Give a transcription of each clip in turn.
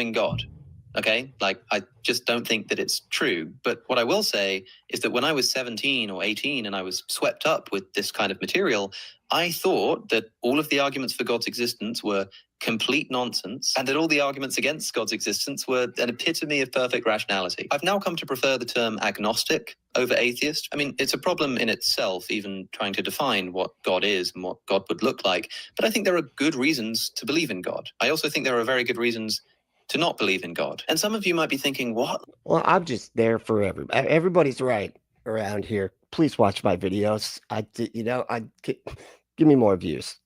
in God. Okay, like I just don't think that it's true. But what I will say is that when I was 17 or 18 and I was swept up with this kind of material, I thought that all of the arguments for God's existence were complete nonsense and that all the arguments against God's existence were an epitome of perfect rationality. I've now come to prefer the term agnostic over atheist. I mean, it's a problem in itself, even trying to define what God is and what God would look like. But I think there are good reasons to believe in God. I also think there are very good reasons to not believe in God. And some of you might be thinking, what? Well, I'm just there for everybody. Everybody's right around here. Please watch my videos. Give me more views.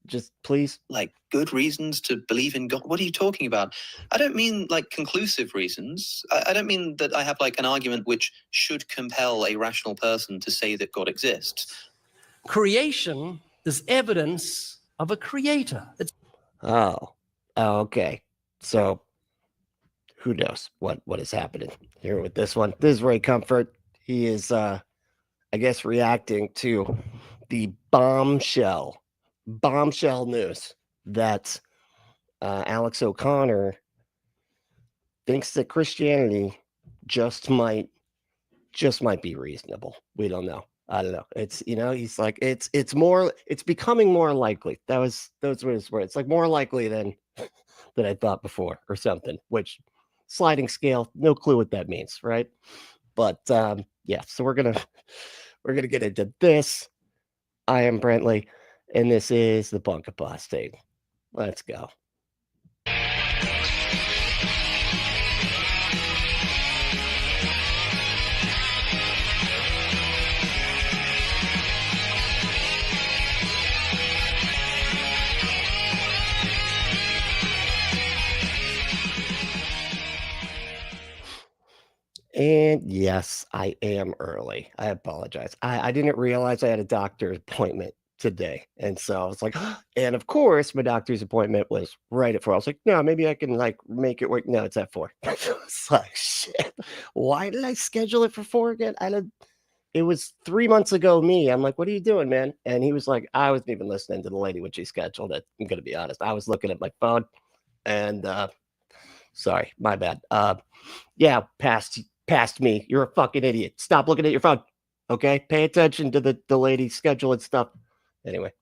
Just please. Like good reasons to believe in God? What are you talking about? I don't mean like conclusive reasons. I don't mean that I have like an argument which should compel a rational person to say that God exists. Creation is evidence of a creator. Oh, okay. So who knows what is happening here with this one. This is Ray Comfort. He is, I guess, reacting to the bombshell news that Alex O'Connor thinks that Christianity just might be reasonable. We don't know. I don't know. It's, he's like, it's becoming more likely. Those were his words. It's like more likely than I thought before or something, which sliding scale, no clue what that means, right? But yeah, so we're gonna get into this. I am Brentley, and this is the Bunk Apostate. Let's go. And yes, I am early. I apologize. I didn't realize I had a doctor's appointment today. And so I was like, and of course, my doctor's appointment was right at 4. I was like, no, maybe I can like make it work. No, it's at 4. It's like, shit. Why did I schedule it for 4 again? It was 3 months ago, me. I'm like, what are you doing, man? And he was like, I wasn't even listening to the lady when she scheduled it. I'm going to be honest. I was looking at my phone and, sorry, my bad. Yeah, past me. You're a fucking idiot. Stop looking at your phone. Okay? Pay attention to the lady schedule and stuff. Anyway,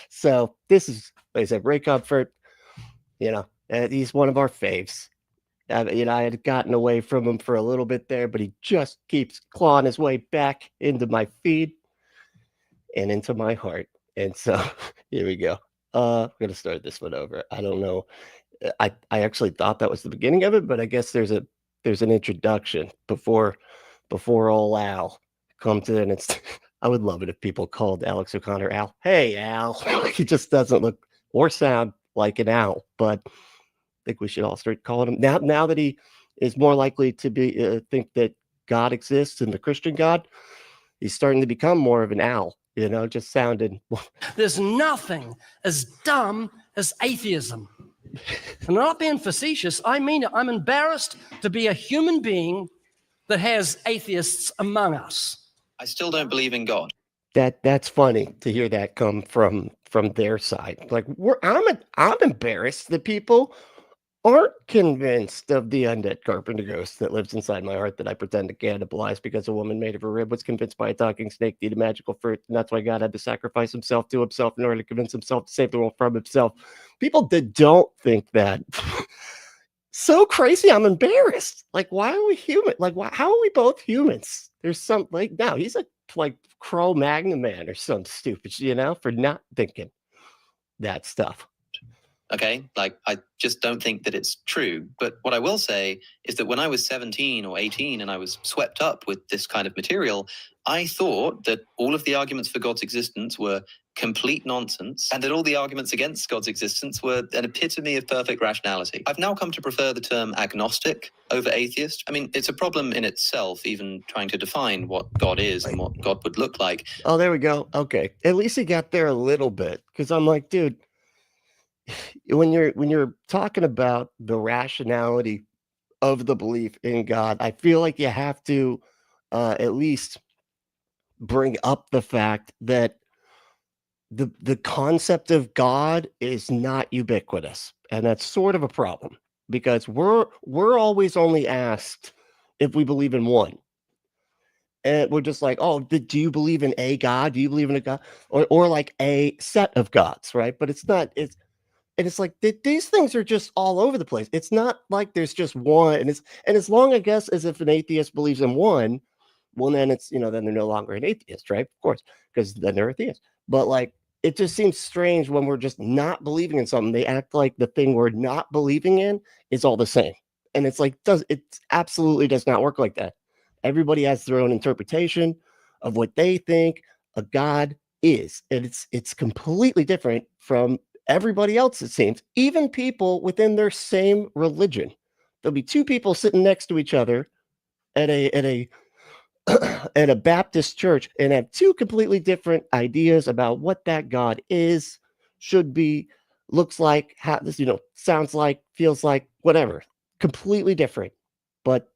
so this is, like I said, Ray Comfort, he's one of our faves. I had gotten away from him for a little bit there, but he just keeps clawing his way back into my feed and into my heart. And so here we go. I'm going to start this one over. I don't know. I actually thought that was the beginning of it, but I guess there's an introduction before old Al comes in. I would love it if people called Alex O'Connor Al. Hey, Al. He just doesn't look or sound like an owl, but I think we should all start calling him now that he is more likely to be think that God exists and the Christian God. He's starting to become more of an owl, just sounding. There's nothing as dumb as atheism. I'm not being facetious. I mean it. I'm embarrassed to be a human being that has atheists among us. I still don't believe in God. That's funny to hear that come from their side. Like I'm embarrassed that people aren't convinced of the undead carpenter ghost that lives inside my heart that I pretend to cannibalize because a woman made of a rib was convinced by a talking snake to eat a magical fruit, and that's why God had to sacrifice himself to himself in order to convince himself to save the world from himself. People that don't think that. So crazy, I'm embarrassed. Like, why are we human? Like, how are we both humans? There's some, like, no, he's a, like, Cro-Magnon man or some stupid, for not thinking that stuff. Okay, like I just don't think that it's true. But what I will say is that when I was 17 or 18 and I was swept up with this kind of material, I thought that all of the arguments for God's existence were complete nonsense and that all the arguments against God's existence were an epitome of perfect rationality. I've now come to prefer the term agnostic over atheist. I mean, it's a problem in itself, even trying to define what God is and what God would look like. Oh, there we go. Okay, at least he got there a little bit, because I'm like, dude, when you're talking about the rationality of the belief in God, I feel like you have to at least bring up the fact that the concept of God is not ubiquitous, and that's sort of a problem. because we're always only asked if we believe in one. And we're just like, oh, do you believe in a God? Do you believe in a God? Or like a set of gods, right? But it's not, it's like these things are just all over the place. It's not like there's just one. And as long, I guess, as if an atheist believes in one, well, then it's, then they're no longer an atheist, right? Of course, because then they're atheists. But like, it just seems strange when we're just not believing in something. They act like the thing we're not believing in is all the same. And it's like, it absolutely does not work like that. Everybody has their own interpretation of what they think a God is. And it's completely different from everybody else, it seems. Even people within their same religion. There'll be two people sitting next to each other at a at a Baptist church and have two completely different ideas about what that God is, should be, looks like, how this, sounds like, feels like, whatever. Completely different. But,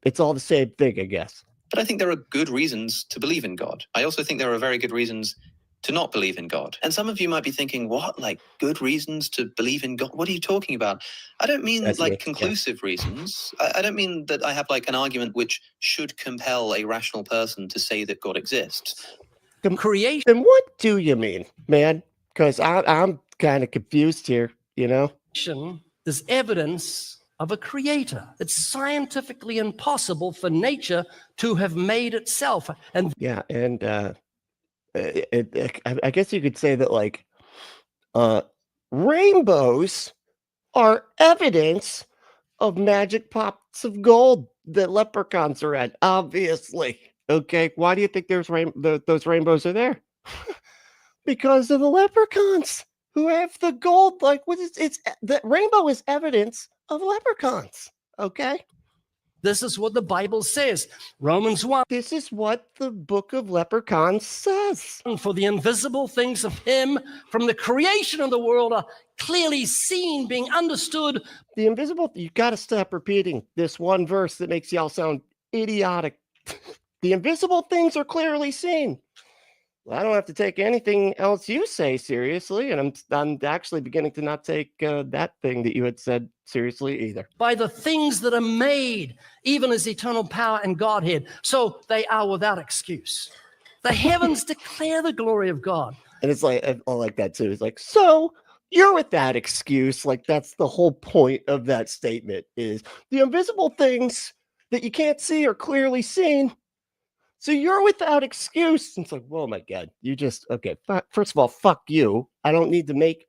it's all the same thing, I guess. But I think there are good reasons to believe in God. I also think there are very good reasons to not believe in God. And some of you might be thinking, what, like good reasons to believe in God? What are you talking about? I don't mean conclusive reasons. I don't mean that I have like an argument which should compel a rational person to say that God exists. Creation. And what do you mean, man? Because I'm kind of confused here, Is evidence of a creator. It's scientifically impossible for nature to have made itself. And yeah, and I guess you could say that like rainbows are evidence of magic pots of gold that leprechauns are at, obviously. Okay, why do you think those rainbows are there? Because of the leprechauns who have the gold. Like, it's the rainbow is evidence of leprechauns. Okay, this is what the Bible says. Romans 1. This is what the book of Leprechauns says. For the invisible things of him from the creation of the world are clearly seen, being understood. The invisible, you got to stop repeating this one verse that makes y'all sound idiotic. The invisible things are clearly seen. Well, I don't have to take anything else you say seriously, and I'm actually beginning to not take that thing that you had said seriously either. By the things that are made, even as eternal power and Godhead, so they are without excuse. The heavens declare the glory of God. And it's like, I like that too. It's like, so you're without excuse. Like, that's the whole point of that statement, is the invisible things that you can't see are clearly seen. So you're without excuse. And it's like, oh my God, you just, okay. First of all, fuck you. I don't need to make,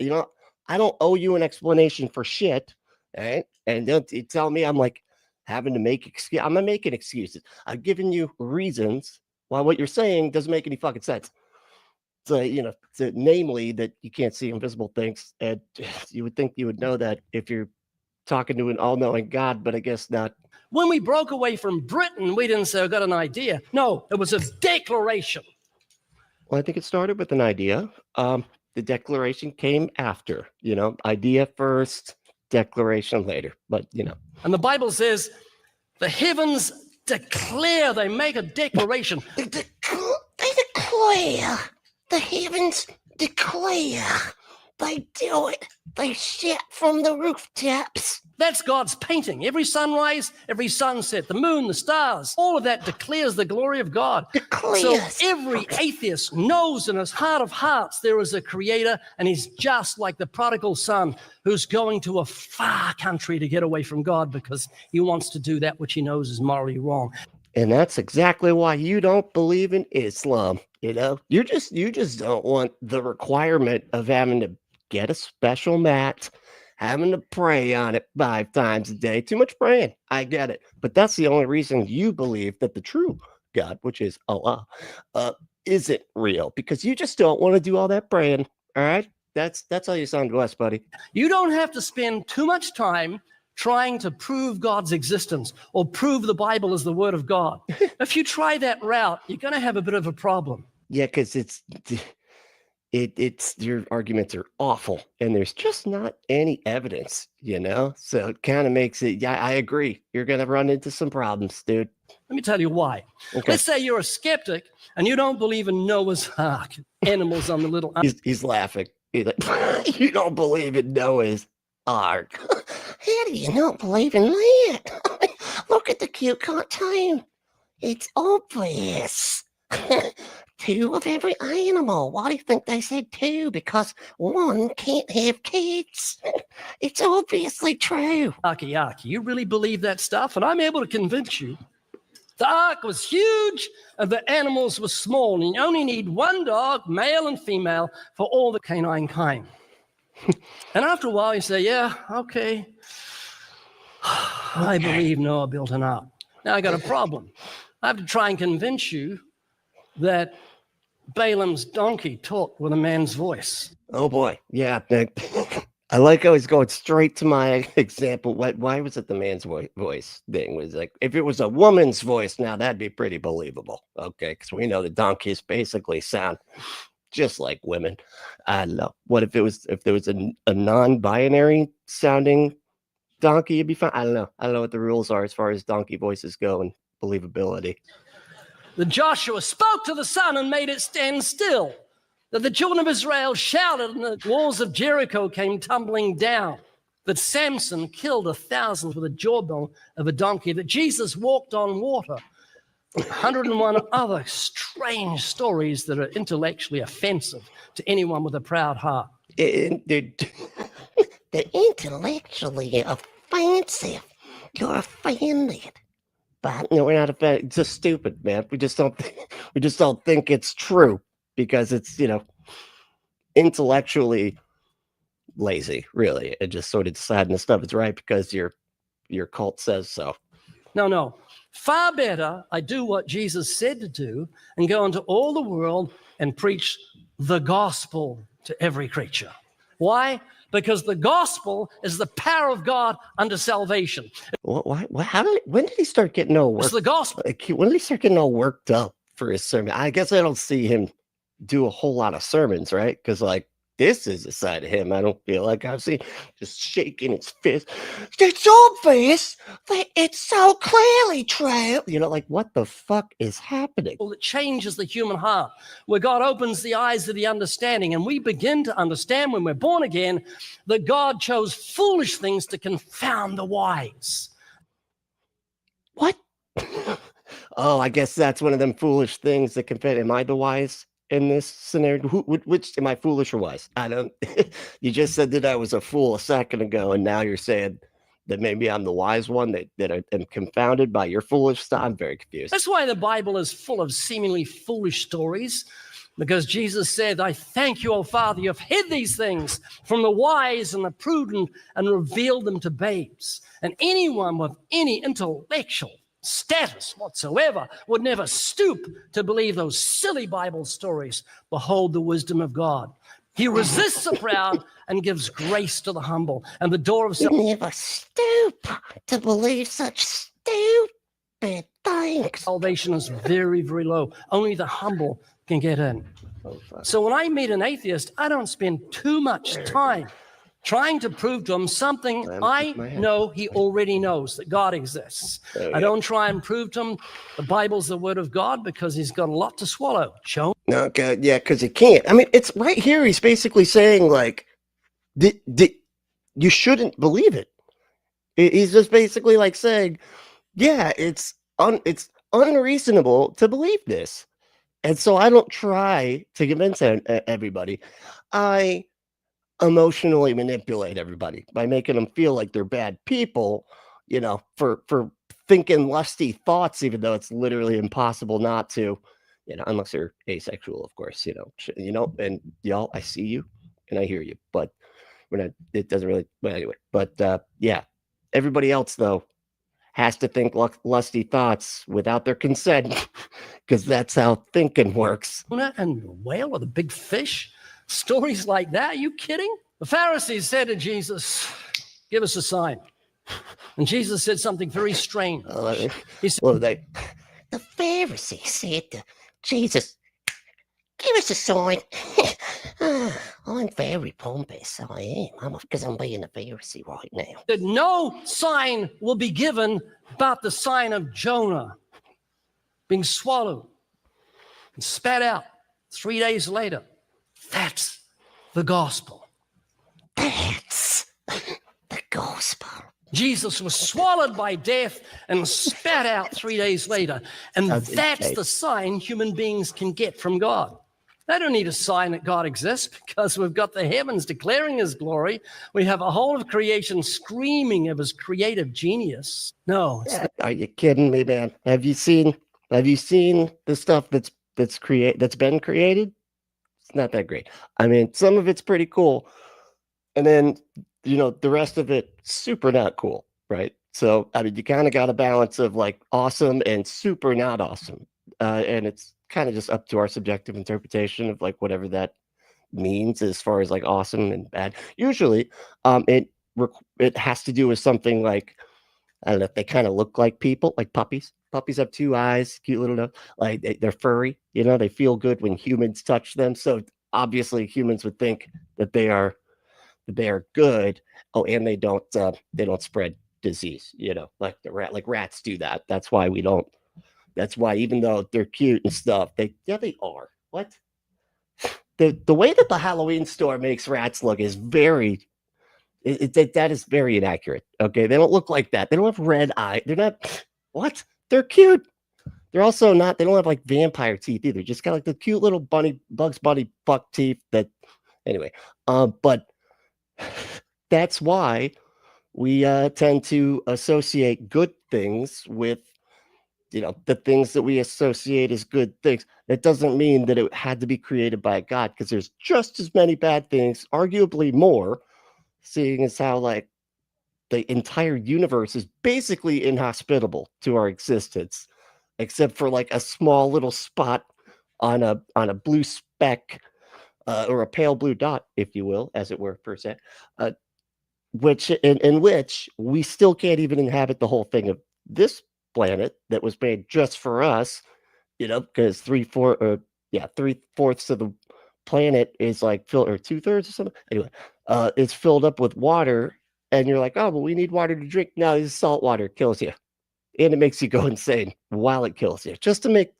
I don't owe you an explanation for shit. Right? And don't you tell me I'm like having to make excuse. I'm not making excuses. I've given you reasons why what you're saying doesn't make any fucking sense. So, namely that you can't see invisible things. And you would think you would know that if you're talking to an all-knowing God, but I guess not. When we broke away from Britain, we didn't say, I got an idea. No, it was a declaration. Well, I think it started with an idea. The declaration came after, idea first, declaration later. But, And the Bible says the heavens declare, they make a declaration. They declare. The heavens declare. They do it. They shit from the rooftops. That's God's painting. Every sunrise, every sunset, the moon, the stars, all of that declares the glory of God. Declares. So every atheist knows in his heart of hearts there is a creator, and he's just like the prodigal son who's going to a far country to get away from God because he wants to do that which he knows is morally wrong. And that's exactly why you don't believe in Islam. You just don't want the requirement of having to get a special mat, having to pray on it 5 times a day. Too much praying. I get it. But that's the only reason you believe that the true God, which is Allah, isn't real, because you just don't want to do all that praying. All right? That's how you sound to us, buddy. You don't have to spend too much time trying to prove God's existence or prove the Bible is the word of God. If you try that route, you're going to have a bit of a problem. Yeah, because it's your arguments are awful and there's just not any evidence, so it kind of makes it. Yeah, I agree. You're going to run into some problems, dude. Let me tell you why. Okay. Let's say you're a skeptic and you don't believe in Noah's Ark, animals on the little ark. He's laughing. He's like, you don't believe in Noah's Ark. How do you not believe in that? Look at the cute cartoon. It's obvious. Two of every animal. Why do you think they said two? Because one can't have kids. It's obviously true. Yucky. You really believe that stuff? And I'm able to convince you the ark was huge and the animals were small. And you only need one dog, male and female, for all the canine kind. And after a while, you say, yeah, okay. I believe Noah built an ark. Now I got a problem. I have to try and convince you that Balaam's donkey talked with a man's voice. Oh boy. Yeah. I like how he's going straight to my example. Why was it the man's voice thing? Was like, if it was a woman's voice, now that'd be pretty believable. Okay. Because we know the donkeys basically sound just like women. I don't know. What if there was a non-binary sounding donkey, it'd be fine. I don't know what the rules are as far as donkey voices go and believability. That Joshua spoke to the sun and made it stand still. That the children of Israel shouted and the walls of Jericho came tumbling down. That Samson killed 1,000 with a jawbone of a donkey. That Jesus walked on water. 101 other strange stories that are intellectually offensive to anyone with a proud heart. They're intellectually offensive. You're offended. But no, we're not offended. It's just stupid, man. We just don't think it's true because it's, intellectually lazy, really. And just sort of deciding the stuff is right because your cult says so. No. Far better I do what Jesus said to do and go into all the world and preach the gospel to every creature. Why? Because the gospel is the power of God unto salvation. Why? When did he start getting all worked? It's the gospel. When did he start getting all worked up for his sermon? I guess I don't see him do a whole lot of sermons, right? Because this is a side of him I don't feel like I've seen, just shaking his fist. It's obvious that it's so clearly true. What the fuck is happening? It changes the human heart, where God opens the eyes of the understanding, and we begin to understand when we're born again that God chose foolish things to confound the wise. What? Oh, I guess that's one of them foolish things that confound. Am I the wise in this scenario? Which am I, foolish or wise? I don't. You just said that I was a fool a second ago, and now you're saying that maybe I'm the wise one that I am confounded by your foolish stuff. I'm very confused. That's why the Bible is full of seemingly foolish stories, because Jesus said, I thank you, O Father, you have hid these things from the wise and the prudent and revealed them to babes. And anyone with any intellectual status whatsoever would never stoop to believe those silly Bible stories. Behold the wisdom of God. He resists the proud and gives grace to the humble. And the door of never stoop to believe such stupid things. Salvation is very, very low. Only the humble can get in. So when I meet an atheist, I don't spend too much time trying to prove to him something I know he already knows, that God exists. I don't try and prove to him the Bible's the word of God, because he's got a lot to swallow. Show. Okay, yeah, because he can't. I mean, it's right here. He's basically saying, you shouldn't believe it. He's just basically saying, yeah, it's unreasonable to believe this. And so I don't try to convince everybody. I emotionally manipulate everybody by making them feel like they're bad people, for thinking lusty thoughts, even though it's literally impossible not to, unless you're asexual, of course, and y'all, I see you and I hear you, but it doesn't really, but anyway, yeah, everybody else though has to think lusty thoughts without their consent, because that's how thinking works. And the whale or the big fish, stories like that. Are you kidding? The Pharisees said to Jesus, give us a sign. And Jesus said something very strange. He said, the Pharisees said to Jesus, give us a sign. I'm very pompous. I am. Because I'm being a Pharisee right now. That no sign will be given but the sign of Jonah being swallowed and spat out 3 days later. That's the gospel. That's the gospel. Jesus was swallowed by death and spat out 3 days later. And that's the sign human beings can get from God. They don't need a sign that God exists because we've got the heavens declaring his glory. We have a whole of creation screaming of his creative genius. No. Are you kidding me, man? Have you seen the stuff that's been created? It's not that great. I mean, some of it's pretty cool. And then, the rest of it, super not cool, right? So, I mean, you kind of got a balance of like awesome and super not awesome. And it's kind of just up to our subjective interpretation of like whatever that means as far as like awesome and bad. Usually, it has to do with something like, I don't know, if they kind of look like people, like puppies. Puppies have 2 eyes, cute little nose, like they're furry, they feel good when humans touch them. So obviously humans would think that they are good. Oh, and they don't spread disease, like rats do that. That's why even though they're cute and stuff, they are. What? The way that the Halloween store makes rats look is that is very inaccurate. Okay. They don't look like that. They don't have red eye. They're not what? They're cute. They're also not, they don't have like vampire teeth either. Just got like the cute little Bugs Bunny buck teeth that anyway. But that's why we tend to associate good things with, the things that we associate as good things. That doesn't mean that it had to be created by God, because there's just as many bad things, arguably more, seeing as how like the entire universe is basically inhospitable to our existence, except for like a small little spot on a blue speck or a pale blue dot, if you will, as it were, per se, which in which we still can't even inhabit the whole thing of this planet that was made just for us, because 3/4 of the planet is like filled, or 2/3 or something. Anyway, it's filled up with water, and you're like, oh, but we need water to drink. No, this salt water kills you, and it makes you go insane while it kills you, just to make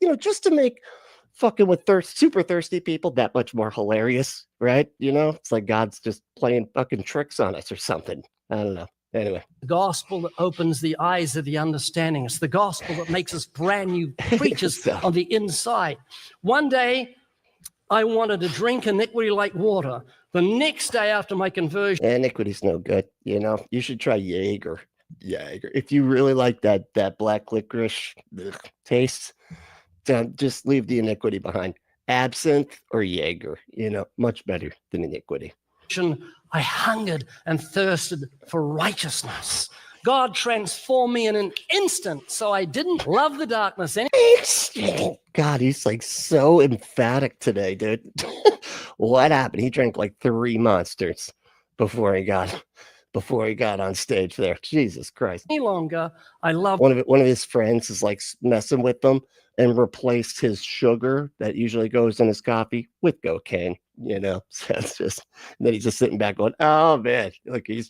fucking with super thirsty people that much more hilarious, right? It's like God's just playing fucking tricks on us or something. I don't know. Anyway, the gospel that opens the eyes of the understanding. It's the gospel that makes us brand new creatures on the inside. One day, I wanted to drink iniquity like water. The next day after my conversion, iniquity's no good. You should try Jaeger. If you really like that black licorice taste, just leave the iniquity behind. Absinthe or Jaeger, much better than iniquity. I hungered and thirsted for righteousness. God transformed me in an instant, so I didn't love the darkness anymore. God, he's like so emphatic today, dude. What happened? He drank like 3 monsters before he got on stage there. Jesus Christ. Any longer, I love one of his friends is like messing with them and replaced his sugar that usually goes in his coffee with cocaine. So it's just, and then he's just sitting back going, oh man, like he's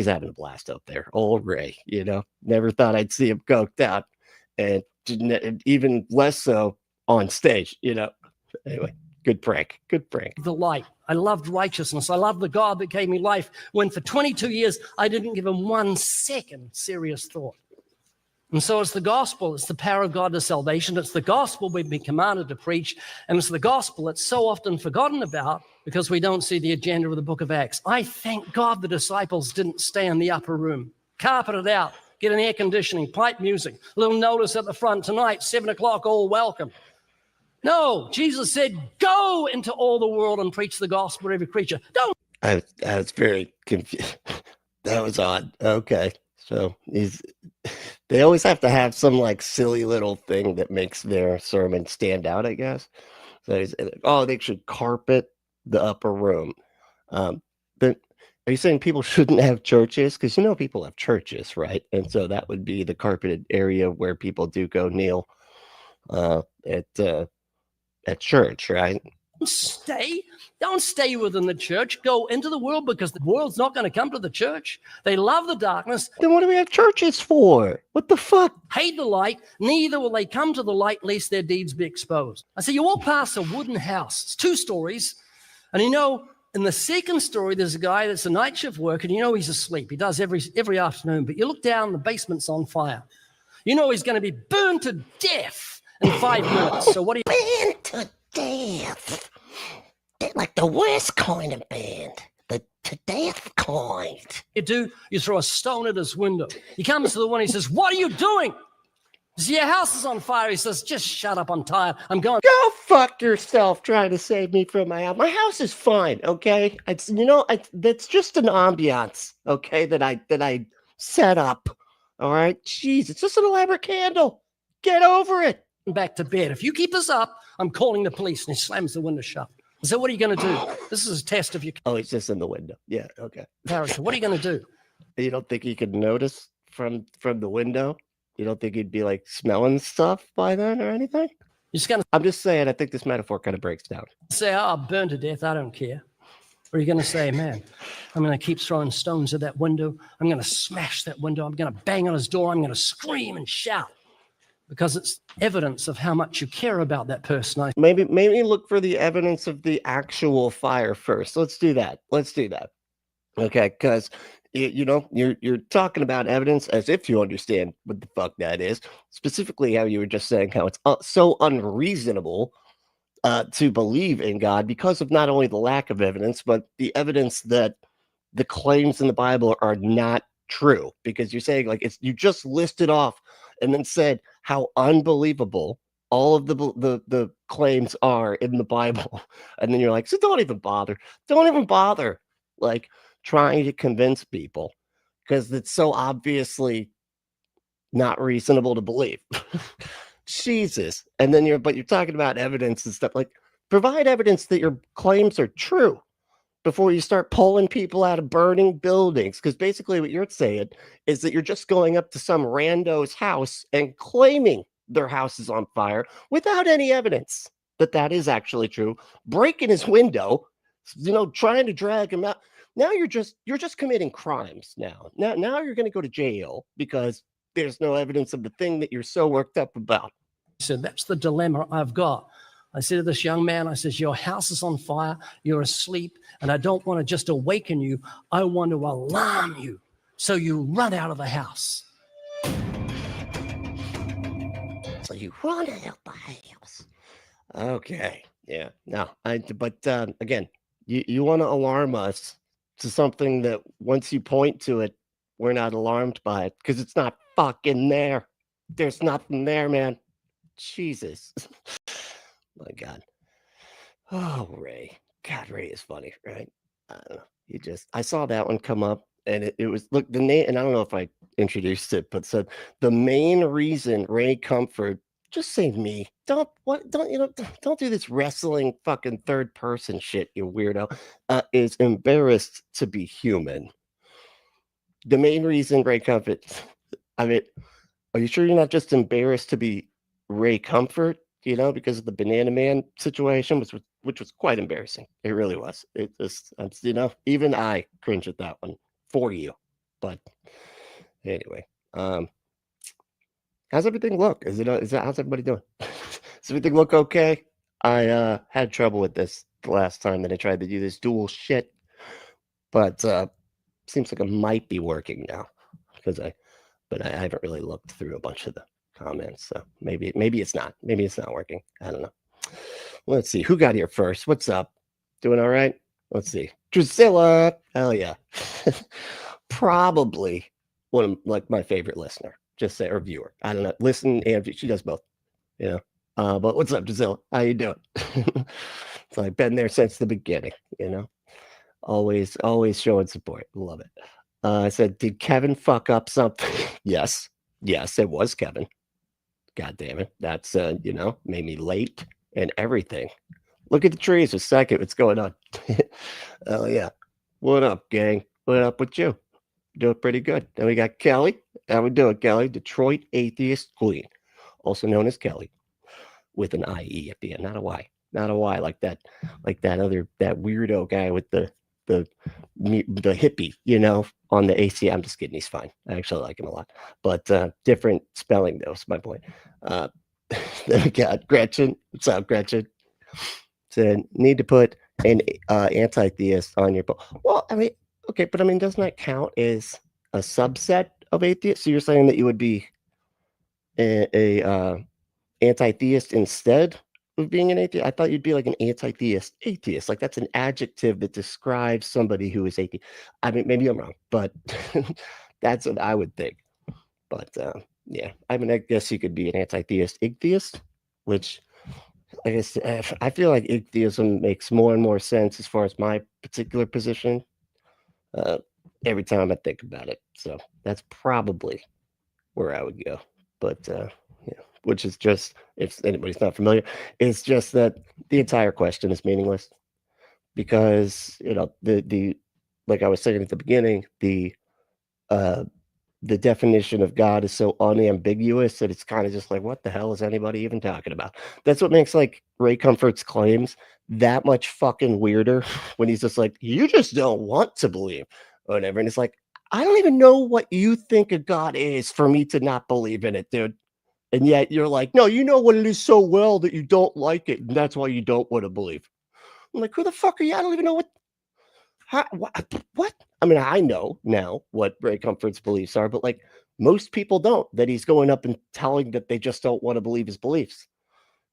having a blast up there. Old Ray, never thought I'd see him coked out, and even less so on stage, Anyway, good prank. The light. I loved righteousness. I loved the God that gave me life, when for 22 years I didn't give him 1 second serious thought. And so it's the gospel. It's the power of God to salvation. It's the gospel we've been commanded to preach. And it's the gospel that's so often forgotten about because we don't see the agenda of the book of Acts. I thank God the disciples didn't stay in the upper room. Carpet it out. Get an air conditioning, pipe music, a little notice at the front tonight, 7 o'clock, all welcome. No, Jesus said, go into all the world and preach the gospel to every creature. Don't. I was very confused. That was odd. Okay. So they always have to have some like silly little thing that makes their sermon stand out, I guess. So they should carpet the upper room. But are you saying people shouldn't have churches? Because people have churches, right? And so that would be the carpeted area where people do go kneel at church, right? Don't stay within the church. Go into the world, because the world's not going to come to the church. They love the darkness. Then what do we have churches for? What the fuck? Hate the light. Neither will they come to the light lest their deeds be exposed. I say, you walk past a wooden house. It's 2 stories. And in the second story, there's a guy that's a night shift worker, and you know he's asleep. He does every afternoon, but you look down, the basement's on fire. You know he's going to be burned to death in 5 minutes. So what do you... Burned to death. They're like the worst kind of band. The to death kind. You do? You throw a stone at his window. He comes to the window, he says, what are you doing? He says, your house is on fire. He says, just shut up, I'm tired. I'm going. Go fuck yourself trying to save me from my house. My house is fine, okay? It's that's just an ambiance, okay, that I set up. All right? Jeez, it's just an elaborate candle. Get over it. Back to bed. If you keep this up, I'm calling the police. And he slams the window shut. I said, what are you going to do? This is a test of your Oh, it's just in the window. Yeah, okay. character. What are you going to do? You don't think he could notice from the window? You don't think he'd be like smelling stuff by then or anything? You're just going to I'm just saying, I think this metaphor kind of breaks down. say, oh, I'll burn to death. I don't care. Or are you going to say, man, I'm going to keep throwing stones at that window. I'm going to smash that window. I'm going to bang on his door. I'm going to scream and shout. Because it's evidence of how much you care about that person. Maybe look for the evidence of the actual fire first. Let's do that. Okay, because you're talking about evidence as if you understand what the fuck that is. Specifically, how you were just saying how it's so unreasonable to believe in God because of not only the lack of evidence, but the evidence that the claims in the Bible are not true. Because you're saying you just listed off and then said how unbelievable all of the claims are in the Bible. And then you're like, so don't even bother like trying to convince people because it's so obviously not reasonable to believe. Jesus. And then you're talking about evidence and stuff. Like, provide evidence that your claims are true before you start pulling people out of burning buildings. Because basically what you're saying is that you're just going up to some rando's house and claiming their house is on fire without any evidence that is actually true, breaking his window, trying to drag him out. Now you're just committing crimes now you're going to go to jail because there's no evidence of the thing that you're so worked up about. So that's the dilemma I've got. I said to this young man, I says, your house is on fire, you're asleep, and I don't want to just awaken you. I want to alarm you. So you run out of the house. So you run out of the house. Okay. Yeah. No, again, you want to alarm us to something that once you point to it, we're not alarmed by it because it's not fucking there. There's nothing there, man. Jesus. My God. Oh, Ray. God, Ray is funny, right? I don't know. I saw that one come up and it was, look, the name, and I don't know if I introduced it, but said the main reason Ray Comfort, just say me. Don't do this wrestling fucking third person shit, you weirdo, is embarrassed to be human. The main reason Ray Comfort, I mean, are you sure you're not just embarrassed to be Ray Comfort? Because of the Banana Man situation, which was quite embarrassing. It really was. It just, even I cringe at that one for you. But anyway, how's everything look? How's everybody doing? Does everything look okay? I had trouble with this the last time that I tried to do this dual shit, but seems like it might be working now but I haven't really looked through a bunch of the comments, so maybe it's not working. I don't know. Let's see who got here first. What's up? Doing all right? Let's see. Drusilla, hell yeah. Probably one of my favorite listener, just say, or viewer, I don't know, listen and she does both, but what's up, Drusilla? How you doing? So I've been there since the beginning, always showing support. Love it. I said, did Kevin fuck up something? Yes, it was Kevin. God damn it. That's, made me late and everything. Look at the trees a second. What's going on? Oh, yeah. What up, gang? What up with you? Doing pretty good. Then we got Kelly. How we doing, Kelly? Detroit Atheist Queen, also known as Kelly, with an IE at the end, not a Y. Not a Y like that weirdo guy with the hippie, on the AC. I'm just kidding. He's fine. I actually like him a lot, but different spelling though. Is my point. Then we got Gretchen. What's up, Gretchen? Said need to put an anti-theist on your book. Well, I mean, okay, but I mean, doesn't that count as a subset of atheists? So you're saying that you would be a anti-theist instead of being an atheist? I thought you'd be like an anti-theist atheist. Like that's an adjective that describes somebody who is atheist. I mean, maybe I'm wrong, but that's what I would think. But yeah, I mean, I guess you could be an anti-theist atheist, which I guess I feel like atheism makes more and more sense as far as my particular position every time I think about it. So that's probably where I would go. But yeah, which is just, if anybody's not familiar, it's just that the entire question is meaningless because the like I was saying at the beginning, the definition of God is so unambiguous that it's kind of just like, what the hell is anybody even talking about? That's what makes like Ray Comfort's claims that much fucking weirder when he's just like, you just don't want to believe or whatever. And it's like, I don't even know what you think a God is for me to not believe in it, dude. And yet you're like, no, you know what it is so well that you don't like it. And that's why you don't want to believe. I'm like, who the fuck are you? I don't even know what? I mean, I know now what Ray Comfort's beliefs are, but like most people don't, that he's going up and telling that they just don't want to believe his beliefs.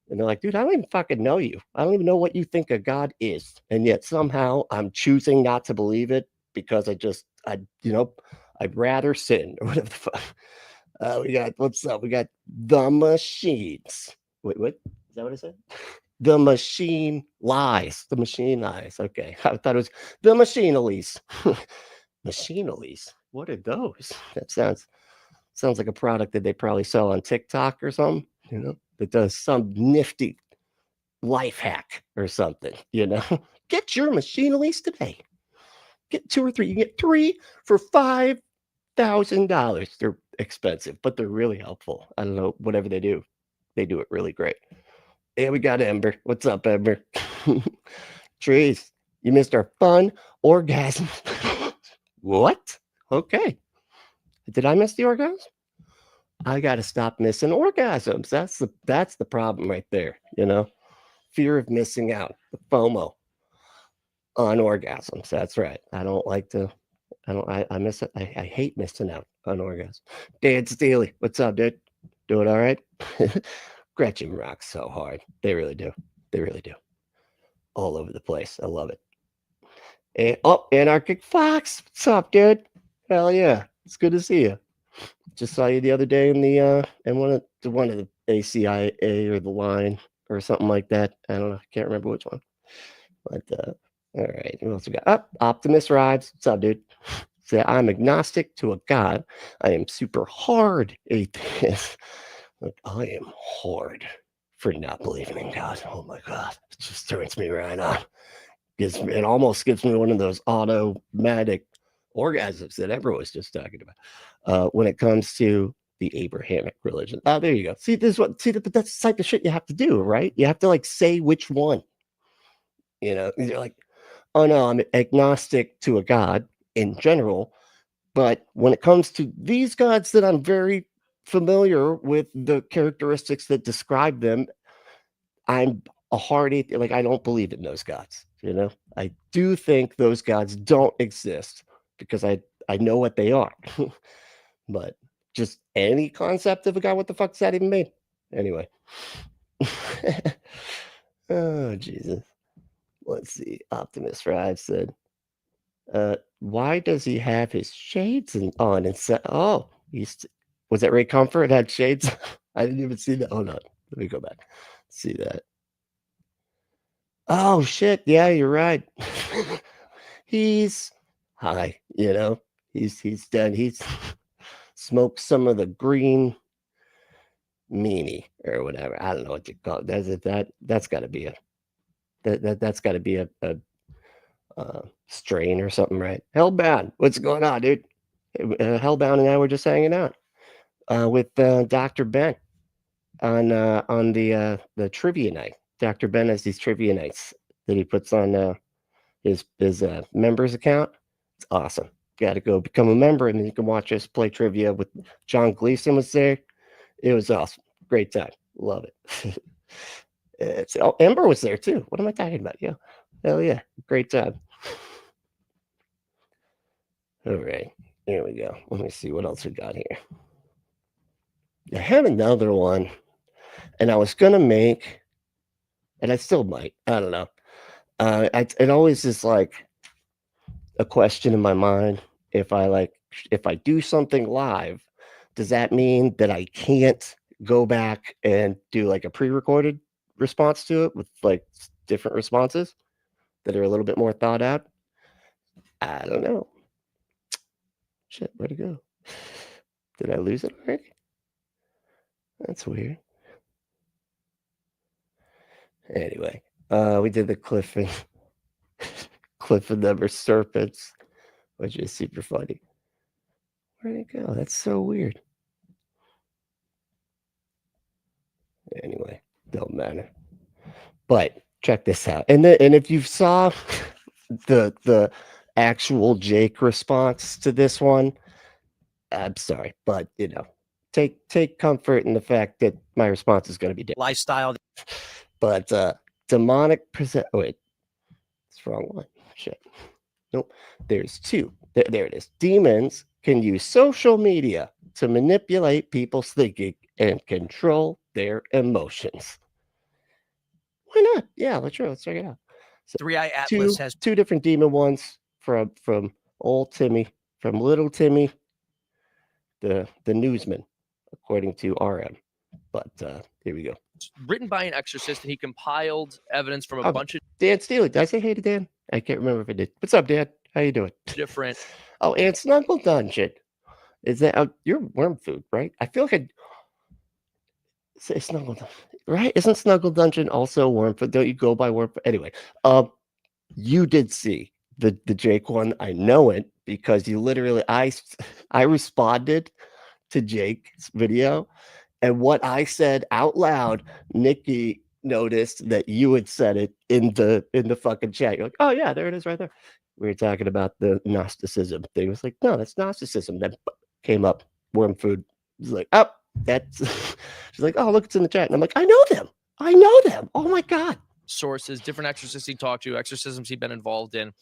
And they're like, dude, I don't even fucking know you. I don't even know what you think a God is. And yet somehow I'm choosing not to believe it because I'd rather sin or whatever the fuck. We got, what's up? We got the machines. Wait, what? Is that what I said? The machine lies. The machine lies. Okay. I thought it was the machinalies. Machinalies. What are those? That sounds like a product that they probably sell on TikTok or something, that does some nifty life hack or something, Get your machinalies today. Get 2 or 3. You get 3 for $5,000. They're expensive, but they're really helpful. I don't know, whatever they do it really great. Hey, we got Ember. What's up, Ember? Trees, you missed our fun orgasm. What? Okay. Did I miss the orgasm? I got to stop missing orgasms. That's the problem right there, Fear of missing out, the FOMO on orgasms. That's right. I don't like to, I miss it. I hate missing out on orgasms. Dan Steely, what's up, dude? Doing all right? Gretchen rocks so hard. They really do. They really do. All over the place. I love it. And Anarchic Fox. What's up, dude? Hell yeah. It's good to see you. Just saw you the other day in the in one of the ACIA or the line or something like that. I don't know. I can't remember which one. But all right. Who else we got? Optimus Rides. What's up, dude? Say I'm agnostic to a God. I am super hard atheist. Like, I am hard for not believing in God. Oh my God. It just turns me right on. It almost gives me one of those automatic orgasms that Ember was just talking about. When it comes to the Abrahamic religion. Oh, there you go. See, but that's the type of shit you have to do, right? You have to like say which one. You're like, oh no, I'm agnostic to a God in general. But when it comes to these gods that I'm very familiar with the characteristics that describe them, I'm a hard atheist. Like I don't believe in those gods. I do think those gods don't exist because I know what they are. But just any concept of a god, what the fuck does that even mean? Anyway. Oh Jesus. Let's see. Optimus Rive said, why does he have his shades on and said, oh, was that Ray Comfort had shades? I didn't even see that. Hold on. Let me go back. See that. Oh shit. Yeah, you're right. He's high, he's done. He's smoked some of the green meanie or whatever. I don't know what you call it. That's gotta be that's gotta be a strain or something, right? Hellbound. What's going on, dude? Hellbound and I were just hanging out with Dr. Ben on the trivia night. Dr. Ben has these trivia nights that he puts on his members account. It's awesome. Got to go become a member, and then you can watch us play trivia. With John Gleason was there. It was awesome. Great time. Love it. Ember was there too. What am I talking about? Yeah. Hell yeah. Great time. All right. Here we go. Let me see what else we got here. I had another one, and I was going to make, and I still might. I don't know. It always is like a question in my mind. If I do something live, does that mean that I can't go back and do like a pre-recorded response to it with like different responses that are a little bit more thought out? I don't know. Shit, where'd it go? Did I lose it already? That's weird. Anyway, we did the Cliff and Number Serpents, which is super funny. Where'd it go? That's so weird. Anyway, don't matter. But check this out. And if you saw the actual Jake response to this one, I'm sorry, but you know, take comfort in the fact that my response is going to be different. Lifestyle. But demonic present. Oh, wait, it's the wrong one. Shit. Nope. There's two. There it is. Demons can use social media to manipulate people's thinking and control their emotions. Why not? Yeah, let's check it out. So Three-Eye Atlas has two different demon ones from old Timmy, from little Timmy, the newsman, according to RM. But here we go. written by an exorcist, and he compiled evidence from a bunch of Dan Steely. Did I say hey to Dan? I can't remember if I did. What's up, Dan? How you doing? different. Oh, and Snuggle Dungeon. Is that you're worm food, right? I feel like I say Snuggle Dungeon, right? Isn't Snuggle Dungeon also worm food? Don't you go by worm food? Anyway, you did see the Jake one. I know it because you literally I responded to Jake's video, and what I said out loud, Nikki noticed that you had said it in the fucking chat. You're like, oh yeah, there it is right there. We were talking about the Gnosticism thing. It was like, no, that's Gnosticism. That came up. Worm food. It's like, oh, that's. She's like, oh, look, it's in the chat. And I'm like, I know them. I know them. Oh my god. Sources, different exorcists he talked to, exorcisms he'd been involved in.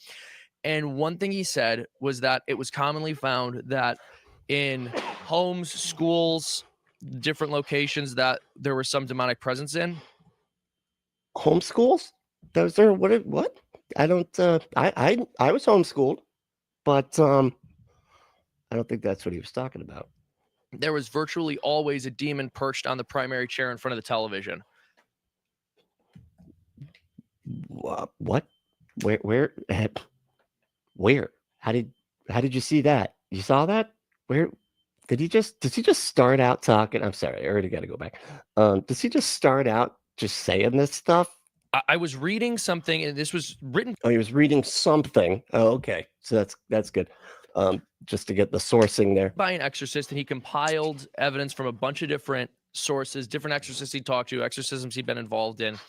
And one thing he said was that it was commonly found that in homes, schools, different locations that there was some demonic presence in. Homeschools? Those are what? I don't I was homeschooled, but I don't think that's what he was talking about. There was virtually always a demon perched on the primary chair in front of the television. What? Where? How did you see that? You saw that? Where did he just start out talking? I'm sorry, I already got to go back. Does he just start out just saying this stuff? I was reading something, and this was written. Oh, he was reading something. Oh, okay. So that's good. Just to get the sourcing there. By an exorcist, and he compiled evidence from a bunch of different sources, different exorcists he talked to, exorcisms he'd been involved in.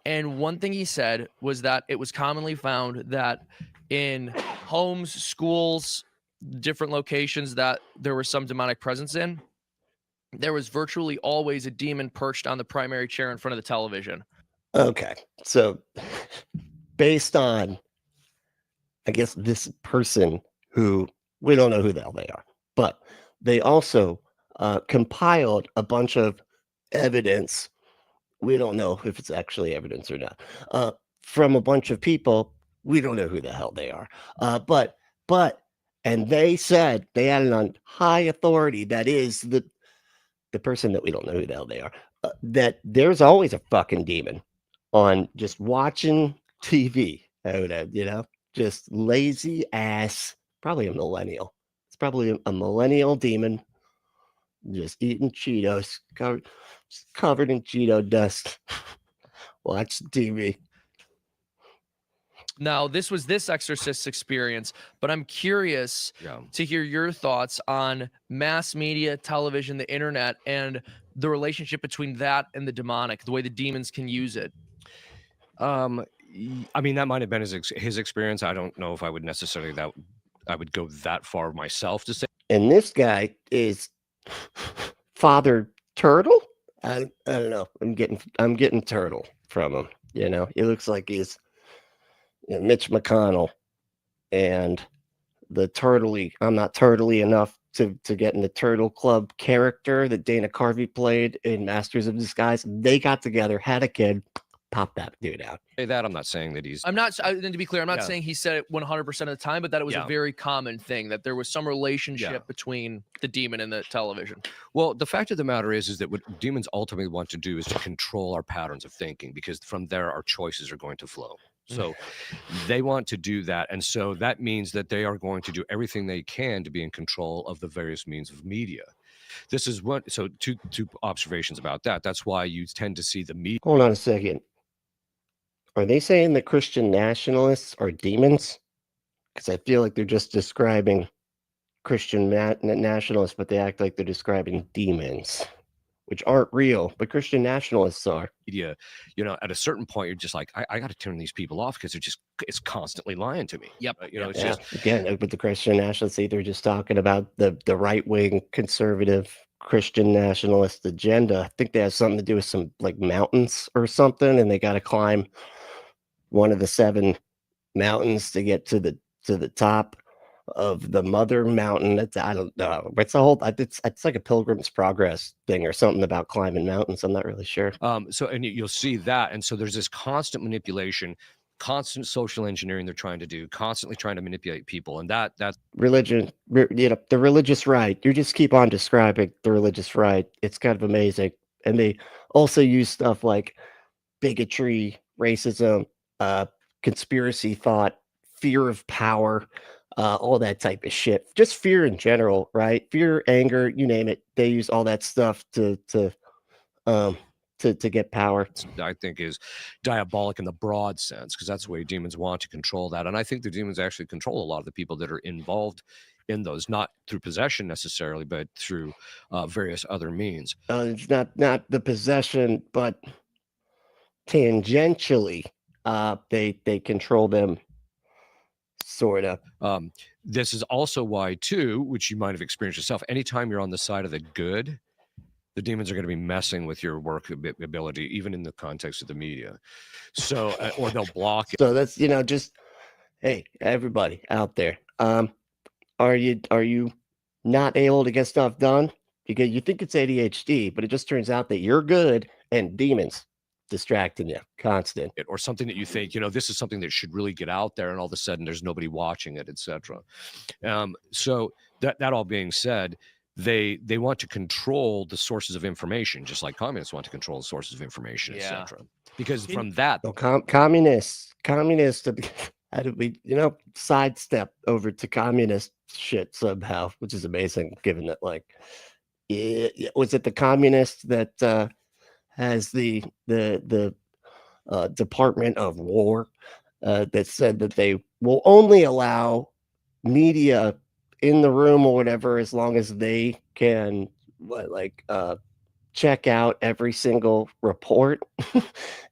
And one thing he said was that it was commonly found that in homes, schools, different locations that there was some demonic presence in, there was virtually always a demon perched on the primary chair in front of the television. Okay. So based on, I guess, this person who we don't know who the hell they are, but they also compiled a bunch of evidence. We don't know if it's actually evidence or not, from a bunch of people. We don't know who the hell they are. But and they said they had it on high authority. That is the person that we don't know who the hell they are. That there's always a fucking demon on just watching TV. Just lazy ass. Probably a millennial. It's probably a millennial demon just eating Cheetos, covered in Cheeto dust. Watch TV. Now, this was this exorcist's experience, but I'm curious to hear your thoughts on mass media, television, the internet, and the relationship between that and the demonic, the way the demons can use it. I mean, that might have been his experience. I don't know if I would necessarily I would go that far myself to say. And this guy is Father Turtle. I don't know. I'm getting turtle from him. He looks like he's Mitch McConnell and the turtley. I'm not turtley enough to get in the Turtle Club character that Dana Carvey played in Masters of Disguise. They got together, had a kid, pop that dude out. Say that I'm not saying that he's. I'm not, and to be clear, I'm not Yeah. saying he said it 100% of the time, but that it was a Yeah. very common thing, that there was some relationship Yeah. between the demon and the television. Well, the fact of the matter is that what demons ultimately want to do is to control our patterns of thinking, because from there our choices are going to flow. So they want to do that. And so that means that they are going to do everything they can to be in control of the various means of media. This is what, so two observations about that. That's why you tend to see the media. Hold on a second. Are they saying that Christian nationalists are demons? Because I feel like they're just describing Christian nationalists, but they act like they're describing demons, which aren't real, but Christian nationalists are. Media, you know, at a certain point, you're just like, I got to turn these people off because it's constantly lying to me. Yep. You know, it's Yeah, just, again, with the Christian nationalists, they're just talking about the right-wing conservative Christian nationalist agenda. I think they have something to do with some like mountains or something, and they got to climb one of the 7 mountains to get to the top of the mother mountain. I don't know. It's a whole. It's like a Pilgrim's Progress thing or something about climbing mountains. I'm not really sure. so, and you'll see that. And so there's this constant manipulation, constant social engineering they're trying to do, constantly trying to manipulate people. And that's Religion, the religious right. You just keep on describing the religious right. It's kind of amazing. And they also use stuff like bigotry, racism, conspiracy thought, fear of power, all that type of shit. Just fear in general, right? Fear, anger, you name it. They use all that stuff to get power. I think is diabolic in the broad sense, because that's the way demons want to control that. And I think the demons actually control a lot of the people that are involved in those, not through possession necessarily, but through various other means. It's not the possession, but tangentially, they control them, sort of. This is also why, too, which you might have experienced yourself, anytime you're on the side of the good, the demons are going to be messing with your work ability, even in the context of the media. So, or they'll block it. So that's, just, hey, everybody out there, are you not able to get stuff done because you think it's ADHD, but it just turns out that you're good and demons distracting you constant. Or something that you think, this is something that should really get out there, and all of a sudden there's nobody watching it, etc. So that all being said, they want to control the sources of information, just like communists want to control the sources of information, etc. Because from that, well, communists, how did we, sidestep over to communist shit somehow, which is amazing, given that, like, was it the communist that has the Department of War that said that they will only allow media in the room or whatever as long as they can check out every single report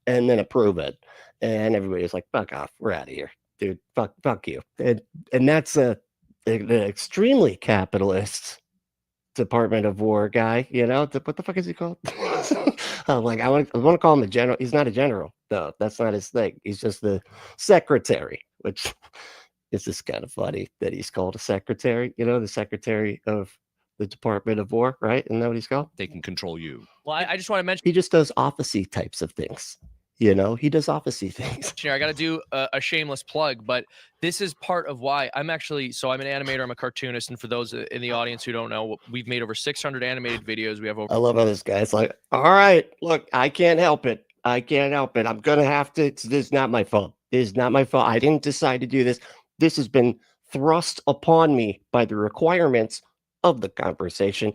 and then approve it. And everybody's like, fuck off, we're out of here, dude. Fuck you. And that's an extremely capitalist Department of War guy, what the fuck is he called? I'm like, I want to call him a general. He's not a general, though. That's not his thing. He's just the secretary, which is just kind of funny that he's called a secretary. The secretary of the Department of War, right? Isn't that what he's called? they can control you. Well, I just want to mention, He just does officey types of things. He does officey things. I got to do a shameless plug, but this is part of why I'm an animator, I'm a cartoonist. And for those in the audience who don't know, we've made over 600 animated videos. We have over. I love how this guy's like, all right, look, I can't help it. I'm going to have to. This is not my fault. This is not my fault. I didn't decide to do this. This has been thrust upon me by the requirements of the conversation.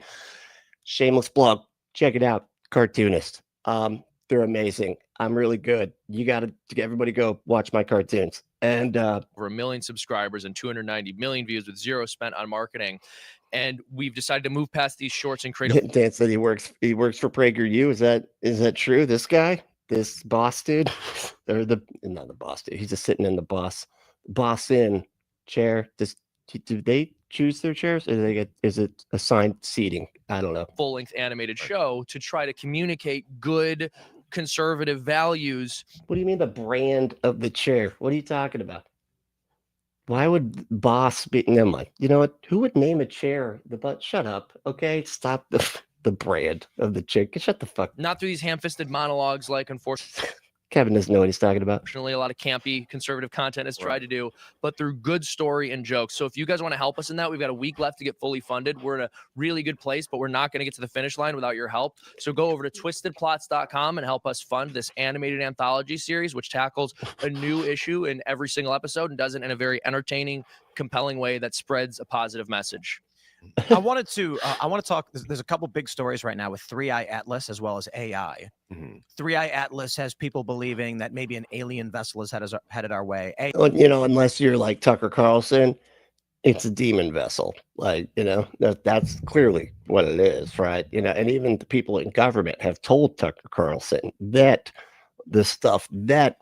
Shameless plug. Check it out. Cartoonist. They're amazing. I'm really good. You got to everybody go watch my cartoons. And over 1 million subscribers and 290 million views with zero spent on marketing. And we've decided to move past these shorts and create. Dan said he works for PragerU. Is that true? This guy, this boss dude, or not the boss dude. He's just sitting in the boss in chair. Do they choose their chairs, or is it assigned seating? I don't know. Full-length animated show to try to communicate good conservative values. What do you mean the brand of the chair? What are you talking about? Why would boss be? Never mind. You know what? Who would name a chair the butt? Shut up. Okay, stop the brand of the chair. Shut the fuck. Not through these ham-fisted monologues, like unfortunately. Kevin doesn't know what he's talking about. A lot of campy conservative content has tried to do, but through good story and jokes. So if you guys want to help us in that, we've got a week left to get fully funded. We're in a really good place, but we're not going to get to the finish line without your help. So go over to twistedplots.com and help us fund this animated anthology series, which tackles a new issue in every single episode and does it in a very entertaining, compelling way that spreads a positive message. I want to talk. There's a couple big stories right now with 3i Atlas as well as AI. 3i Atlas has people believing that maybe an alien vessel is headed our way. You know, unless you're like Tucker Carlson, it's a demon vessel. Like, you know, that's clearly what it is, right? You know, and even the people in government have told Tucker Carlson that the stuff that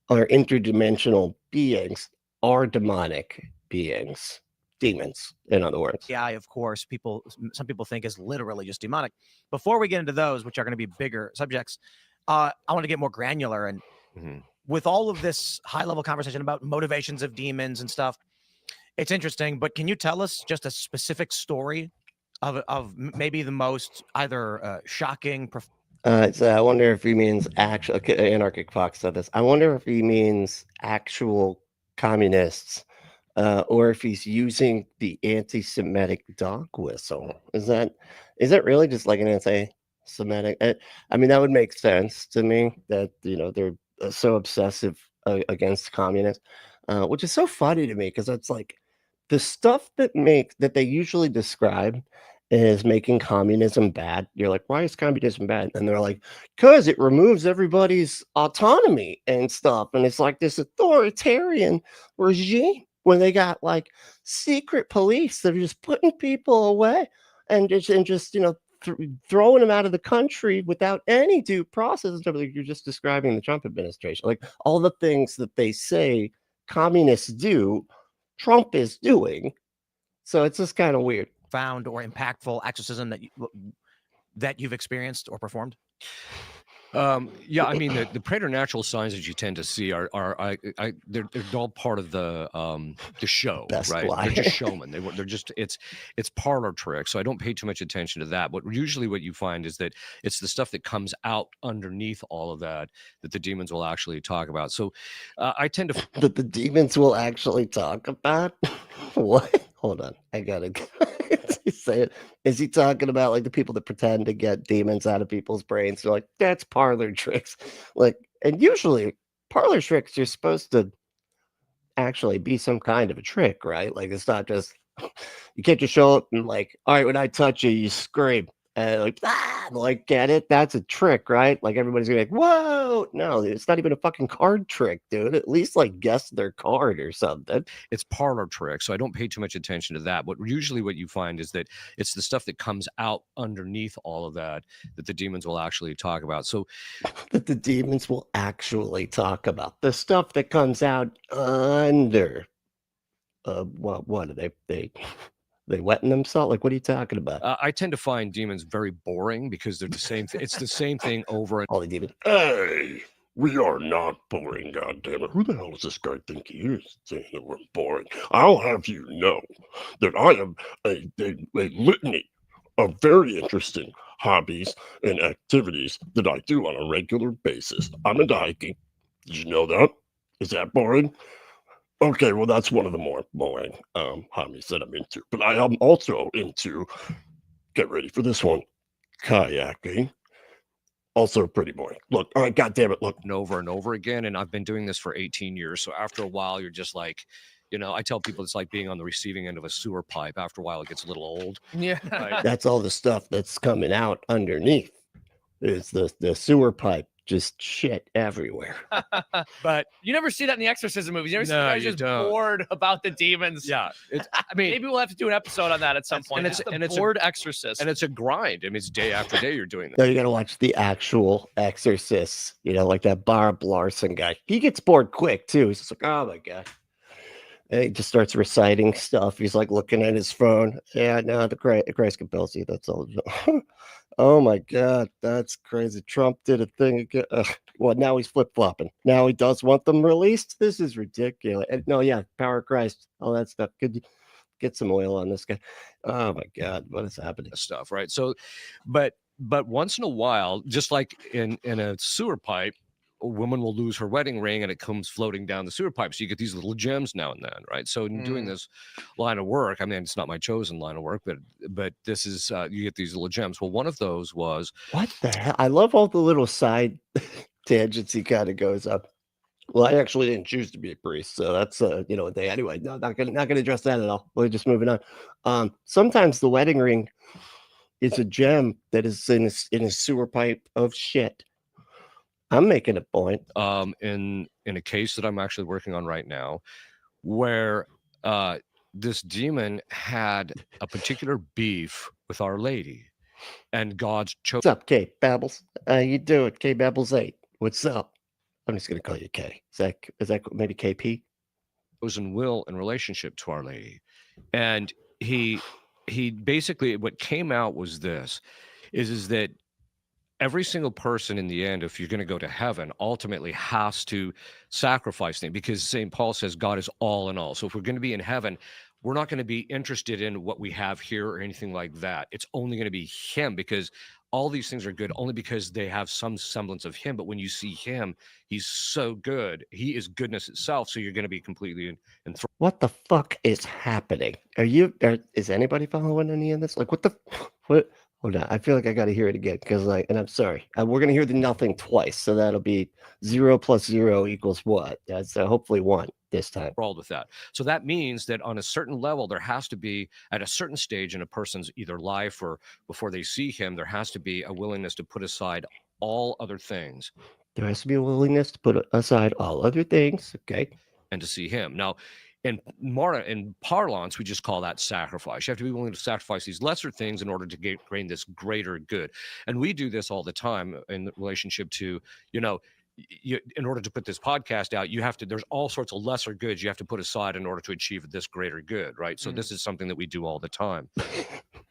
are interdimensional beings are demonic beings. Demons, in other words. AI, of course, some people think is literally just demonic. Before we get into those, which are going to be bigger subjects, I want to get more granular. And with all of this high-level conversation about motivations of demons and stuff, it's interesting. But can you tell us just a specific story of maybe the most either shocking? So I wonder if he means actual. Anarchic Fox said this. I wonder if he means actual communists. Or if he's using the anti-Semitic dog whistle. Is that really just like an anti-Semitic? I mean, that would make sense to me that, you know, they're so obsessive against communists, which is so funny to me because it's like the stuff that they usually describe as making communism bad. You're like, why is communism bad? And they're like, because it removes everybody's autonomy and stuff. And it's like this authoritarian regime. When they got like secret police that are just putting people away and just you know throwing them out of the country without any due process. You're just describing the Trump administration, like all the things that they say communists do, Trump is doing. So it's just kind of weird. Found or impactful exorcism that you've experienced or performed? Yeah, I mean the preternatural signs that you tend to see are they're all part of the show, Best right? lie. They're just showmen. They're just it's parlor tricks. So I don't pay too much attention to that. But usually what you find is that it's the stuff that comes out underneath all of that the demons will actually talk about. So I tend to that the demons will actually talk about. What? Hold on, I gotta say it. Is he talking about like the people that pretend to get demons out of people's brains? They're like, that's parlor tricks. Like, and usually parlor tricks, you're supposed to actually be some kind of a trick, right? Like, it's not just you can't just show up and like, all right, when I touch you, you scream. Like, get it? That's a trick, right? Like, everybody's gonna be like, whoa, no, it's not even a fucking card trick, dude. At least like guess their card or something. It's parlor tricks, so I don't pay too much attention to that. But usually what you find is that it's the stuff that comes out underneath all of that the demons will actually talk about. So that the demons will actually talk about the stuff that comes out under. What are they wetting themselves? Like, what are you talking about? I tend to find demons very boring because they're the same thing. It's the same thing over and all the demons. Hey, we are not boring, goddammit. Who the hell does this guy think he is saying that we're boring? I'll have you know that I have a litany of very interesting hobbies and activities that I do on a regular basis. I'm into hiking. Did you know that? Is that boring? Okay, well, that's one of the more boring hobbies that I'm into. But I am also into, get ready for this one, kayaking. Also pretty boring. Look, all right, goddammit, look. over and over again. And I've been doing this for 18 years. So after a while, you're just like, you know, I tell people it's like being on the receiving end of a sewer pipe. After a while, it gets a little old. Yeah. Right? That's all the stuff that's coming out underneath. It's the sewer pipe. Just shit everywhere. But you never see that in the exorcism movies. You never see No, guys you just don't. bored about the demons. Yeah. I mean, Maybe we'll have to do an episode on that at some point. and it's bored exorcist. and it's a grind. I mean, it's day after day you're doing No, this. you gotta watch the actual exorcists, you know, like that Bob Larson guy. He gets bored quick too. He's just like, oh my god. And he just starts reciting stuff. He's like looking at his phone. Yeah, no, the Christ compels you. That's all. Oh my God, that's crazy. Trump did a thing again. Well, now he's flip flopping. Now he does want them released. This is ridiculous. And no, yeah, power of Christ, all that stuff. Could you get some oil on this guy? Oh my God, what is happening? Stuff, right? So, but once in a while, just like in a sewer pipe, a woman will lose her wedding ring and it comes floating down the sewer pipe. So you get these little gems now and then, right? So in doing this line of work, I mean, it's not my chosen line of work, but this is you get these little gems. Well, one of those was, what the hell? I love all the little side tangents he kind of goes up. Well, I actually didn't choose to be a priest, so that's you know, they anyway. No, not gonna address that at all. We're just moving on. Sometimes the wedding ring is a gem that is in a sewer pipe of shit. I'm making a point. In a case that I'm actually working on right now, where this demon had a particular beef with Our Lady, and God's chose. What's up, K Babbles? You doing, K Babbles 8? What's up? I'm just gonna call you K. Is that maybe KP? Chosen will in relationship to Our Lady, and he basically, what came out was this, is that every single person in the end, if you're going to go to heaven, ultimately has to sacrifice things, because St. Paul says God is all in all. So if we're going to be in heaven, we're not going to be interested in what we have here or anything like that. It's only going to be him, because all these things are good only because they have some semblance of him. But when you see him, he's so good. He is goodness itself. So you're going to be completely enthralled. What the fuck is happening? Is anybody following any of this? Like, what? Hold on. I feel like I got to hear it again, because and I'm sorry. We're going to hear the nothing twice. So that'll be 0 + 0 = what? That's hopefully 1 this time. With that. So that means that on a certain level, there has to be, at a certain stage in a person's either life or before they see him, there has to be a willingness to put aside all other things. There has to be a willingness to put aside all other things. Okay. And to see him. Now, in parlance, we just call that sacrifice. You have to be willing to sacrifice these lesser things in order to gain this greater good. And we do this all the time in relationship to, in order to put this podcast out, there's all sorts of lesser goods you have to put aside in order to achieve this greater good, right? So this is something that we do all the time.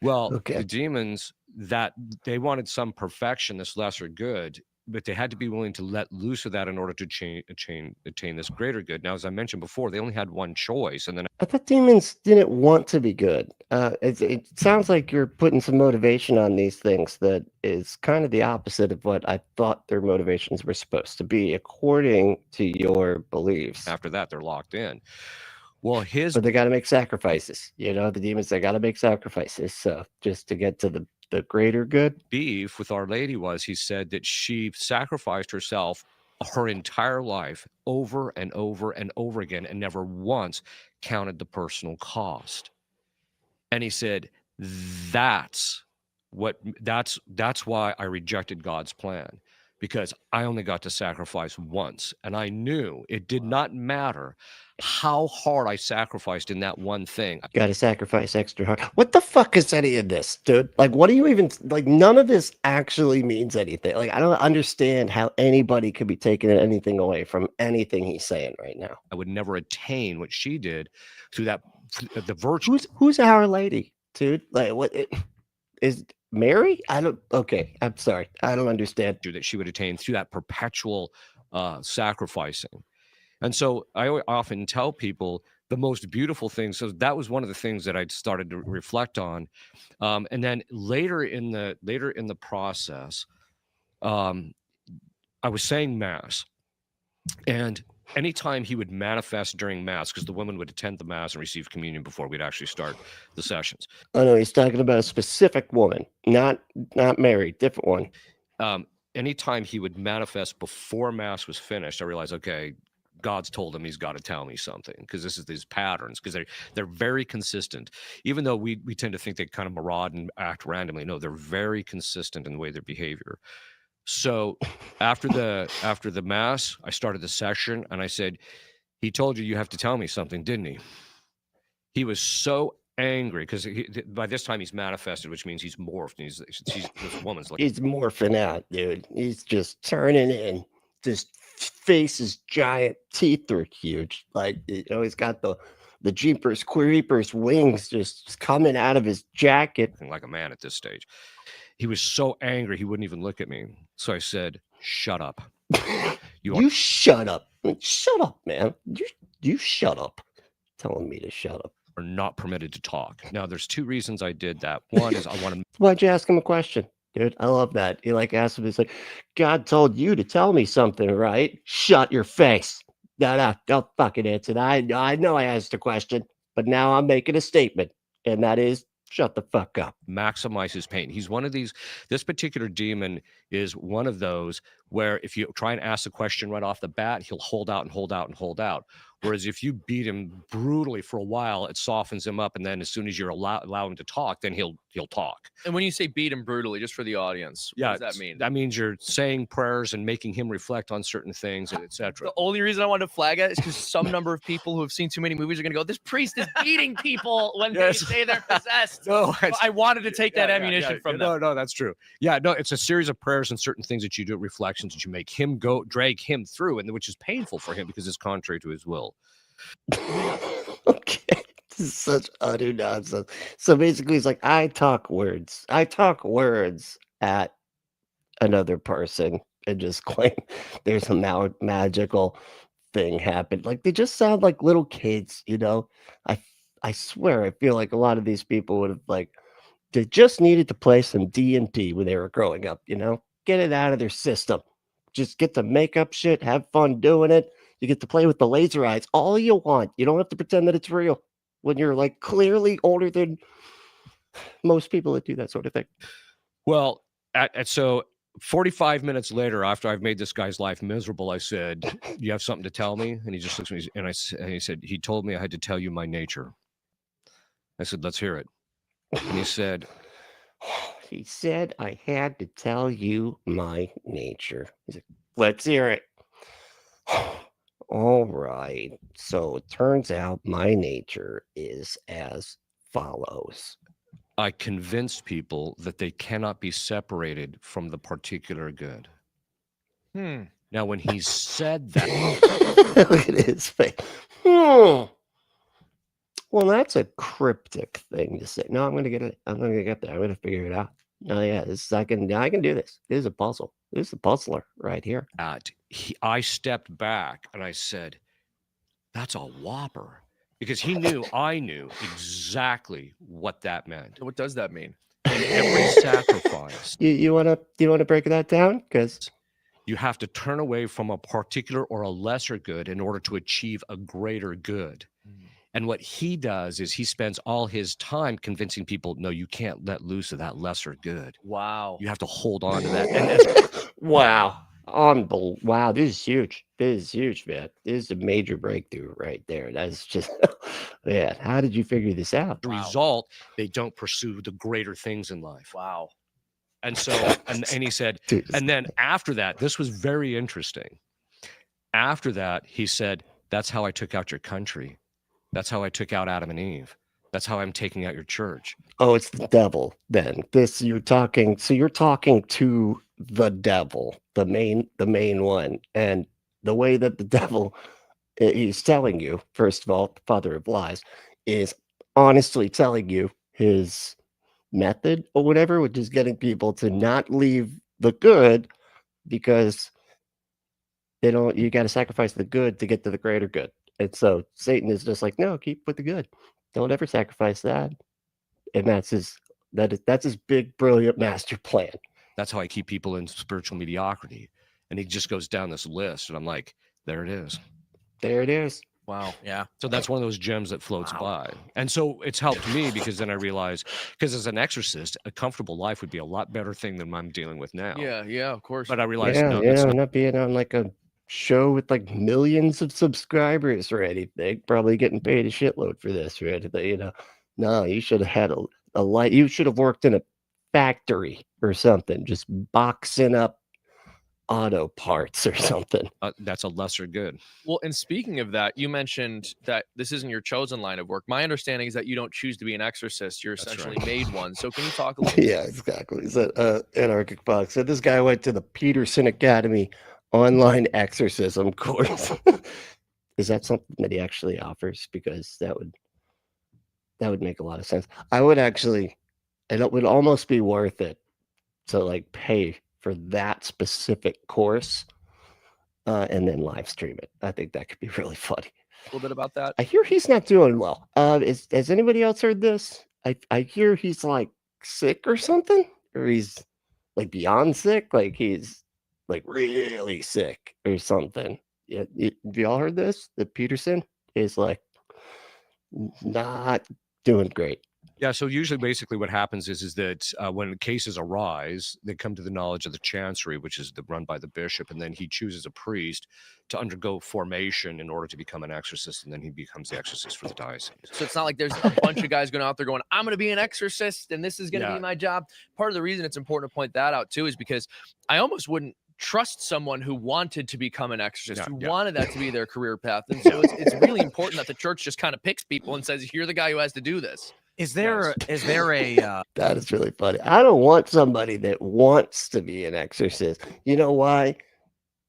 Well, the demons, that they wanted some perfection, this lesser good, but they had to be willing to let loose of that in order to attain this greater good. Now, as I mentioned before, they only had one choice, and then I thought demons didn't want to be good. It sounds like you're putting some motivation on these things that is kind of the opposite of what I thought their motivations were supposed to be, according to your beliefs. After that, they're locked in. Well, but they got to make sacrifices. The demons, they got to make sacrifices. So just to get to the greater good. Beef with Our Lady was, he said that she sacrificed herself her entire life over and over and over again and never once counted the personal cost. And he said, that's why I rejected God's plan, because I only got to sacrifice once. And I knew it did not matter how hard I sacrificed in that one thing. Got to sacrifice extra hard. What the fuck is any of this, dude? Like, what do you even, none of this actually means anything. Like, I don't understand how anybody could be taking anything away from anything he's saying right now. I would never attain what she did through the virtue. Who's Our Lady, dude? Like, what is Mary? Okay, I'm sorry. I don't understand. That she would attain through that perpetual sacrificing. And so I often tell people the most beautiful thing. So that was one of the things that I started to reflect on. And then later in the process, I was saying Mass, and anytime he would manifest during Mass, because the women would attend the Mass and receive communion before we'd actually start the sessions. Oh no, he's talking about a specific woman, not Mary, different one. Anytime he would manifest before Mass was finished, I realized, okay, God's told him he's got to tell me something, because this is these patterns, because they're very consistent. Even though we tend to think they kind of maraud and act randomly, no, they're very consistent in the way their behavior. So after the Mass, I started the session and I said, he told you have to tell me something, didn't he? He was so angry, because by this time he's manifested, which means he's morphed. And this woman's like, he's morphing out, dude. He's just turning in. This face is giant, teeth are huge. Like, he's got the the Jeepers Creepers wings just coming out of his jacket. Like a man at this stage. He was so angry he wouldn't even look at me. So I said, "Shut up." You shut up. Shut up, man. You shut up. Telling me to shut up. Are not permitted to talk. Now, there's two reasons I did that. One is I want to. Why'd you ask him a question? Dude, I love that. He like asked him, he's like, God told you to tell me something, right? Shut your face. No, don't fucking answer that. I know I asked a question, but now I'm making a statement, and that is shut the fuck up. Maximize his pain. He's one of these. This particular demon is one of those where if you try and ask a question right off the bat, he'll hold out and hold out and hold out. Whereas if you beat him brutally for a while, it softens him up, and then as soon as you're allow him to talk, then he'll talk. And when you say beat him brutally, just for the audience, what does that mean? That means you're saying prayers and making him reflect on certain things, and etc. The only reason I wanted to flag it is because some number of people who have seen too many movies are going to go, "This priest is beating people when they say they're possessed." No, I wanted to take that ammunition from them. No, that's true. Yeah, no, it's a series of prayers and certain things that you do, reflections that you make him drag him through, and which is painful for him because it's contrary to his will. Okay, this is such utter nonsense. So basically, he's like, I talk words at another person and just claim there's a magical thing happened. Like they just sound like little kids, you know. I swear, I feel like a lot of these people would have they just needed to play some D&D when they were growing up, you know, get it out of their system. Just get to make up shit, have fun doing it. You get to play with the laser eyes all you want. You don't have to pretend that it's real when you're like clearly older than most people that do that sort of thing. Well, so 45 minutes later, after I've made this guy's life miserable, I said, "You have something to tell me?" And he just looks at me and he said, "He told me I had to tell you my nature." I said, "Let's hear it." And he said, I had to tell you my nature. He's like, "Let's hear it." All right. So it turns out my nature is as follows. I convinced people that they cannot be separated from the particular good. Now, when he said that, look at his face. Well, that's a cryptic thing to say. No, I'm gonna get it. I'm gonna get there. I'm gonna figure it out. Oh yeah, I can do this. This is a puzzle. This is a puzzler right here. I stepped back and I said, "That's a whopper," because he knew I knew exactly what that meant. What does that mean? In every sacrifice, you wanna break that down? Because you have to turn away from a particular or a lesser good in order to achieve a greater good. And what he does is he spends all his time convincing people, no, you can't let loose of that lesser good. Wow. You have to hold on to that. And wow. Wow, this is huge. This is huge, man. This is a major breakthrough right there. That's just, man, how did you figure this out? the result, they don't pursue the greater things in life. Wow. And so, and he said, and then after that, this was very interesting. After that, he said, "That's how I took out your country. That's how I took out Adam and Eve. That's how I'm taking out your church." Oh, it's the devil then. You're talking to the devil, the main one. And the way that the devil, he's telling you, first of all, the father of lies, is honestly telling you his method or whatever, which is getting people to not leave the good because you got to sacrifice the good to get to the greater good. And so Satan is just like, no, keep with the good. Don't ever sacrifice that. And that's his big, brilliant master plan. That's how I keep people in spiritual mediocrity. And he just goes down this list. And I'm like, there it is. There it is. Wow. Yeah. So that's one of those gems that floats by. And so it's helped me because then I realized, because as an exorcist, a comfortable life would be a lot better thing than I'm dealing with now. Yeah, of course. But I realized, not being on like a show with like millions of subscribers or anything, probably getting paid a shitload for this or anything, you know. No, you should have had a light. You should have worked in a factory or something, just boxing up auto parts or something. That's a lesser good. Well, and speaking of that, you mentioned that this isn't your chosen line of work. My understanding is that you don't choose to be an exorcist. You're essentially made one. So can you talk a little bit? Yeah, exactly. It's an anarchic box. So this guy went to the Peterson Academy online exorcism course. Is that something that he actually offers? Because that would make a lot of sense. I would actually, and it would almost be worth it to like pay for that specific course and then live stream it. I think that could be really funny. A little bit about that. I hear he's not doing well. Has anybody else heard this? I hear he's like sick or something, or he's like beyond sick, like he's like really sick or something. Yeah, have you all heard this? That Peterson is like not doing great. Yeah, so usually basically what happens is that when cases arise, they come to the knowledge of the chancery, which is run by the bishop, and then he chooses a priest to undergo formation in order to become an exorcist, and then he becomes the exorcist for the diocese. So it's not like there's a bunch of guys going out there going, I'm going to be an exorcist and this is going to be my job. Part of the reason it's important to point that out too is because I almost wouldn't trust someone who wanted to become an exorcist, who wanted that to be their career path. And so it's really important that the church just kind of picks people and says, you're the guy who has to do this. Is there a that is really funny. I don't want somebody that wants to be an exorcist. You know why?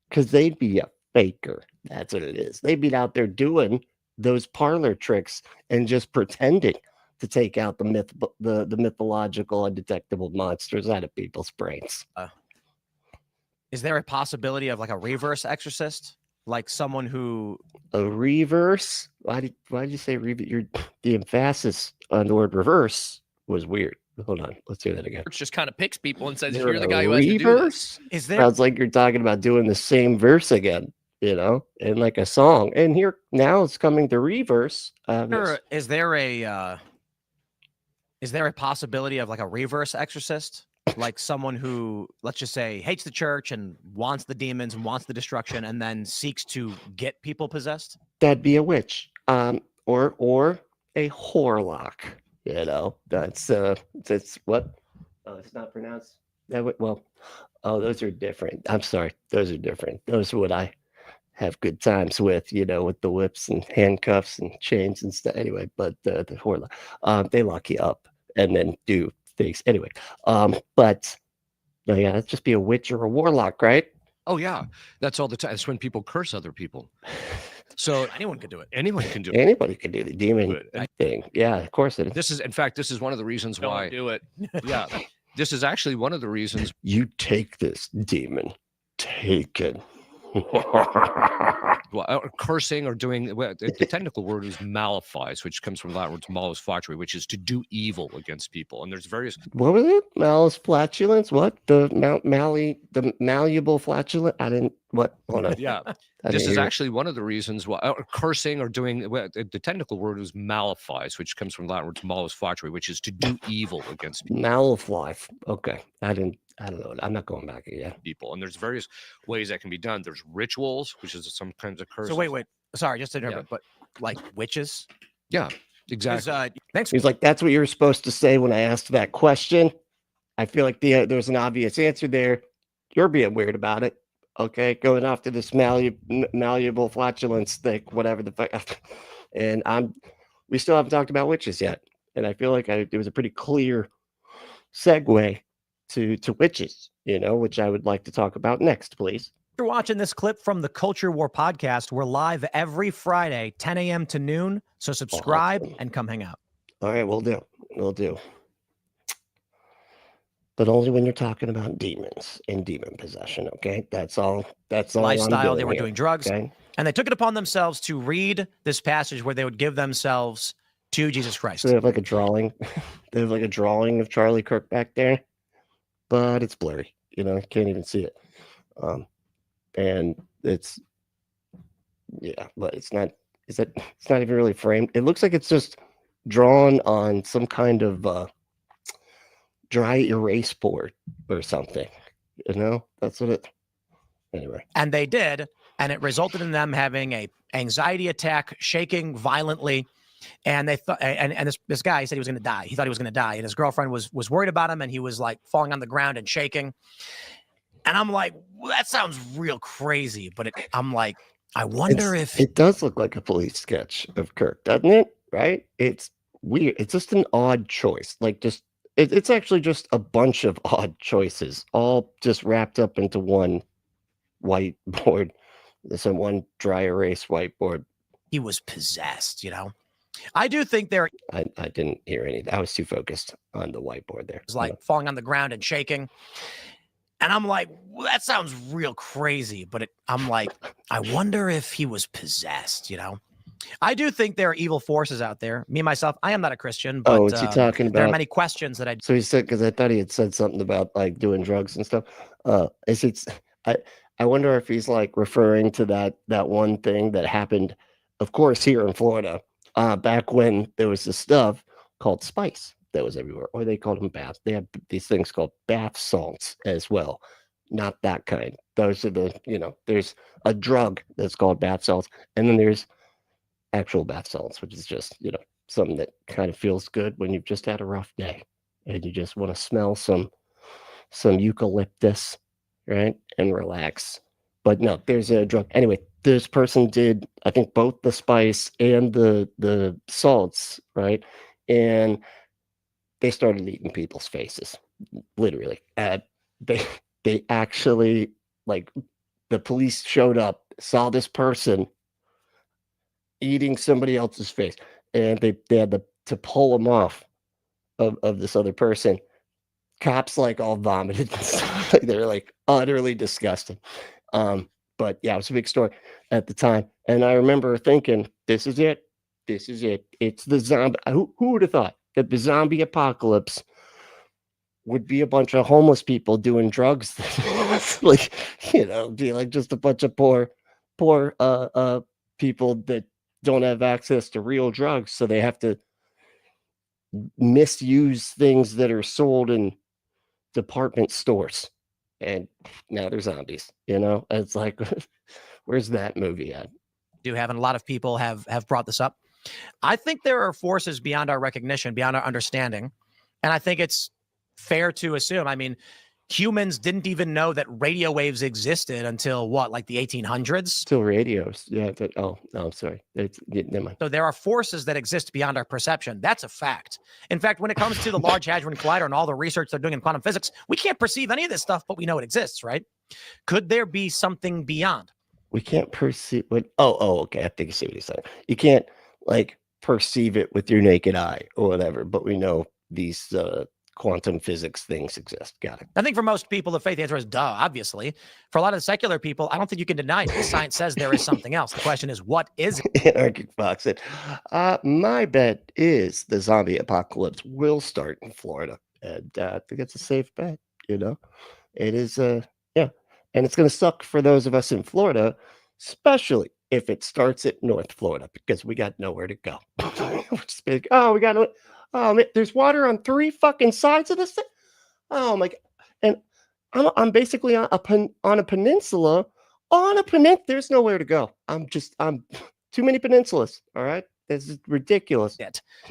Because they'd be a faker. That's what it is. They'd be out there doing those parlor tricks and just pretending to take out the mythological undetectable monsters out of people's brains. Is there a possibility of like a reverse exorcist? Like someone who a reverse? Why did you say reverse? The emphasis on the word reverse was weird. Hold on, let's hear that again. Church just kind of picks people and says, you're the guy who has to do this. Is there? Sounds like you're talking about doing the same verse again, you know, in like a song. And here now it's coming to reverse. Is there a possibility of like a reverse exorcist? Like someone who, let's just say, hates the church and wants the demons and wants the destruction, and then seeks to get people possessed? That'd be a witch, or a whorelock. You know, that's what. Oh, it's not pronounced that way. Well, oh, those are different. I'm sorry, those are different. Those are what I have good times with. You know, with the whips and handcuffs and chains and stuff. Anyway, but the whorelock, they lock you up and then do things anyway. But no, yeah, that's just be a witch or a warlock, right? Oh yeah, that's all the time. It's when people curse other people. So anyone could do it. Anyone can do it. Anybody can do the demon thing. Yeah, of course it is. This is, in fact, this is one of the reasons why. Don't do it. Yeah, this is actually one of the reasons. You take this demon, take it. Well, cursing or doing, well, the technical word is malefice, which comes from Latin words malus facere, which is to do evil against people. And there's various. What was it? Malus flatulence? What? The malleable flatulence? I didn't. What? Hold on. Yeah. This is actually one of the reasons why cursing or doing, well, the technical word is malefice, which comes from Latin words malus facere, which is to do evil against people. Malaflife. Okay. I don't know. I'm not going back again. People. And there's various ways that can be done. There's rituals, which is some kinds of curses. So wait. Sorry, just to interrupt, but like witches? Yeah, exactly. Thanks. He's like, that's what you were supposed to say when I asked that question. I feel like there's an obvious answer there. You're being weird about it. Okay, going off to this malleable flatulence thing, whatever the fuck. And we still haven't talked about witches yet. And I feel like it was a pretty clear segue to witches, you know, which I would like to talk about next, please. If you're watching this clip from the Culture War podcast, we're live every Friday, 10 a.m. to noon. So subscribe and come hang out. All right, we'll do. But only when you're talking about demons and demon possession, okay? That's all. Lifestyle, they were doing drugs. Okay? And they took it upon themselves to read this passage where they would give themselves to Jesus Christ. So they have like a drawing. They have like a drawing of Charlie Kirk back there, but it's blurry. You know, you can't even see it. And it's, yeah, but it's not even really framed. It looks like it's just drawn on some kind of dry erase board or something, you know. That's what it anyway. And they did, and it resulted in them having a anxiety attack, shaking violently, and they thought, and this guy, he said he was going to die. He thought he was going to die, and his girlfriend was worried about him, and he was like falling on the ground and shaking. And I'm like, well, that sounds real crazy, but I'm like, I wonder if it does look like a police sketch of Kirk, doesn't it? Right? It's weird. It's just an odd choice. Like it's actually just a bunch of odd choices, all just wrapped up into one whiteboard. This one dry erase whiteboard. he was possessed, you know. I do think there I didn't hear any. I was too focused on the whiteboard there. is like falling on the ground and shaking. And I'm like, well, that sounds real crazy. But I'm like, I wonder if he was possessed, you know. I do think there are evil forces out there. Me, myself, I am not a Christian, but what's he talking there are about? many questions that I So he said, because I thought he had said something about like doing drugs and stuff. I wonder if he's like referring to that one thing that happened, of course, here in Florida, back when there was this stuff called spice that was everywhere, or they called them baths. They had these things called bath salts as well. Not that kind. Those are the, there's a drug that's called bath salts, and then there's actual bath salts, which is just, something that kind of feels good when you've just had a rough day and you just want to smell some eucalyptus, right? And relax. But no, there's a drug. Anyway, this person did, I think, both the spice and the salts, right? And they started eating people's faces, literally. They actually, like, the police showed up, saw this person eating somebody else's face, and they had to pull him off of this other person. Cops like all vomited and stuff. Like, they're like utterly disgusting. But yeah, it was a big story at the time. And I remember thinking, this is it. It's the zombie. Who would have thought that the zombie apocalypse would be a bunch of homeless people doing drugs? Like, be like just a bunch of poor people that don't have access to real drugs, so they have to misuse things that are sold in department stores, and now they're zombies. It's like, where's that movie at? do have, and a lot of people have brought this up. I think there are forces beyond our recognition, beyond our understanding, and I think it's fair to assume. I mean, humans didn't even know that radio waves existed until what, like the 1800s? Still radios. Yeah. I'm sorry. Never mind. So there are forces that exist beyond our perception. That's a fact. In fact, when it comes to the Large Hadron Collider and all the research they're doing in quantum physics, we can't perceive any of this stuff, but we know it exists, right? Could there be something beyond? We can't perceive what. Okay. I think I see what he's saying. You can't like perceive it with your naked eye or whatever, but we know these quantum physics things exist. Got it. I think for most people, the faith answer is duh, obviously. For a lot of the secular people, I don't think you can deny it. The science says there is something else. The question is, what is it? Anarchic Fox said, my bet is the zombie apocalypse will start in Florida. And I think it's a safe bet, It is, yeah. And it's going to suck for those of us in Florida, especially if it starts at North Florida, because we got nowhere to go. We're just big. We got to... Oh man, there's water on 3 fucking sides of this thing. Oh my god! And I'm basically on a peninsula. There's nowhere to go. I'm too many peninsulas. All right, this is ridiculous.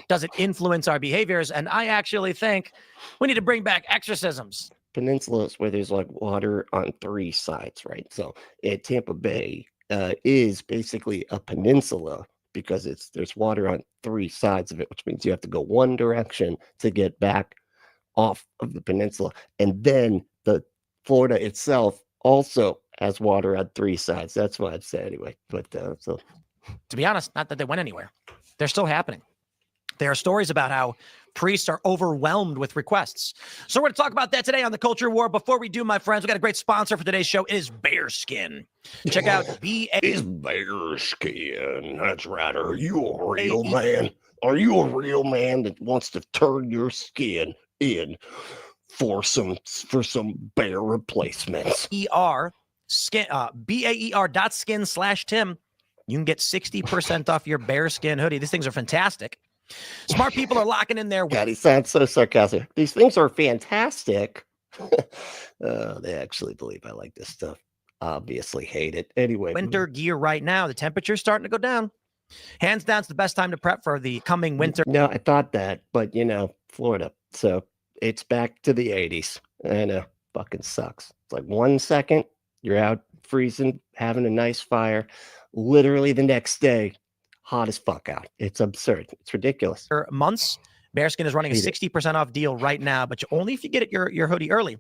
Does it influence our behaviors? And I actually think we need to bring back exorcisms. Peninsulas where there's like water on 3 sides, right? So Tampa Bay is basically a peninsula, because there's water on 3 sides of it, which means you have to go one direction to get back off of the peninsula. And then the Florida itself also has water on 3 sides. That's what I'd say anyway. But so, to be honest, not that they went anywhere. They're still happening. There are stories about how priests are overwhelmed with requests. So we're going to talk about that today on The Culture War. Before we do, my friends, we got a great sponsor for today's show. It is Bearskin. Check out It's Bearskin. That's right. Are you a real man? Are you a real man that wants to turn your skin in for some bear replacements? BAER.skin/Tim. You can get 60% off your Bearskin hoodie. These things are fantastic. Smart people are locking in their... God, he sounds so sarcastic. These things are fantastic. They actually believe I like this stuff. Obviously hate it. Anyway. Winter gear right now. The temperature's starting to go down. Hands down, it's the best time to prep for the coming winter. No, I thought that, but Florida. So it's back to the 80s. I know. Fucking sucks. It's like 1 second, you're out freezing, having a nice fire. Literally the next day, hot as fuck out. It's absurd. It's ridiculous. For months, Bearskin is running a 60% off deal right now, but only if you get your hoodie early.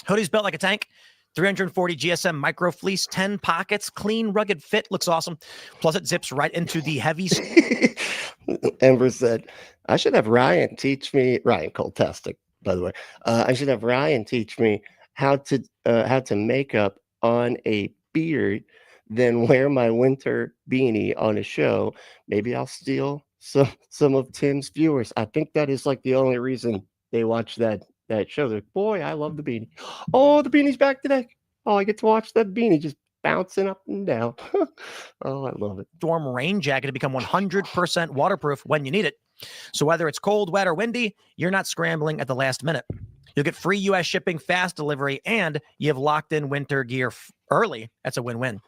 Hoodie's built like a tank, 340 GSM micro fleece, 10 pockets, clean, rugged fit, looks awesome. Plus it zips right into the heavy. Ember said, I should have Ryan teach me, Ryan Coltastic, by the way. I should have Ryan teach me how to make up on a beard, then wear my winter beanie on a show. Maybe I'll steal some of Tim's viewers. I think that is like the only reason they watch that show. They're like, boy, I love the beanie. Oh, the beanie's back today. Oh, I get to watch that beanie just bouncing up and down. Oh, I love it. Storm rain jacket to become 100% waterproof when you need it. So whether it's cold, wet, or windy, you're not scrambling at the last minute. You'll get free U.S. shipping, fast delivery, and you have locked in winter gear early. That's a win-win.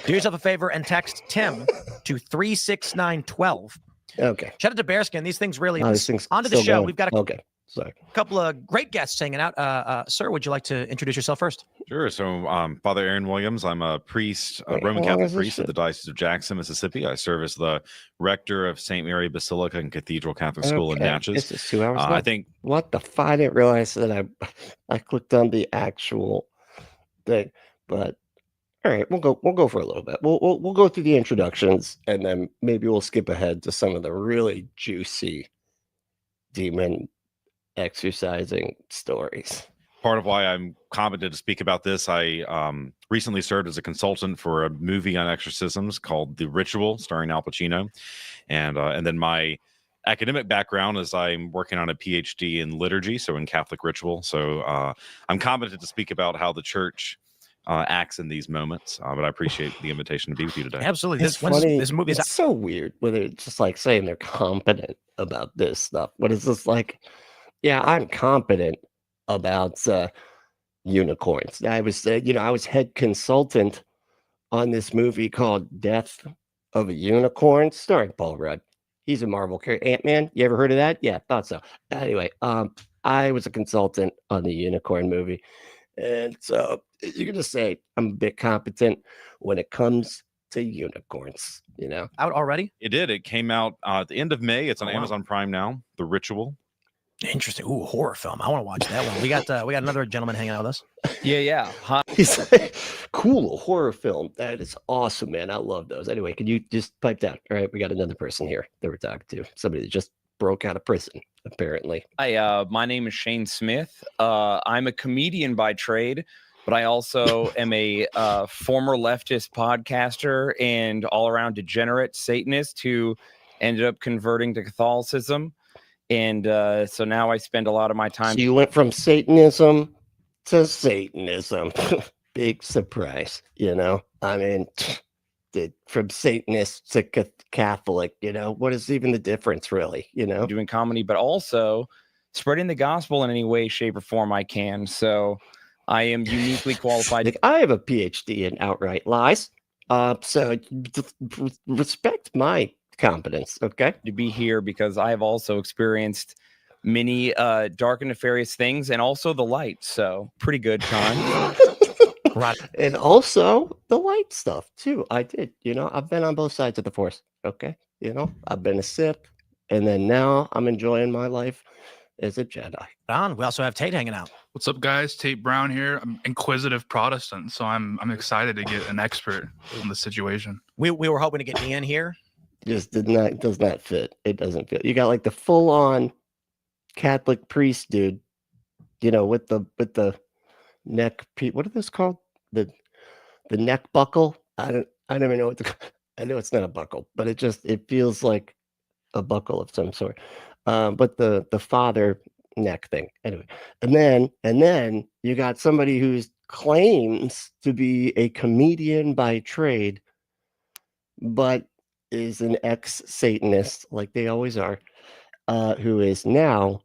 Do yourself a favor and text Tim to 36912. Okay. Shout out to Bearskin. These things really. These things onto the still show. going. We've got Okay. Sorry. couple of great guests hanging out. Sir, would you like to introduce yourself first? Sure. So, Father Aaron Williams, I'm a priest, a Wait, Roman how long Catholic is this priest at shit? the Diocese of Jackson, Mississippi. I serve as the rector of St. Mary Basilica and Cathedral Catholic School in Okay, Natchez. This is 2 hours. I think What the fuck? I didn't realize that I clicked on the actual thing. But all right, we'll go for a little bit. We'll go through the introductions and then maybe we'll skip ahead to some of the really juicy demon exercising stories. part of why I'm competent to speak about this. I recently served as a consultant for a movie on exorcisms called The Ritual, starring Al Pacino, and then my academic background is I'm working on a PhD in liturgy, so in Catholic ritual. So I'm competent to speak about how the church acts in these moments. But I appreciate the invitation to be with you today. Absolutely. It's funny. This movie is It's so weird when they're just like saying they're competent about this stuff. What is this like? Yeah, I'm competent about unicorns. I was, I was head consultant on this movie called Death of a Unicorn, starring Paul Rudd. He's a Marvel character. Ant-Man. You ever heard of that? Yeah, thought so. Anyway, I was a consultant on the unicorn movie. And so you're going to say I'm a bit competent when it comes to unicorns, out already. It did. It came out at the end of May. It's on wow. Amazon Prime now. The Ritual. Interesting. Ooh, horror film. I want to watch that one. We got another gentleman hanging out with us. Yeah. Hi. He's like, cool, a horror film. That is awesome, man. I love those. Anyway, can you just pipe down? All right, we got another person here that we're talking to. Somebody that just broke out of prison, apparently. Hi, my name is Shane Smith. I'm a comedian by trade, but I also am a former leftist podcaster and all-around degenerate Satanist who ended up converting to Catholicism. And so now I spend a lot of my time. So you went from Satanism to Satanism. Big surprise, I mean, from Satanist to Catholic, what is even the difference, really, doing comedy, but also spreading the gospel in any way, shape, or form I can. So I am uniquely qualified. Like, I have a PhD in outright lies. So respect my competence, okay? To be here because I have also experienced many dark and nefarious things and also the light. So pretty good, Con. Right. And also the light stuff too. I did, I've been on both sides of the force. Okay. I've been a Sith, and then now I'm enjoying my life as a Jedi. Don, we also have Tate hanging out. What's up, guys? Tate Brown here. I'm inquisitive Protestant, so I'm excited to get an expert on the situation. We were hoping to get Ian here. Just does not fit. It doesn't fit. You got like the full on Catholic priest dude, with the neck. What are those called? The neck buckle. I don't even know what I know it's not a buckle, but it feels like a buckle of some sort. But the father neck thing. Anyway, and then you got somebody who claims to be a comedian by trade, but is an ex-Satanist, like they always are, who is now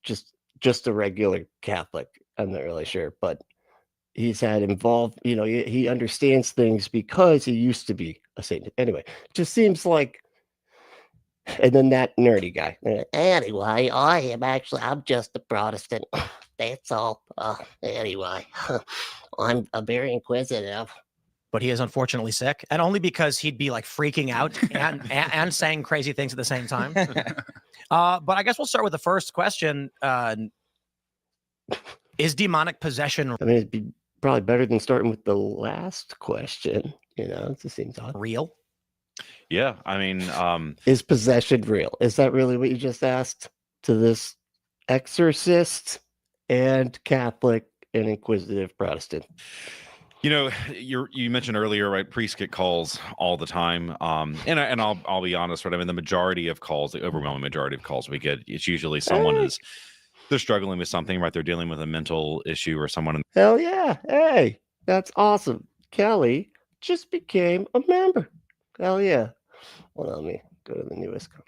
just a regular Catholic. I'm not really sure, but he's had involved, he understands things because he used to be a Satanist. Anyway, it just seems like, and then that nerdy guy. Anyway, I'm just a Protestant. That's all. Anyway, I'm very inquisitive. But he is unfortunately sick, and only because he'd be like freaking out and saying crazy things at the same time. But I guess we'll start with the first question. Is demonic possession? I mean, it'd be probably better than starting with the last question. You know, it just seems odd. Real? Yeah, I mean, Is possession real? Is that really what you just asked to this exorcist and Catholic and inquisitive Protestant? you know, you mentioned earlier, right? Priests get calls all the time, and I'll be honest, right? I mean, the majority of calls, the overwhelming majority of calls we get, it's usually someone is they're struggling with something, right? They're dealing with a mental issue or someone. Hell yeah! Hey, that's awesome. Kelly just became a member. Hell yeah! Hold on, let me go to the newest comment.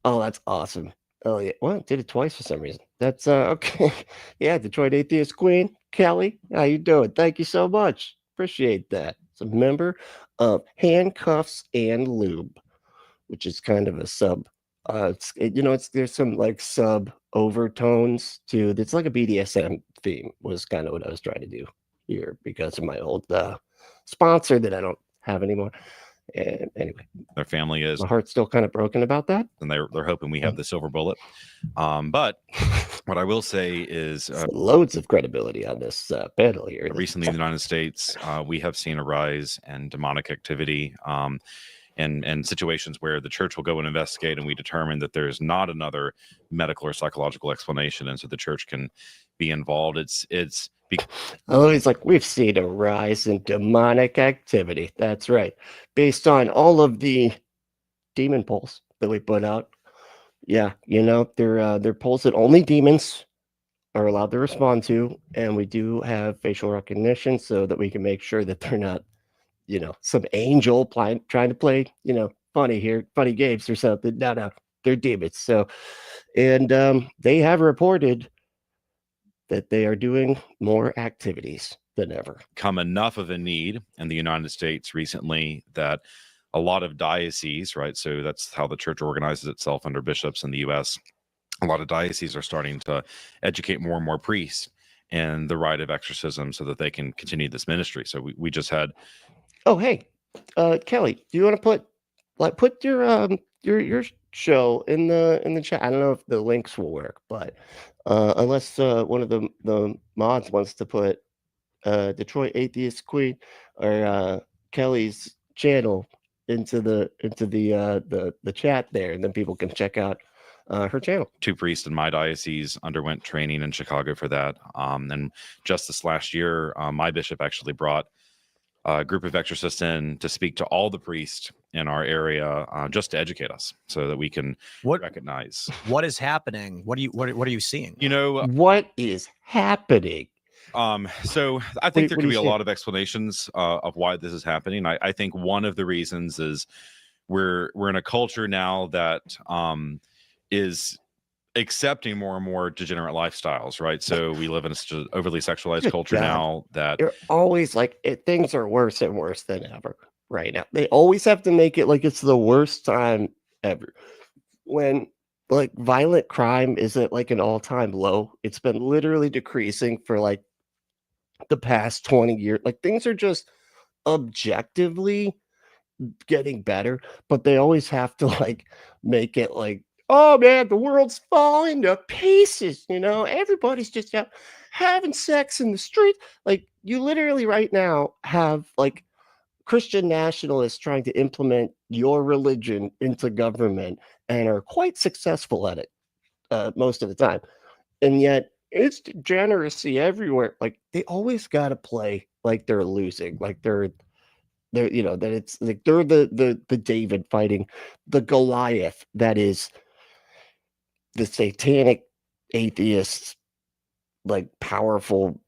Oh, that's awesome. Oh yeah, well, did it twice for some reason. That's okay. Yeah, Detroit Atheist Queen, Kelly, how you doing? Thank you so much. Appreciate that. It's a member of Handcuffs and Lube, which is kind of a sub. There's some like sub overtones to. It's like a BDSM theme. Was kind of what I was trying to do here because of my old sponsor that I don't have anymore. And anyway, Their family is, my heart's still kind of broken about that. and they're hoping we have the silver bullet. But what I will say is, Loads of credibility on this panel here. recently in the United States, we have seen a rise in demonic activity, and situations where the church will go and investigate, and we determine that there's not another medical or psychological explanation, and so the church can be involved. Oh, he's like, we've seen a rise in demonic activity. That's right. Based on all of the demon polls that we put out. Yeah, they're polls that only demons are allowed to respond to. And we do have facial recognition so that we can make sure that they're not, some angel trying to play, funny games or something. No, they're demons. So, and they have reported that they are doing more activities than ever. Come enough of a need in the United States recently that a lot of dioceses, right? So that's how the church organizes itself under bishops in the U.S. A lot of dioceses are starting to educate more and more priests in the rite of exorcism so that they can continue this ministry. So we just had. Oh, hey, Kelly, do you want to put your show in the chat? I don't know if the links will work, but unless one of the mods wants to put Detroit Atheist Queen or Kelly's channel into the chat there, and then people can check out her channel. 2 priests in my diocese underwent training in Chicago for that. And just this last year, my bishop actually brought a group of exorcists in to speak to all the priests in our area, just to educate us so that we can recognize what is happening. What are you seeing? What is happening? So I think there could be a lot of explanations of why this is happening. I think one of the reasons is we're in a culture now that is accepting more and more degenerate lifestyles, right? So we live in such an overly sexualized culture now that you're always like things are worse and worse than ever right now. They always have to make it like it's the worst time ever. When like violent crime is at like an all-time low. It's been literally decreasing for like the past 20 years. Like things are just objectively getting better, but they always have to like make it like, oh man, the world's falling to pieces, everybody's just out having sex in the street. Like you literally right now have like Christian nationalists trying to implement your religion into government and are quite successful at it most of the time. And yet it's degeneracy everywhere. Like they always got to play like they're losing, like they're that it's like they're the David fighting the Goliath that is the satanic atheists, like powerful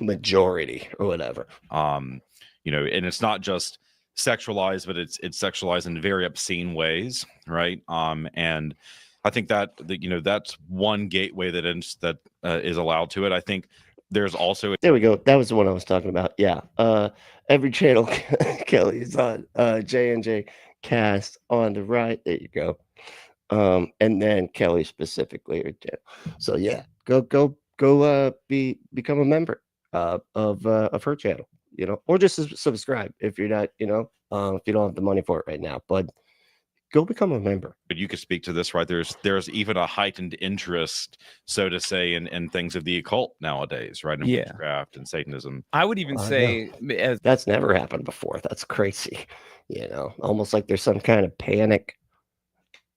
majority or whatever. And it's not just sexualized, but it's sexualized in very obscene ways, right? And I think that that's one gateway that is allowed to it. I think there's also there we go. That was the one I was talking about. Yeah. Every channel Kelly is on J&J Cast on the right. There you go. And then Kelly specifically. So yeah, go become a member of her channel, or just subscribe if you're not, if you don't have the money for it right now. But go become a member. But you could speak to this, right? There's even a heightened interest, so to say, in things of the occult nowadays, right? In Yeah. witchcraft and Satanism. I would even say, as That's never happened before. That's crazy. Almost like there's some kind of panic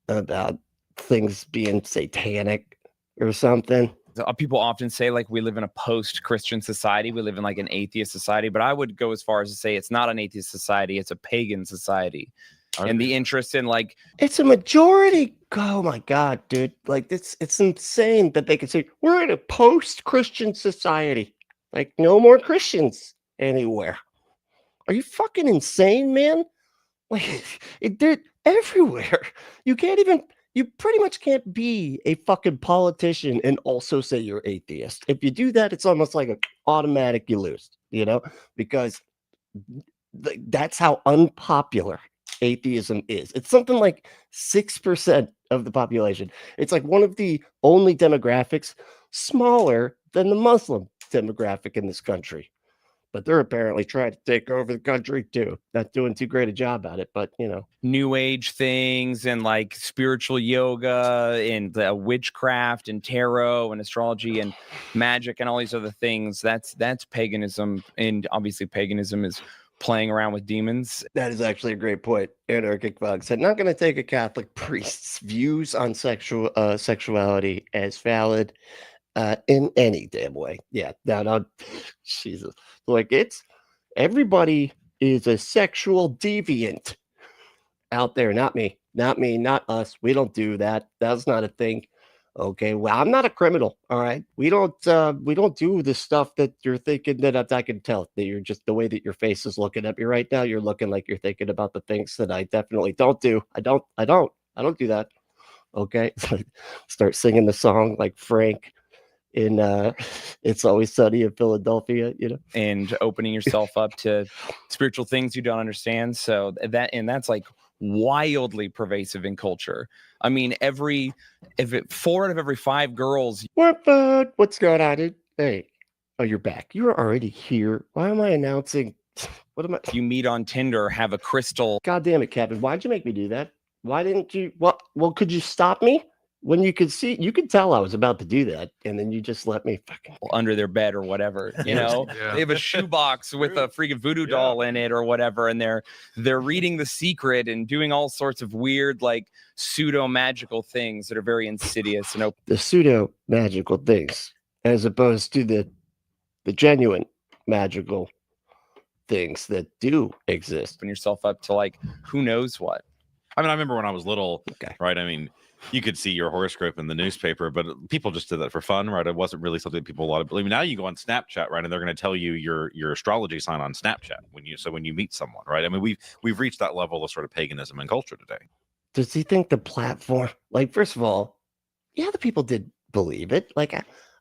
about things being satanic or something. people often say, like, we live in a post-Christian society, we live in like an atheist society, but I would go as far as to say it's not an atheist society, it's a pagan society. And the interest in, like, It's a majority. Oh my God, dude. Like, it's insane that they can say we're in a post-Christian society. Like, no more Christians anywhere. Are you fucking insane, man? Like, they're everywhere. You pretty much can't be a fucking politician and also say you're atheist. If you do that, it's almost like an automatic you lose, because that's how unpopular atheism is. It's something like 6% of the population. It's like one of the only demographics smaller than the Muslim demographic in this country. But they're apparently trying to take over the country too. Not doing too great a job at it, but new age things and like spiritual yoga and witchcraft and tarot and astrology and magic and all these other things. That's paganism, and obviously paganism is playing around with demons. That is actually a great point. Anarchic Bug said, not going to take a Catholic priest's views on sexuality as valid in any damn way. Yeah, no, Jesus. Like, everybody is a sexual deviant out there. Not me, not us. We don't do that. That's not a thing. Okay, well, I'm not a criminal. All right, we don't do the stuff that you're thinking that I can tell that you're just the way that your face is looking at me right now. You're looking like you're thinking about the things that I definitely don't do. I don't do that. Okay, start singing the song like Frank in It's Always Sunny in Philadelphia, and opening yourself up to spiritual things you don't understand. So that's like wildly pervasive in culture. I mean, 4 out of every 5 girls. What's going on, dude? Hey, oh, you're back. You were already here. Why am I announcing? What am I? You meet on Tinder, have a crystal. God damn it, Kevin! Why'd you make me do that? Why didn't you? Well, could you stop me? When you could tell I was about to do that, and then you just let me fucking under their bed or whatever, Yeah. They have a shoebox with a freaking voodoo doll in it or whatever, and they're reading The Secret and doing all sorts of weird, like, pseudo magical things that are very insidious. The pseudo magical things, as opposed to the genuine magical things that do exist. Open yourself up to, like, who knows what. I mean, I remember when I was little, Okay. right? I mean, you could see your horoscope in the newspaper, but people just did that for fun, right? It wasn't really something people a lot of believe. Now you go on Snapchat, right, and they're going to tell you your astrology sign on Snapchat when you meet someone, right? I mean, we've reached that level of sort of paganism and culture today. Does he think the platform, like, first of all, yeah, the people did believe it. Like,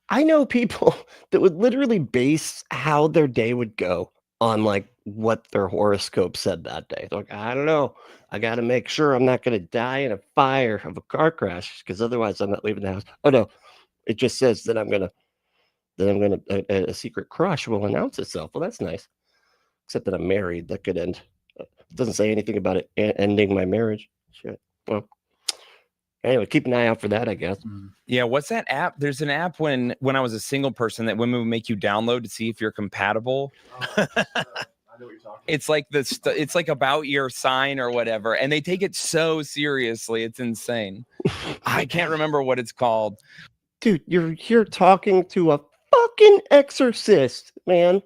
I know people that would literally base how their day would go on, like, what their horoscope said that day. They're like, I don't know. I got to make sure I'm not going to die in a fire of a car crash, because otherwise I'm not leaving the house. Oh no, it just says that a secret crush will announce itself. Well, that's nice. Except that I'm married. That could end. It doesn't say anything about it ending my marriage. Shit. Well, anyway, keep an eye out for that, I guess. Yeah, what's that app? There's an app when I was a single person that women would make you download to see if you're compatible. It's like it's like about your sign or whatever, and they take it so seriously. It's insane. I can't remember what it's called. Dude, you're here talking to a fucking exorcist, man.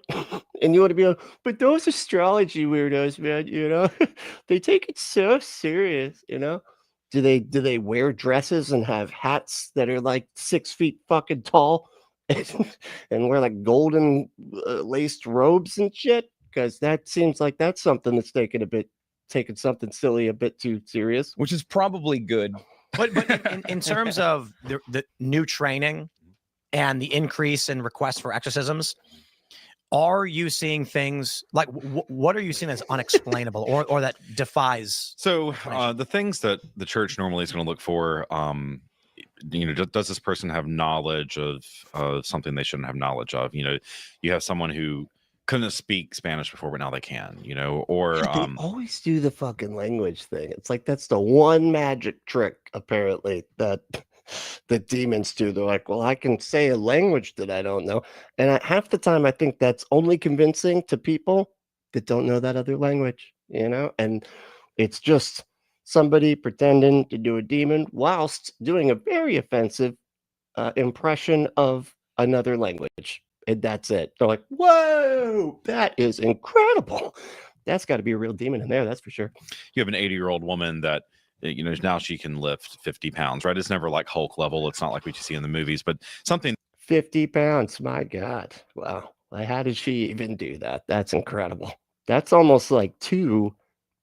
And you want to be like, but those astrology weirdos, man, they take it so serious, Do they wear dresses and have hats that are like 6 feet fucking tall and wear like golden laced robes and shit? Because that seems like that's something that's taking something silly a bit too serious. Which is probably good. But in terms of the new training and the increase in requests for exorcisms, are you seeing things like what are you seeing as unexplainable or that defies? So the things that the church normally is going to look for, does this person have knowledge of something they shouldn't have knowledge of? You have someone who couldn't speak Spanish before, but now they can, you know, or They always do the fucking language thing. It's like that's the one magic trick, apparently, that the demons do. They're like, well, I can say a language that I don't know. And half the time, I think that's only convincing to people that don't know that other language, you know? And it's just somebody pretending to do a demon whilst doing a very offensive impression of another language. And that's it. They're like, whoa, that is incredible. That's got to be a real demon in there. That's for sure. you have an 80-year-old woman that, you know, now she can lift 50 pounds, right? It's never like Hulk level. It's not like what you see in the movies, but something 50 pounds. My God. Wow. Like, how did she even do that? That's incredible. That's almost like 2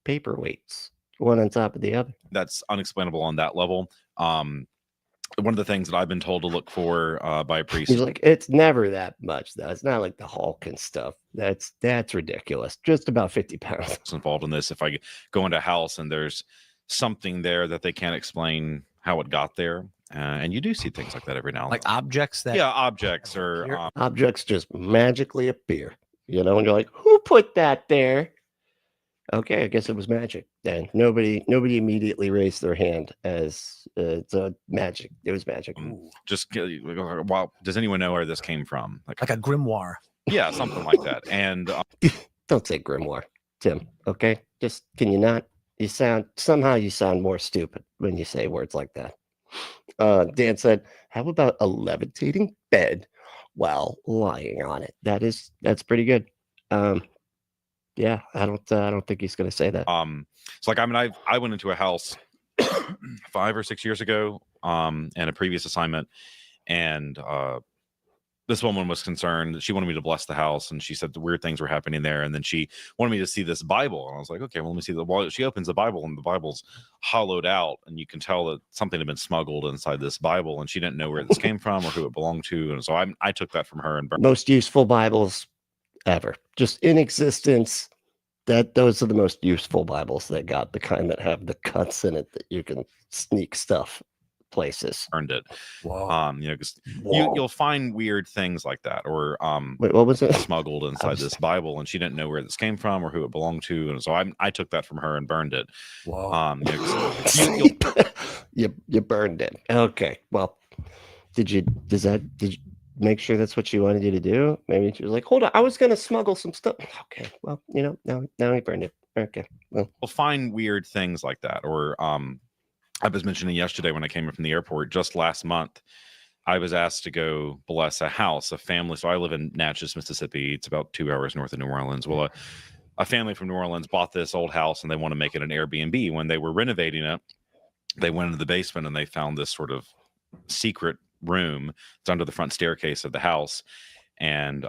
paperweights, one on top of the other. that's unexplainable on that level. One of the things that I've been told to look for by a priest He's like, it's never that much, though. It's not like the Hulk and stuff. That's ridiculous. Just about 50 pounds. involved in this. If I go into a house and there's something there that they can't explain how it got there, and you do see things like that every now and Like then. objects that Yeah, objects or appear? Objects just magically appear, you know, and you're like, who put that there? Okay, I guess it was magic then. Nobody immediately raised their hand as it's magic. It was magic. just wow. Does anyone know where this came from? like a grimoire. Yeah, something like that. And Don't say grimoire, Tim. Okay, just can you not? You sound more stupid when you say words like that. Dan said, "How about a levitating bed while lying on it?" That's pretty good. Yeah, I don't think he's gonna say that. it's like, I mean, I went into a house 5 or 6 years ago, and a previous assignment, and this woman was concerned that she wanted me to bless the house, and she said the weird things were happening there, and then she wanted me to see this Bible, and I was like, okay, well, let me see the Bible. She opens the Bible, and the Bible's hollowed out, and you can tell that something had been smuggled inside this Bible, and she didn't know where this came from or who it belonged to, and so I took that from her and burned. Most useful Bibles ever, just in existence. Those are the most useful Bibles they got, the kind that have the cuts in it that you can sneak stuff places. It. Whoa. You know, because Whoa. you'll find weird things like that, or Wait, what was it? smuggled inside this Bible, and she didn't know where this came from or who it belonged to, and so I took that from her and burned it. Whoa. You know, 'cause You burned it. Okay. Well, did you make sure that's what she wanted you to do? Maybe she was like, hold on, I was gonna smuggle some stuff. Okay, well, you know, now he burned it. Okay. Well, you'll find weird things like that, or I was mentioning yesterday when I came in from the airport, just last month, I was asked to go bless a house, a family. So I live in Natchez, Mississippi. It's about 2 hours north of New Orleans. Well, a family from New Orleans bought this old house, and they want to make it an Airbnb. When they were renovating it, they went into the basement and they found this sort of secret room. It's under the front staircase of the house. And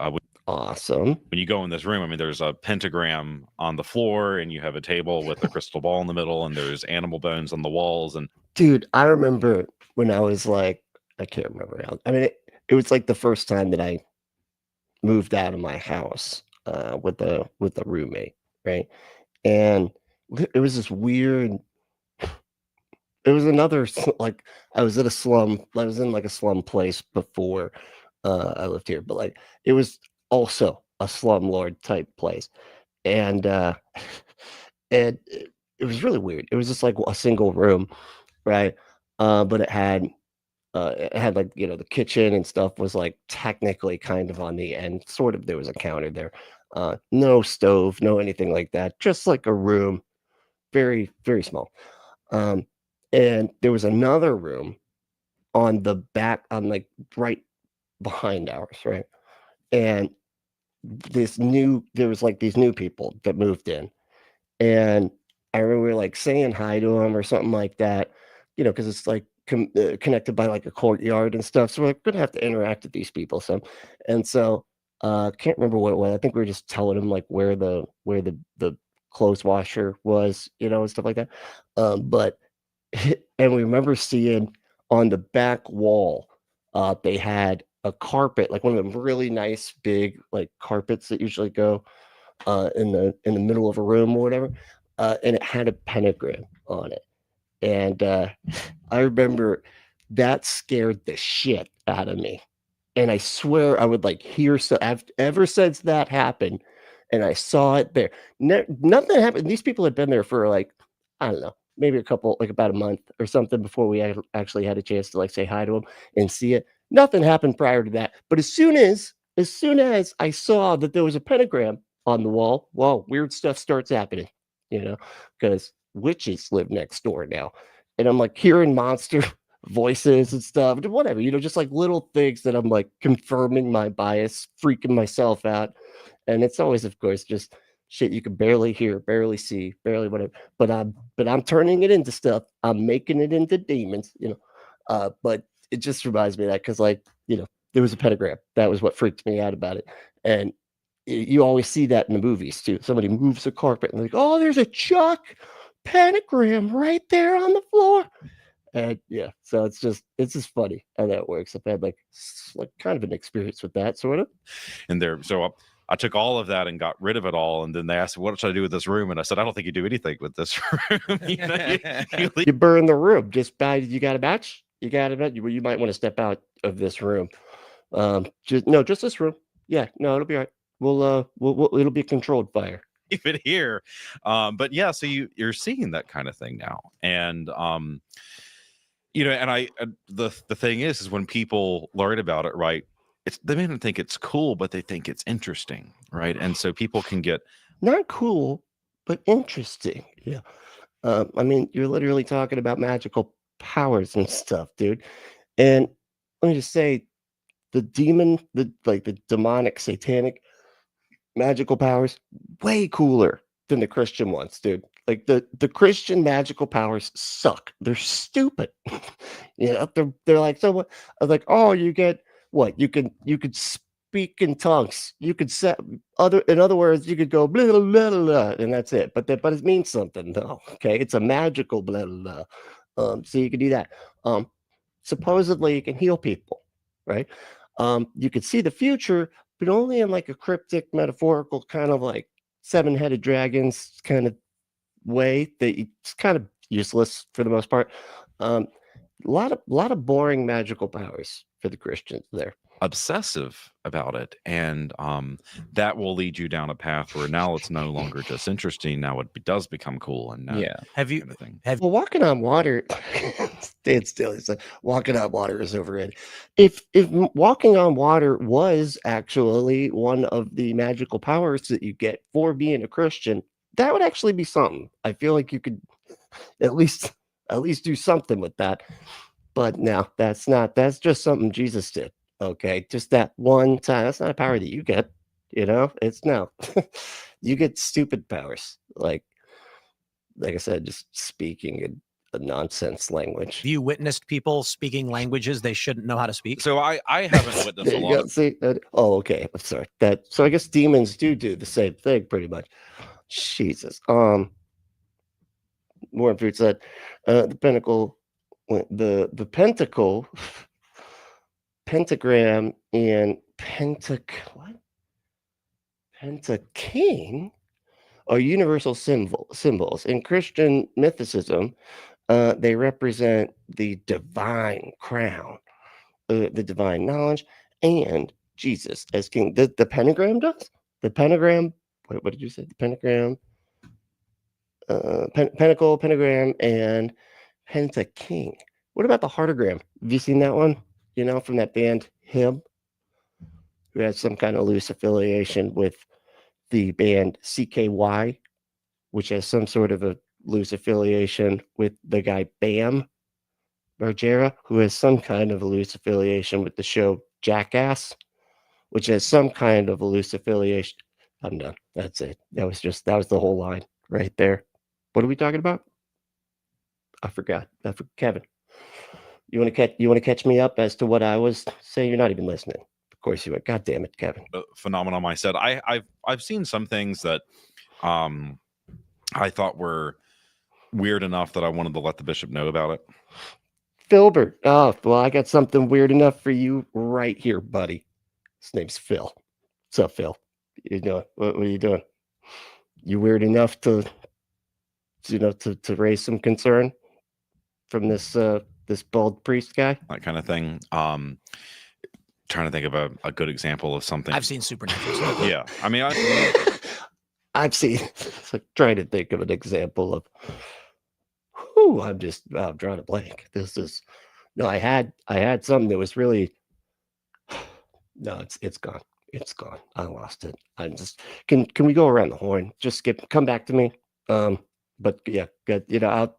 awesome. when you go in this room, I mean, there's a pentagram on the floor, and you have a table with a crystal ball in the middle, and there's animal bones on the walls. And Dude, I remember when I was like, I can't remember how. I mean, it was like the first time that I moved out of my house with a roommate, right? And it was this weird. It was another, like, I was in like a slum place before I lived here, but like it was also a slumlord type place, and it was really weird. It was just like a single room, right? But it had like, you know, the kitchen and stuff was like technically kind of on the end, sort of. There was a counter there, no stove, no anything like that, just like a room, very, very small. And there was another room on the back, on like right behind ours, right? And there was like these new people that moved in, and I remember we were like saying hi to them or something like that, you know, because it's like connected by like a courtyard and stuff. So we're like, gonna have to interact with these people some, and so can't remember what it was. I think we were just telling them like where the clothes washer was, you know, and stuff like that. But and we remember seeing on the back wall, they had a carpet, like one of them really nice big like carpets that usually go in the middle of a room or whatever, and it had a pentagram on it. And I remember that scared the shit out of me. And I swear I would like hear, so ever since that happened and I saw it there, nothing happened. These people had been there for like, I don't know, maybe about a month or something before we actually had a chance to like say hi to them and see it. Nothing happened prior to that. But as soon as I saw that there was a pentagram on the wall, well, weird stuff starts happening, because witches live next door now. And I'm like hearing monster voices and stuff, whatever, just like little things that I'm like confirming my bias, freaking myself out. And it's always, of course, just shit you can barely hear, barely see, barely whatever. But I'm turning it into stuff. I'm making it into demons, but it just reminds me of that because, like, there was a pentagram. That was what freaked me out about it. And you always see that in the movies too. Somebody moves a carpet and like, oh, there's a chalk pentagram right there on the floor. And yeah, so it's just funny how that works. I've had like kind of an experience with that sort of. And so I took all of that and got rid of it all. And then they asked me, what should I do with this room? And I said, I don't think you do anything with this room. You burn the room. You got a match? You got a match? You might want to step out of this room. Just this room. Yeah, no, it'll be all right. We'll it'll be a controlled fire. Keep it here. But yeah, so you're seeing that kind of thing now. And and the thing is when people learn about it, right? They may not think it's cool, but they think it's interesting, right? And so people can get not cool, but interesting. Yeah. I mean, you're literally talking about magical powers and stuff, dude. And let me just say, the demonic, satanic, magical powers, way cooler than the Christian ones, dude. Like the Christian magical powers suck. They're stupid. They're like, so what? I was like, oh, you get what? You could speak in tongues. You could in other words, you could go blah blah blah, blah and that's it. But it means something though. Okay, it's a magical blah blah blah. So you can do that. Supposedly you can heal people, right? You could see the future, but only in like a cryptic, metaphorical kind of like 7-headed dragons kind of way that it's kind of useless for the most part. A lot of boring magical powers for the Christians there. Obsessive about it, and that will lead you down a path where now it's no longer just interesting. Now it does become cool. And Well, walking on water, stand still. He said, walking on water is overrated. If walking on water was actually one of the magical powers that you get for being a Christian, that would actually be something. I feel like you could at least do something with that. But no, that's just something Jesus did. Okay, just that one time. That's not a power that you get. It's no. You get stupid powers, like I said, just speaking in a nonsense language. Have you witnessed people speaking languages they shouldn't know how to speak? So I haven't witnessed a lot. Okay, I'm sorry. So I guess demons do the same thing, pretty much. Jesus. Warren Fruit said, the pentacle, the pentacle. Pentagram and Pentaking are universal symbols. In Christian mythicism, they represent the divine crown, the divine knowledge, and Jesus as king. The pentagram does? The pentagram, what did you say? The pentagram, pentacle, pentagram, and Pentaking. What about the heartogram? Have you seen that one? From that band, Him, who has some kind of loose affiliation with the band CKY, which has some sort of a loose affiliation with the guy Bam Margera, who has some kind of a loose affiliation with the show Jackass, which has some kind of a loose affiliation. I'm done. That's it. That was the whole line right there. What are we talking about? I forgot. Kevin. You want to catch me up as to what I was saying? You're not even listening. Of course you went. God damn it, Kevin. Phenomenon. I said I've seen some things that I thought were weird enough that I wanted to let the bishop know about it. Filbert. Oh, well, I got something weird enough for you right here, buddy. His name's Phil. What's up, Phil? What are you doing? What are you doing? You weird enough to raise some concern from this bald priest guy? That kind of thing. trying to think of a good example of something. I've seen Supernatural stuff. Yeah, I mean, I've seen. It's like trying to think of an example of. Whew, I'm drawing a blank. This is no. I had something that was really. No, it's gone. It's gone. I lost it. I'm just. Can we go around the horn? Just come back to me. But yeah, good. You know,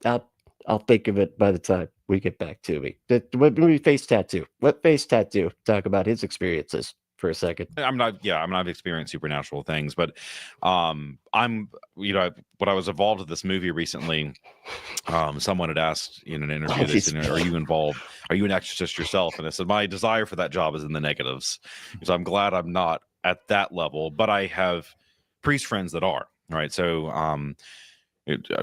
I'll think of it by the time we get back to me. Maybe face tattoo. Let face tattoo talk about his experiences for a second. I'm not experienced supernatural things, but I'm, you know, when I was involved with this movie recently, someone had asked in an interview, they said, are you involved? Are you an exorcist yourself? And I said, my desire for that job is in the negatives. So I'm glad I'm not at that level, but I have priest friends that are. Right. So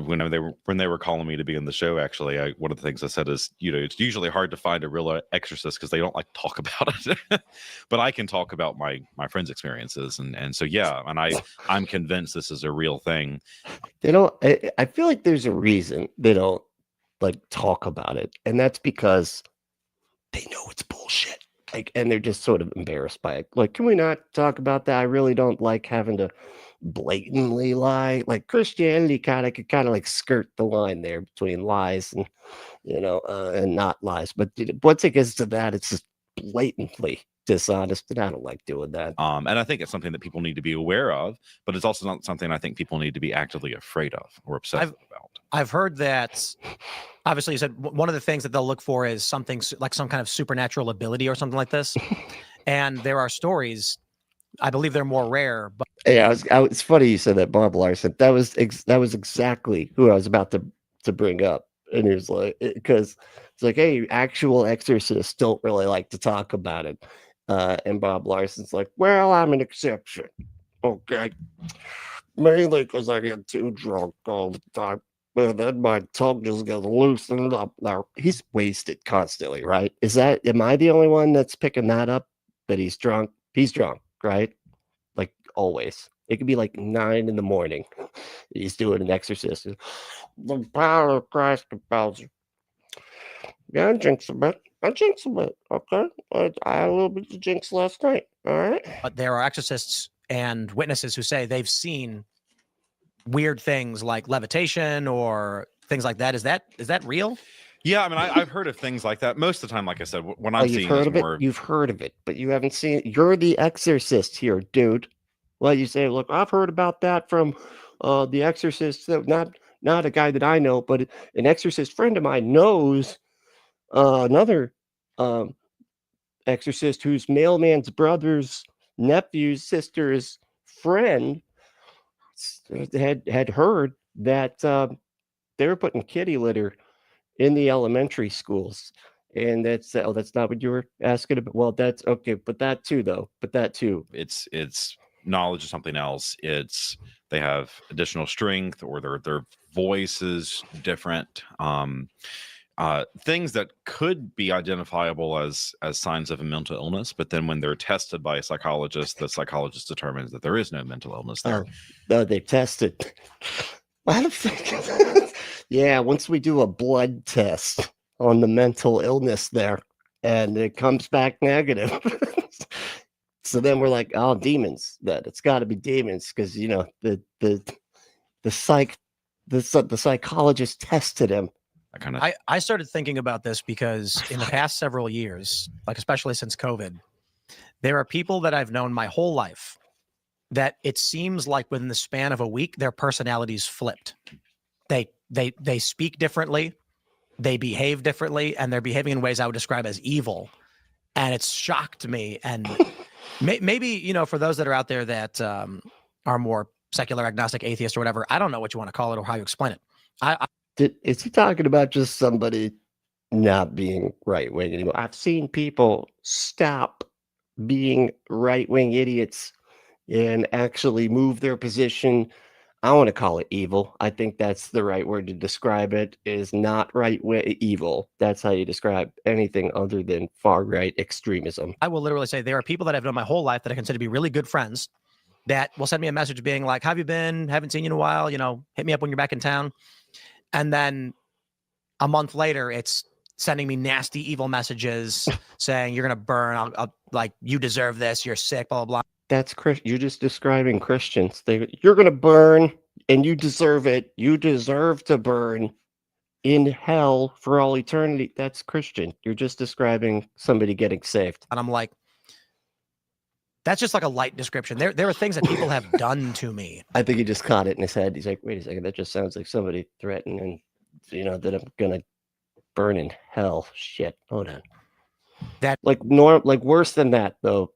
when they were calling me to be in the show, actually, one of the things I said is, you know, it's usually hard to find a real exorcist because they don't like to talk about it, but I can talk about my friends' experiences, and so yeah, and I'm convinced this is a real thing. They don't. I feel like there's a reason they don't like talk about it, and that's because they know it's bullshit. Like, and they're just sort of embarrassed by it. Like, can we not talk about that? I really don't like having to blatantly lie. Like Christianity kind of like skirt the line there between lies and, you know, and not lies. But once it gets to that, it's just blatantly dishonest, and I don't like doing that. And I think it's something that people need to be aware of, but it's also not something I think people need to be actively afraid of or obsessed about. I've heard that. Obviously, you said one of the things that they'll look for is something like some kind of supernatural ability or something like this. And there are stories, I believe they're more rare, but Yeah, it's funny you said that, Bob Larson. That was exactly who I was about to bring up, and he was like, because it's like, hey, actual exorcists don't really like to talk about it, and Bob Larson's like, well, I'm an exception, okay, mainly because I get too drunk all the time. And then my tongue just gets loosened up. Now he's wasted constantly, right? Am I the only one that's picking that up? That he's drunk? He's drunk, right? Like always. It could be like 9 a.m. He's doing an exorcist. The power of Christ compels you. Yeah, I jinx a bit. Okay. I had a little bit of jinx last night. All right. But there are exorcists and witnesses who say they've seen weird things like levitation or things like that. Is that real? Yeah, I mean, I've heard of things like that. Most of the time, like I said, when I'm seeing heard of more... You've heard of it, but you haven't seen it. You're the exorcist here, dude. Well, you say, look, I've heard about that from the exorcist. Not a guy that I know, but an exorcist friend of mine knows another exorcist whose mailman's brother's nephew's sister's friend had heard that they were putting kitty litter in the elementary schools, and that's not what you were asking about. Well, that's okay, but that too. It's knowledge of something else. It's they have additional strength, or their voice is different. Things that could be identifiable as signs of a mental illness, but then when they're tested by a psychologist, the psychologist determines that there is no mental illness there. No, they tested. Yeah, once we do a blood test on the mental illness there, and it comes back negative. So then we're like, oh, demons. That it's got to be demons, because you know the psychologist tested him. I started thinking about this because in the past several years, like especially since COVID, there are people that I've known my whole life that it seems like within the span of a week, their personalities flipped. They speak differently, they behave differently, and they're behaving in ways I would describe as evil. And it's shocked me. And maybe, you know, for those that are out there that are more secular, agnostic, atheist, or whatever, I don't know what you want to call it or how you explain it. Is he talking about just somebody not being right-wing anymore? I've seen people stop being right-wing idiots and actually move their position. I want to call it evil. I think that's the right word to describe it, is not right-wing evil. That's how you describe anything other than far-right extremism. I will literally say there are people that I've known my whole life that I consider to be really good friends that will send me a message being like, how have you been? Haven't seen you in a while. You know, hit me up when you're back in town. And then a month later, it's sending me nasty, evil messages saying you're gonna burn. I'll like you deserve this. You're sick. Blah blah blah. That's you're just describing Christians. You're gonna burn, and you deserve it. You deserve to burn in hell for all eternity. That's Christian. You're just describing somebody getting saved. And I'm like, that's just like a light description. There are things that people have done to me. I think he just caught it in his head. He's like, wait a second, that just sounds like somebody threatening, that I'm gonna burn in hell. Shit, hold on. That like worse than that though.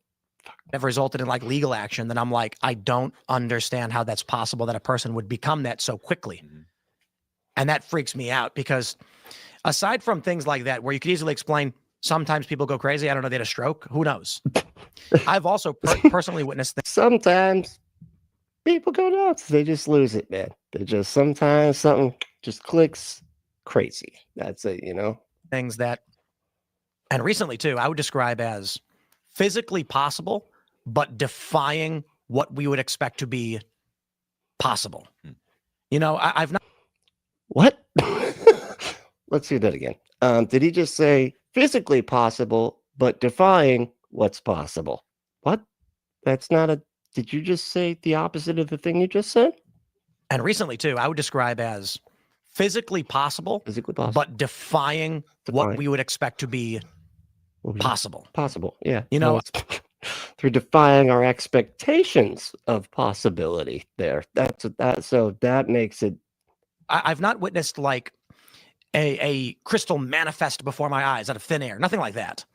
Have resulted in like legal action. Then I'm like, I don't understand how that's possible that a person would become that so quickly. And that freaks me out because aside from things like that, where you could easily explain, sometimes people go crazy. I don't know, they had a stroke. Who knows? I've also personally witnessed things. Sometimes people go nuts. They just lose it, man. They just, sometimes something just clicks crazy. That's it, Things that, and recently too, I would describe as physically possible, but defying what we would expect to be possible. I've not. What? Let's hear that again. Did he just say physically possible, but defying what's possible? What? That's not a. Did you just say the opposite of the thing you just said? And recently too, I would describe as physically possible, but defying what we would expect to be possible. Possible, yeah. Through defying our expectations of possibility. There, so that makes it. I've not witnessed like a crystal manifest before my eyes out of thin air. Nothing like that.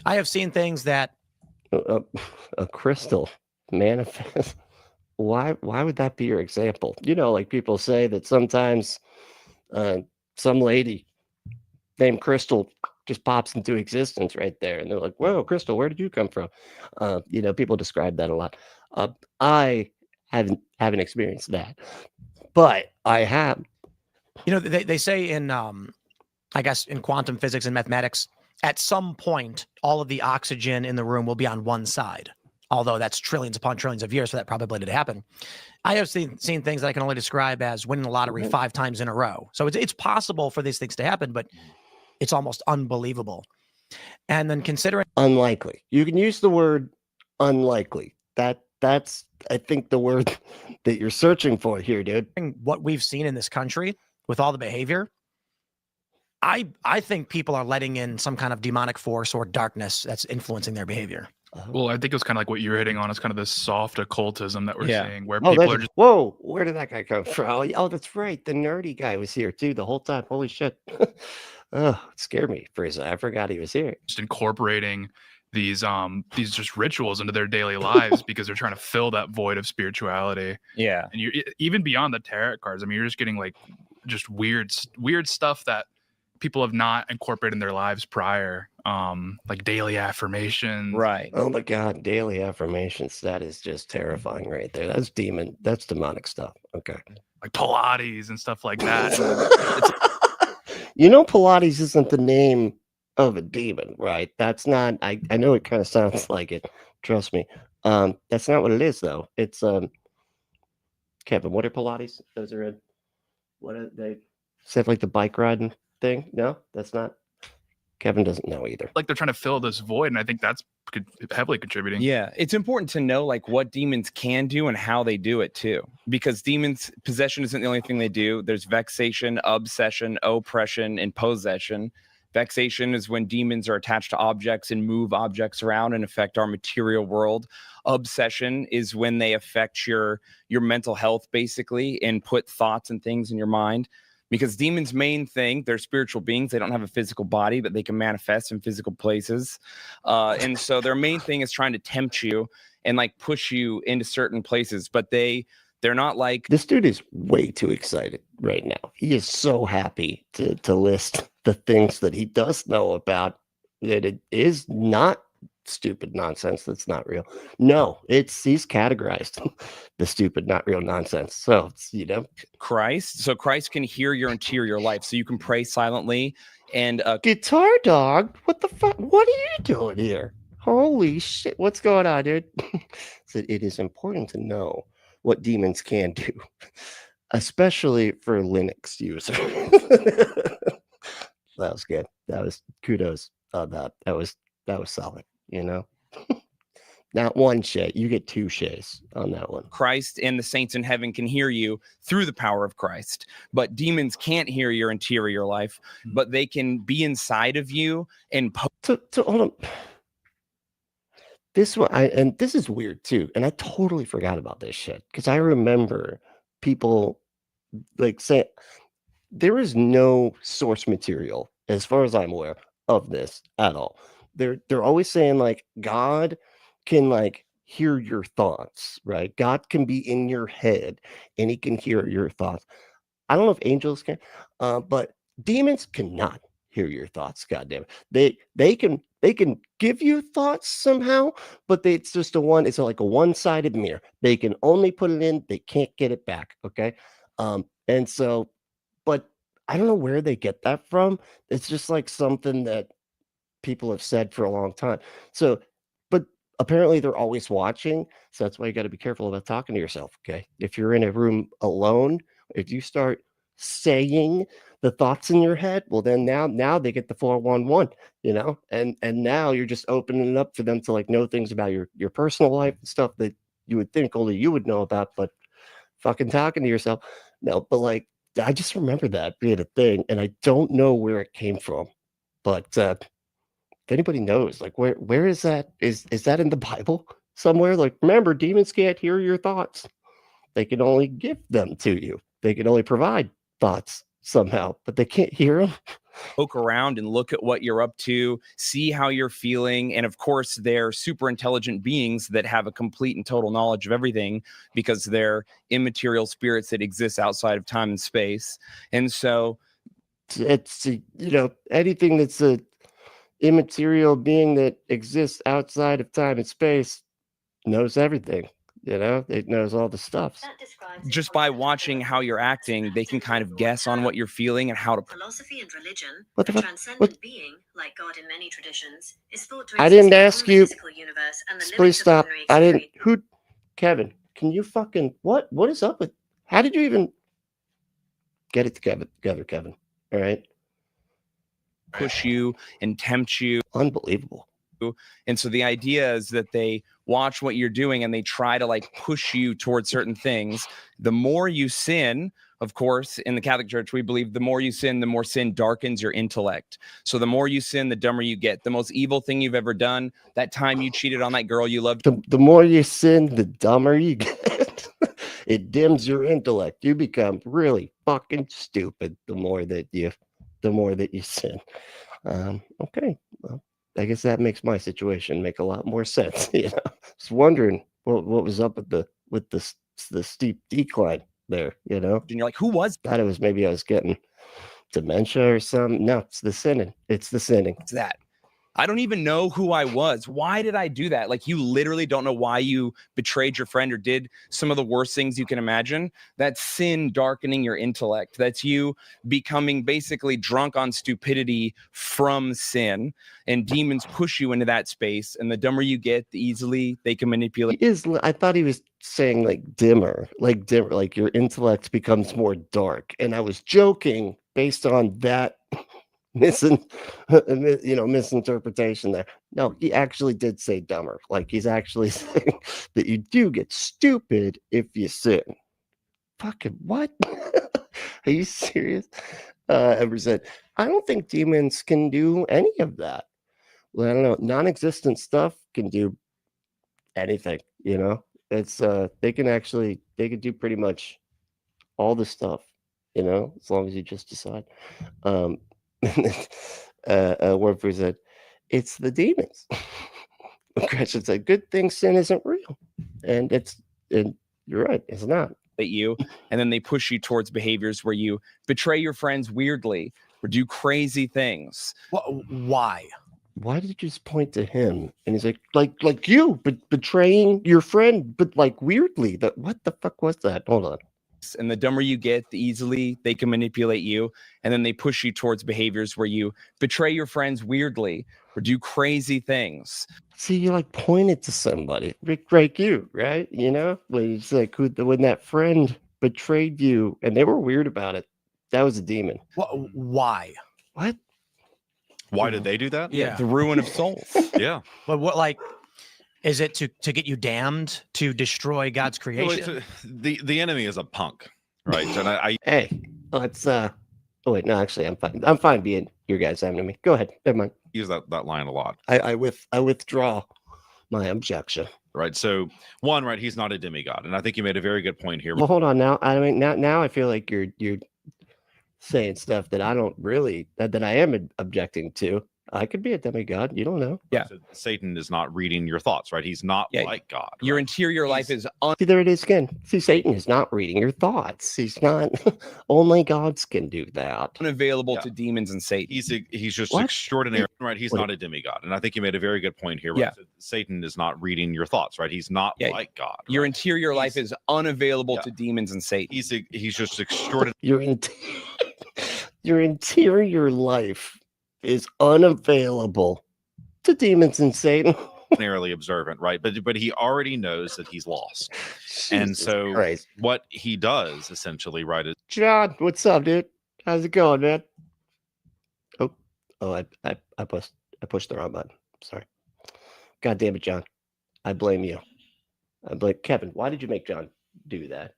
I have seen things that a crystal manifest. Why would that be your example? Like people say that sometimes some lady named Crystal just pops into existence right there, and they're like, "Whoa, Crystal, where did you come from?" People describe that a lot. I haven't experienced that, but I have. They say in I guess in quantum physics and mathematics, at some point, all of the oxygen in the room will be on one side. Although that's trillions upon trillions of years for that probability to happen. I have seen things that I can only describe as winning the lottery 5 times in a row. So it's possible for these things to happen, but it's almost unbelievable. And then considering unlikely, you can use the word unlikely. That's I think the word that you're searching for here, dude. What we've seen in this country with all the behavior, I think people are letting in some kind of demonic force or darkness that's influencing their behavior. Well, I think it's kind of like what you're hitting on. It's kind of this soft occultism that we're seeing, where people are just. Whoa, where did that guy come from? Oh, that's right. The nerdy guy was here too the whole time. Holy shit! Oh, it scared me for a second. I forgot he was here. Just incorporating these just rituals into their daily lives because they're trying to fill that void of spirituality. Yeah, and you even beyond the tarot cards. I mean, you're just getting like just weird stuff that people have not incorporated in their lives prior, like daily affirmations. Right. Oh my God, daily affirmations. That is just terrifying right there. That's demonic stuff. Okay. Like Pilates and stuff like that. Pilates isn't the name of a demon, right? That's not, I know it kind of sounds like it. Trust me. That's not what it is though. It's, Kevin, what are Pilates? Those are what are they? Is that like the bike riding thing? No, that's not. Kevin doesn't know either. Like they're trying to fill this void, and I think that's heavily contributing. Yeah, it's important to know like what demons can do and how they do it too, because demons possession isn't the only thing they do. There's vexation, obsession, oppression, and possession. Vexation is when demons are attached to objects and move objects around and affect our material world. Obsession is when they affect your mental health basically and put thoughts and things in your mind. Because demons' main thing, they're spiritual beings. They don't have a physical body, but they can manifest in physical places. And so their main thing is trying to tempt you and like push you into certain places. But they're not like... This dude is way too excited right now. He is so happy to list the things that he does know about, that it is not stupid nonsense that's not real. No, he's categorized the stupid, not real nonsense. So it's, Christ. So Christ can hear your interior life. So you can pray silently and guitar dog. What the fuck? What are you doing here? Holy shit. What's going on, dude? So it is important to know what demons can do, especially for Linux users. That was good. That was kudos on that. That was solid, you know. Not one shay. You get 2 shays on that one. Christ and the saints in heaven can hear you through the power of Christ. But demons can't hear your interior life, but they can be inside of you and So hold on. This one, and this is weird too, and I totally forgot about this shit because I remember people like saying there is no source material, as far as I'm aware, of this at all. They're always saying like God can like hear your thoughts, right? God can be in your head and he can hear your thoughts. I don't know if angels can, but demons cannot hear your thoughts. Goddamn it. They can give you thoughts somehow, but it's just it's like a one-sided mirror. They can only put it in, they can't get it back. Okay. And so, but I don't know where they get that from. It's just like something that people have said for a long time. So, but apparently they're always watching. So that's why you got to be careful about talking to yourself. Okay. If you're in a room alone, if you start saying the thoughts in your head, well, then now they get the 411, you know, and now you're just opening it up for them to like know things about your personal life and stuff that you would think only you would know about, but fucking talking to yourself. No, but like, I just remember that being a thing, and I don't know where it came from. But if anybody knows, like, where is that? Is that in the Bible somewhere? Like, remember, demons can't hear your thoughts. They can only give them to you. They can only provide thoughts somehow, but they can't hear them. poke around and look at what you're up to, see how you're feeling. And of course, they're super intelligent beings that have a complete and total knowledge of everything because they're immaterial spirits that exist outside of time and space. And so it's, you know, anything that's a immaterial being that exists outside of time and space knows everything. You know, it knows all the stuff. just by watching how you're acting, they can kind of guess on what you're feeling and how to. Philosophy and religion, What a the fuck? transcendent being, like God in many traditions, is thought to I didn't exist ask beyond the you. physical universe and the Please limits of stop. ordinary I didn't. experience. Kevin, can you fucking, what is up with, how did you even get it together, Kevin? All right. Push you and tempt you. Unbelievable. And so the idea is that they watch what you're doing and they try to like push you towards certain things. The more you sin, of course, in the Catholic Church, we believe the more you sin, the more sin darkens your intellect. So the more you sin, the dumber you get. The most evil thing you've ever done, that time you cheated on that girl you loved. The more you sin, the dumber you get. It dims your intellect. You become really fucking stupid the more that you sin. Okay. Well, I guess that makes my situation make a lot more sense. You know, just wondering what was up with the steep decline there. You know, And you're like, who was thought it was maybe I was getting dementia or something. No, it's the sinning. It's the sinning. that? I don't even know who I was. Why did I do that? Like, you literally don't know why you betrayed your friend or did some of the worst things you can imagine. That's sin darkening your intellect. That's you becoming basically drunk on stupidity from sin, and demons push you into that space. And the dumber you get, the easily they can manipulate. I thought he was saying like dimmer, like your intellect becomes more dark. And I was joking based on that misinterpretation there. No, he actually did say dumber. Like, he's actually saying that you do get stupid if you sin. Fucking what? Are you serious? Ever said, I don't think demons can do any of that. Well, I don't know. Non-existent stuff can do anything, you know. It's they can do pretty much all the stuff, you know, as long as you just decide. Warfare said, it's the demons. Gretchen said, good thing sin isn't real. And you're right, it's not. At you, and then they push you towards behaviors where you betray your friends weirdly or do crazy things. Why? Why did you just point to him? And he's like you, but betraying your friend, but like weirdly. What the fuck was that? Hold on. And the dumber you get, the easily they can manipulate you. And then they push you towards behaviors where you betray your friends weirdly or do crazy things. See, you like pointed to somebody, like you, right? You know, when it's like when that friend betrayed you and they were weird about it, that was a demon. Why? What? Why did they do that? Yeah. The ruin of souls. Yeah. But what, like, is it to get you damned, to destroy God's No, creation? the enemy is a punk, right? And I Hey, let's oh wait, no, actually I'm fine. I'm fine being your guys' enemy. Go ahead. Never mind. use that line a lot. I withdraw my objection. Right. So one, right, he's not a demigod. And I think you made a very good point here. Well, hold on now. I mean, now I feel like you're saying stuff that I don't really that I am objecting to. I could be a demigod. You don't know. Yeah. So Satan is not reading your thoughts, right? He's not Yeah, like God. Your right? interior life is See, there it is again. See, Satan is not reading your thoughts. He's not. Only gods can do that. unavailable Yeah. to demons and Satan. He's just What? extraordinary, right? He's What? not a demigod. And I think you made a very good point here. Right? Yeah. So Satan is not reading your thoughts, right? He's not Yeah. like God. Your right? interior life He's- is unavailable Yeah. to demons and Satan. He's just extraordinary. Your interior life is unavailable to demons and Satan. Extraordinarily observant, right? But he already knows that he's lost. And Jesus so Christ. what he does essentially, right, is John, what's up, dude? How's it going, man? Oh, I pushed the wrong button. Sorry. God damn it, John. I blame you. I blame Kevin. Why did you make John do that?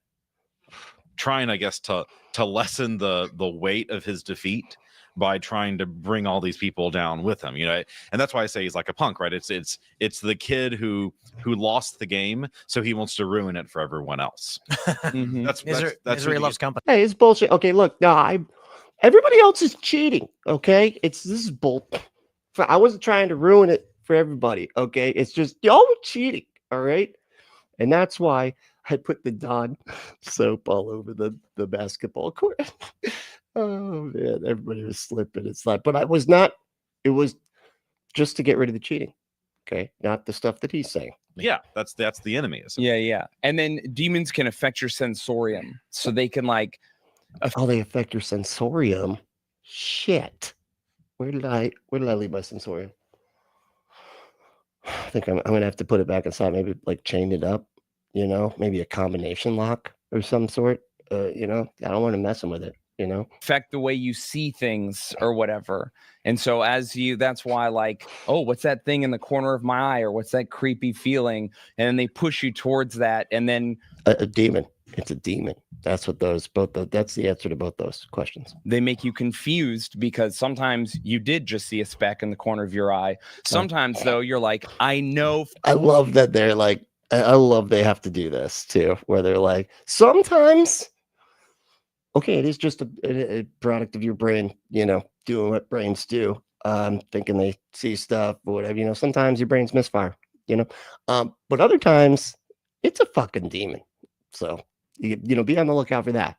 trying, I guess, to lessen the weight of his defeat by trying to bring all these people down with him, you know. And that's why I say he's like a punk, right? It's the kid who lost the game, so he wants to ruin it for everyone else. Mhm. That's Misery who loves company. Hey, it's bullshit. Okay, look, no, everybody else is cheating. Okay, this is bull. I wasn't trying to ruin it for everybody. Okay, it's just y'all were cheating. All right, and that's why I put the Dawn soap all over the basketball court. Oh man, everybody was slipping and slide, but I was not. It was just to get rid of the cheating. Okay, not the stuff that he's saying. Yeah, that's the enemy. Yeah. And then demons can affect your sensorium, so they can like. Oh, they affect your sensorium. Shit. Where did I leave my sensorium? I think I'm gonna have to put it back inside. Maybe like chain it up. You know, maybe a combination lock or some sort. You know, I don't want to mess with it. You know, affect the way you see things or whatever. And so that's why like, oh, what's that thing in the corner of my eye, or what's that creepy feeling? And then they push you towards that. And then a demon. It's a demon. That's what that's the answer to both those questions. they make you confused, because sometimes you did just see a speck in the corner of your eye. Sometimes though, you're like, I know. I love that they're like, I love they have to do this too, where they're like, sometimes, okay, it is just a product of your brain, you know, doing what brains do. Thinking they see stuff or whatever, you know, sometimes your brain's misfire, you know, but other times it's a fucking demon. So, you know, be on the lookout for that,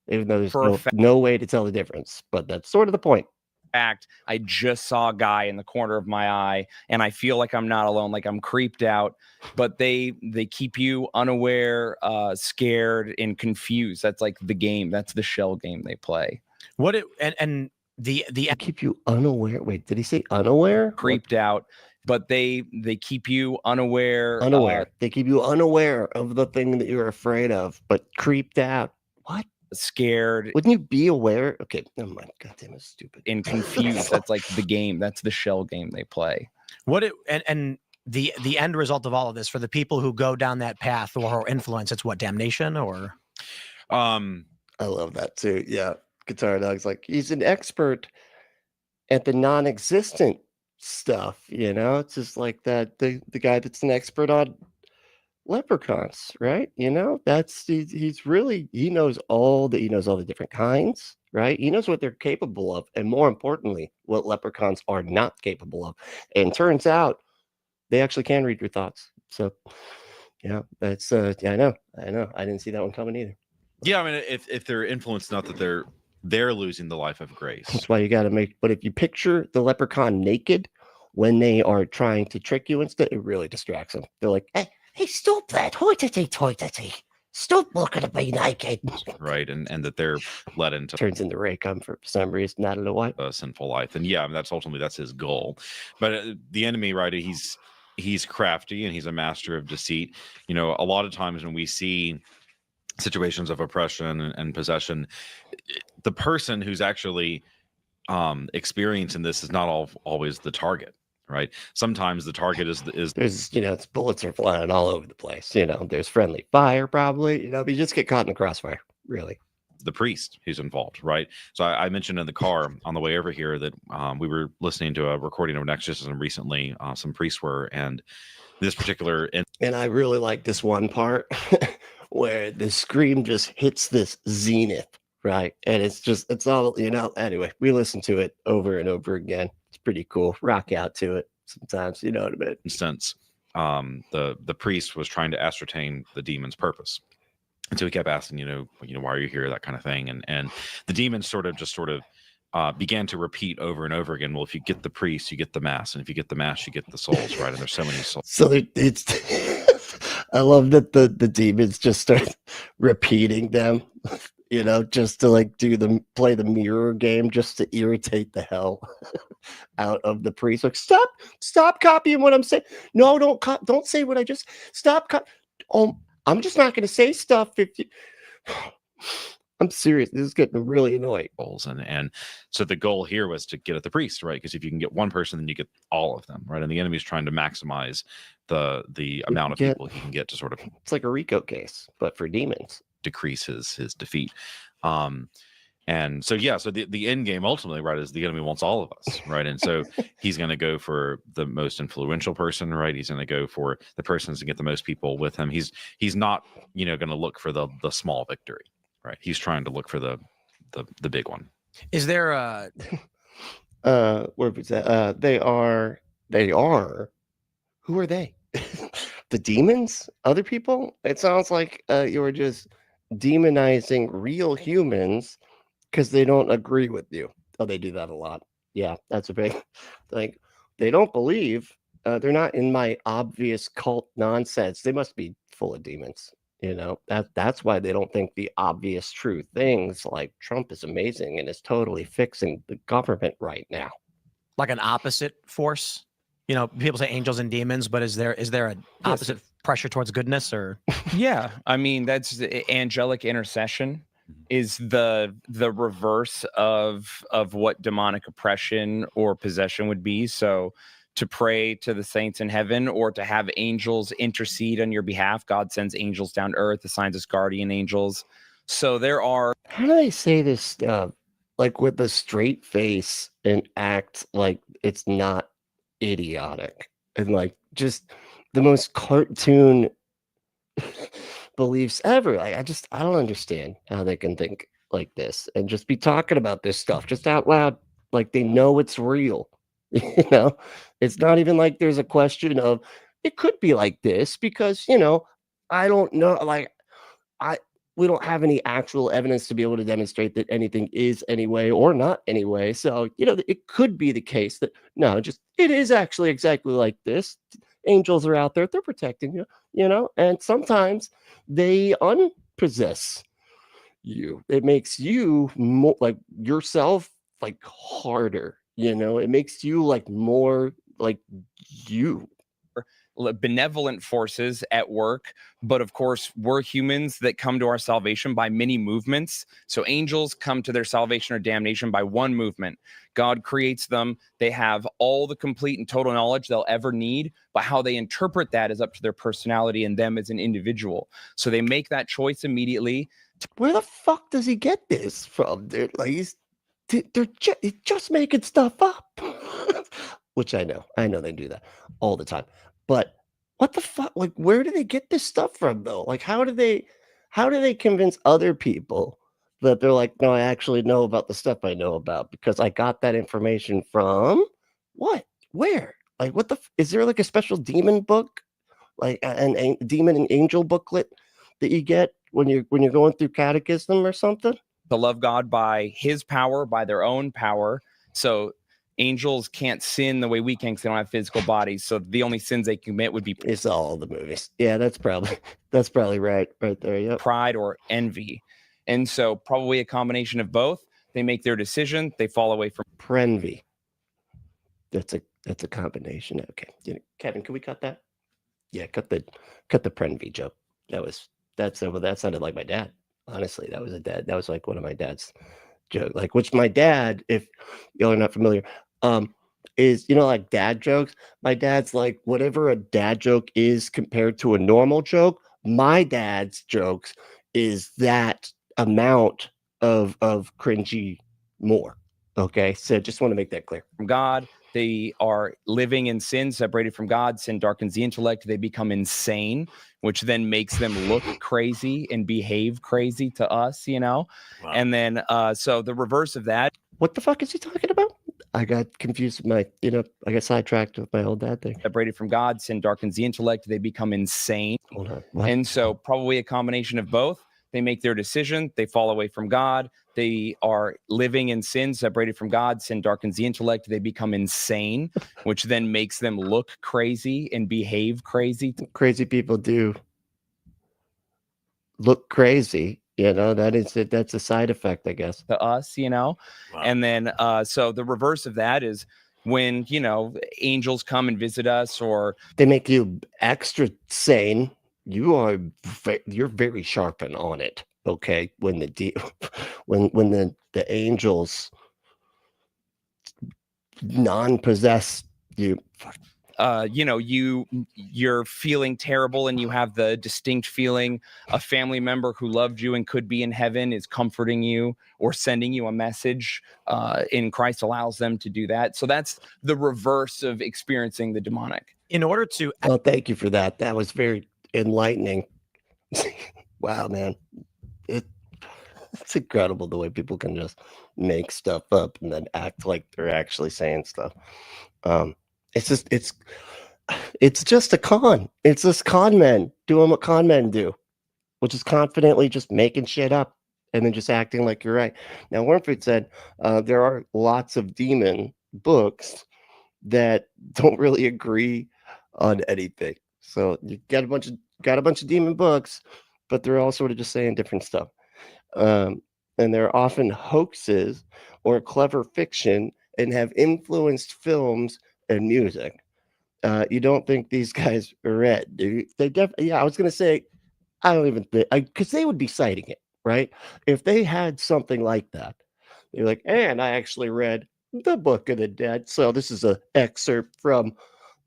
even though there's no way to tell the difference, but that's sort of the point. Fact, I just saw a guy in the corner of my eye, and I feel like I'm not alone, like I'm creeped out, but they keep you unaware, scared, and confused. That's like the game. That's the shell game they play. And the keep you unaware. Wait, did he say unaware? Creeped out, but they keep you unaware. Unaware. They keep you unaware of the thing that you're afraid of, but creeped out. What? Scared. Wouldn't you be aware? Okay, never mind. God damn it, stupid. And confused. That's like the game. That's the shell game they play. And the end result of all of this for the people who go down that path or influence, it's what, damnation or? I love that too. Yeah, Guitar Dog's like, he's an expert at the non-existent stuff. You know, it's just like that. The guy that's an expert on leprechauns, right? You know, he's really, he knows all the different kinds, right? He knows what they're capable of, and more importantly, what leprechauns are not capable of. And turns out they actually can read your thoughts. So yeah, that's yeah, I know I didn't see that one coming either. Yeah, I mean, if they're influenced enough that they're losing the life of grace. That's why you got to make. But if you picture the leprechaun naked when they are trying to trick you and stuff, it really distracts them. They're like, hey, stop that! Hoity-toity! Stop looking at me naked! Right, and that they're led into turns into Raycom for some reason. I don't know why. A sinful life, and yeah, I mean, that's his goal. But the enemy, right? He's crafty and he's a master of deceit. You know, a lot of times when we see situations of oppression and possession, the person who's actually experience in this is not always the target, right? Sometimes the target is There's, it's bullets are flying all over the place. There's friendly fire probably. But you just get caught in the crossfire, really. the priest who's involved, right? So I mentioned in the car on the way over here that we were listening to a recording of an exorcism recently. Some priests were, and this particular and I really like this one part where the scream just hits this zenith, right? And it's all, anyway, we listen to it over and over again. It's pretty cool. Rock out to it sometimes, you know what I mean? instance, the priest was trying to ascertain the demon's purpose. And so he kept asking, why are you here? That kind of thing. And the demon sort of began to repeat over and over again. Well, if you get the priest, you get the mass. And if you get the mass, you get the souls, right? And there's so many souls. So it's, I love that the demons just start repeating them, just to play the mirror game, just to irritate the hell out of the priest. Like, stop copying what I'm saying. No, don't say what I just, I'm just not going to say stuff if you. I'm serious. This is getting really annoying. And so the goal here was to get at the priest, right? Because if you can get one person, then you get all of them, right? And the enemy's trying to maximize the amount of people he can get to sort of. It's like a RICO case, but for demons. Decrease his defeat. And so so the end game ultimately, right, is the enemy wants all of us, right? And so he's going to go for the most influential person, right? He's going to go for the persons to get the most people with him. He's not going to look for the small victory, right? He's trying to look for the big one. Is there a where was that? They are who are they? The demons? Other people? It sounds like you were just demonizing real humans because they don't agree with you. Oh, they do that a lot. Yeah, that's a big they don't believe. They're not in my obvious cult nonsense. They must be full of demons. That's why they don't think the obvious true things like Trump is amazing and is totally fixing the government right now. Like an opposite force? People say angels and demons, but is there an opposite pressure towards goodness or? Yeah, I mean, that's the angelic intercession is the reverse of what demonic oppression or possession would be. So to pray to the saints in heaven or to have angels intercede on your behalf, God sends angels down to earth, assigns us guardian angels. So there are. How do they say this stuff? Like with a straight face and act like it's not idiotic and like just the most cartoon beliefs ever. I don't understand how they can think like this and just be talking about this stuff just out loud like they know it's real. It's not even like there's a question of it could be like this because I don't know, we don't have any actual evidence to be able to demonstrate that anything is anyway or not anyway. So, it could be the case that no, just it is actually exactly like this. Angels are out there, they're protecting you, and sometimes they unpossess you. It makes you more like yourself, like harder, it makes you like more like you. Benevolent forces at work, but of course we're humans that come to our salvation by many movements. So angels come to their salvation or damnation by one movement. God creates them. They have all the complete and total knowledge they'll ever need, but how they interpret that is up to their personality and them as an individual. So they make that choice immediately. Where the fuck does he get this from, dude? Like he's just making stuff up. Which I know they do that all the time. But what the fuck? Like, where do they get this stuff from, though? Like, how do they convince other people that they're like, no, I actually know about the stuff I know about because I got that information from what? Where? Like, what is there like a special demon book, like a demon and angel booklet that you get when you're going through catechism or something? To love God by His power, by their own power. So angels can't sin the way we can because they don't have physical bodies. So the only sins they commit would be it's all the movies. Yeah, that's probably right there. Yeah, pride or envy. And so probably a combination of both. They make their decision. They fall away from prenvy. That's a combination. Okay, Kevin, can we cut that? Yeah, cut the prenvy joke. That sounded like my dad. Honestly, that was like one of my dad's joke, like, which my dad, if y'all are not familiar, is, you know, like dad jokes. My dad's like, whatever a dad joke is compared to a normal joke, my dad's jokes is that amount of cringy more. Okay, so just want to make that clear. From God, they are living in sin, separated from God. Sin darkens the intellect. They become insane, which then makes them look crazy and behave crazy to us, you know? Wow. And then, so the reverse of that. What the fuck is he talking about? I got confused with my, you know, I got sidetracked with my old dad thing. Separated from God, sin darkens the intellect. They become insane. Hold on. What? And so probably a combination of both. They make their decision. They fall away from God. They are living in sin, separated from God. Sin darkens the intellect. They become insane, which then makes them look crazy and behave crazy. Crazy people do look crazy. You know, that is it. That's a side effect, I guess. To us, you know? Wow. And then, so the reverse of that is when, you know, angels come and visit us, or They make you extra sane. You're very sharp and on it. Okay, when the when the angels non-possess you. you know, you're feeling terrible and you have the distinct feeling a family member who loved you and could be in heaven is comforting you or sending you a message, in Christ allows them to do that. So that's the reverse of experiencing the demonic. In order to Oh, thank you for that. That was very enlightening. Wow, man. It's incredible the way people can just make stuff up and then act like they're actually saying stuff. It's just a con. It's just con men doing what con men do, which is confidently just making shit up and then just acting like you're right. Now, Wormfoot said there are lots of demon books that don't really agree on anything. So you got a bunch of demon books, but they're all sort of just saying different stuff. And they're often hoaxes or clever fiction and have influenced films and music. You don't think these guys are red, do you? They definitely. Yeah, I was gonna say, I don't even think, because they would be citing it, right? If they had something like that, they're like, and I actually read the Book of the Dead. So this is an excerpt from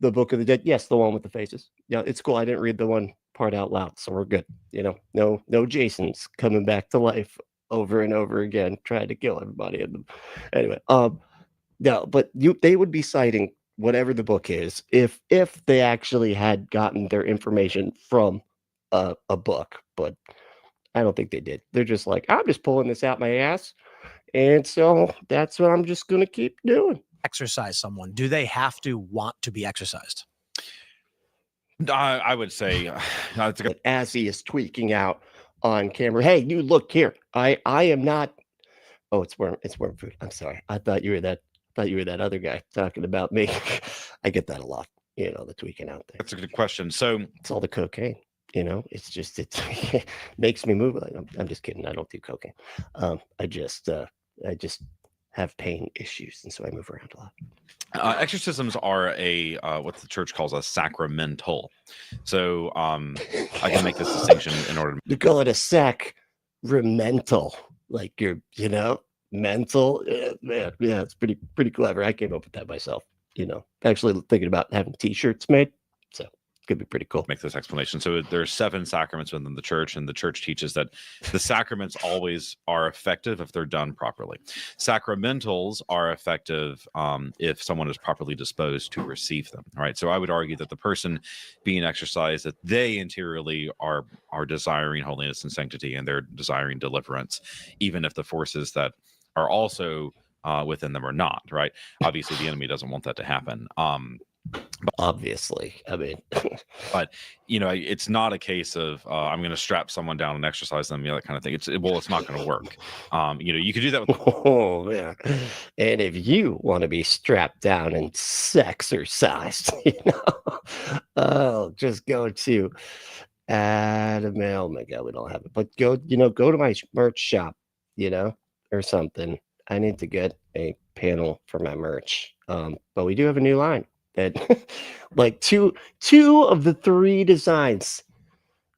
the Book of the Dead. Yes, the one with the faces. Yeah, it's cool. I didn't read the one part out loud, so we're good. You know, no Jasons coming back to life over and over again, trying to kill everybody. Anyway, no, but they would be citing whatever the book is if they actually had gotten their information from a book, but I don't think they did. They're just like, I'm just pulling this out my ass, and so that's what I'm just gonna keep doing. exercise someone, do they have to want to be exercised? I would say it's a good As he is tweaking out on camera, hey, you look here. I am not. Oh, it's Wormfood. I'm sorry. I thought you were that other guy talking about me. I get that a lot. You know, the tweaking out thing. That's a good question. So It's all the cocaine. You know, it's just it makes me move. I'm just kidding. I don't do cocaine. I just have pain issues, and so I move around a lot. exorcisms are a what the church calls a sacramental. So I can make this distinction in order to You call it a sacramental, like you're, you know, mental. Yeah, it's pretty clever. I came up with that myself. You know, actually thinking about having T-shirts made, so could be pretty cool. make this explanation. So there's 7 sacraments within the church, and the church teaches that the sacraments always are effective if they're done properly. Sacramentals are effective if someone is properly disposed to receive them. All right. So I would argue that the person being exercised, that they interiorly are desiring holiness and sanctity, and they're desiring deliverance, even if the forces that are also within them are not. Right. Obviously, the enemy doesn't want that to happen. Obviously, I mean, But you know, it's not a case of I'm going to strap someone down and exercise them, you know, that kind of thing. It's not going to work. You know, you could do that with oh yeah. And if you want to be strapped down and sexercised, you know, just go to oh my God, we don't have it, but go to my merch shop, you know, or something. I need to get a panel for my merch. But we do have a new line that like two of the 3 designs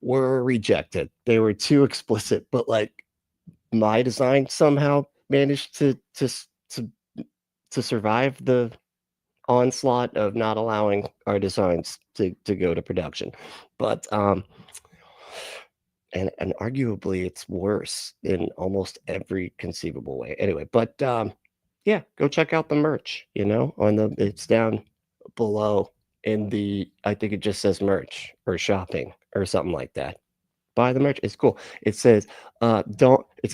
were rejected. They were too explicit, but like my design somehow managed to survive the onslaught of not allowing our designs to go to production. But and arguably it's worse in almost every conceivable way. Anyway, but yeah, go check out the merch, it's down below in the, I think it just says merch or shopping or something like that. Buy the merch. It's cool. It says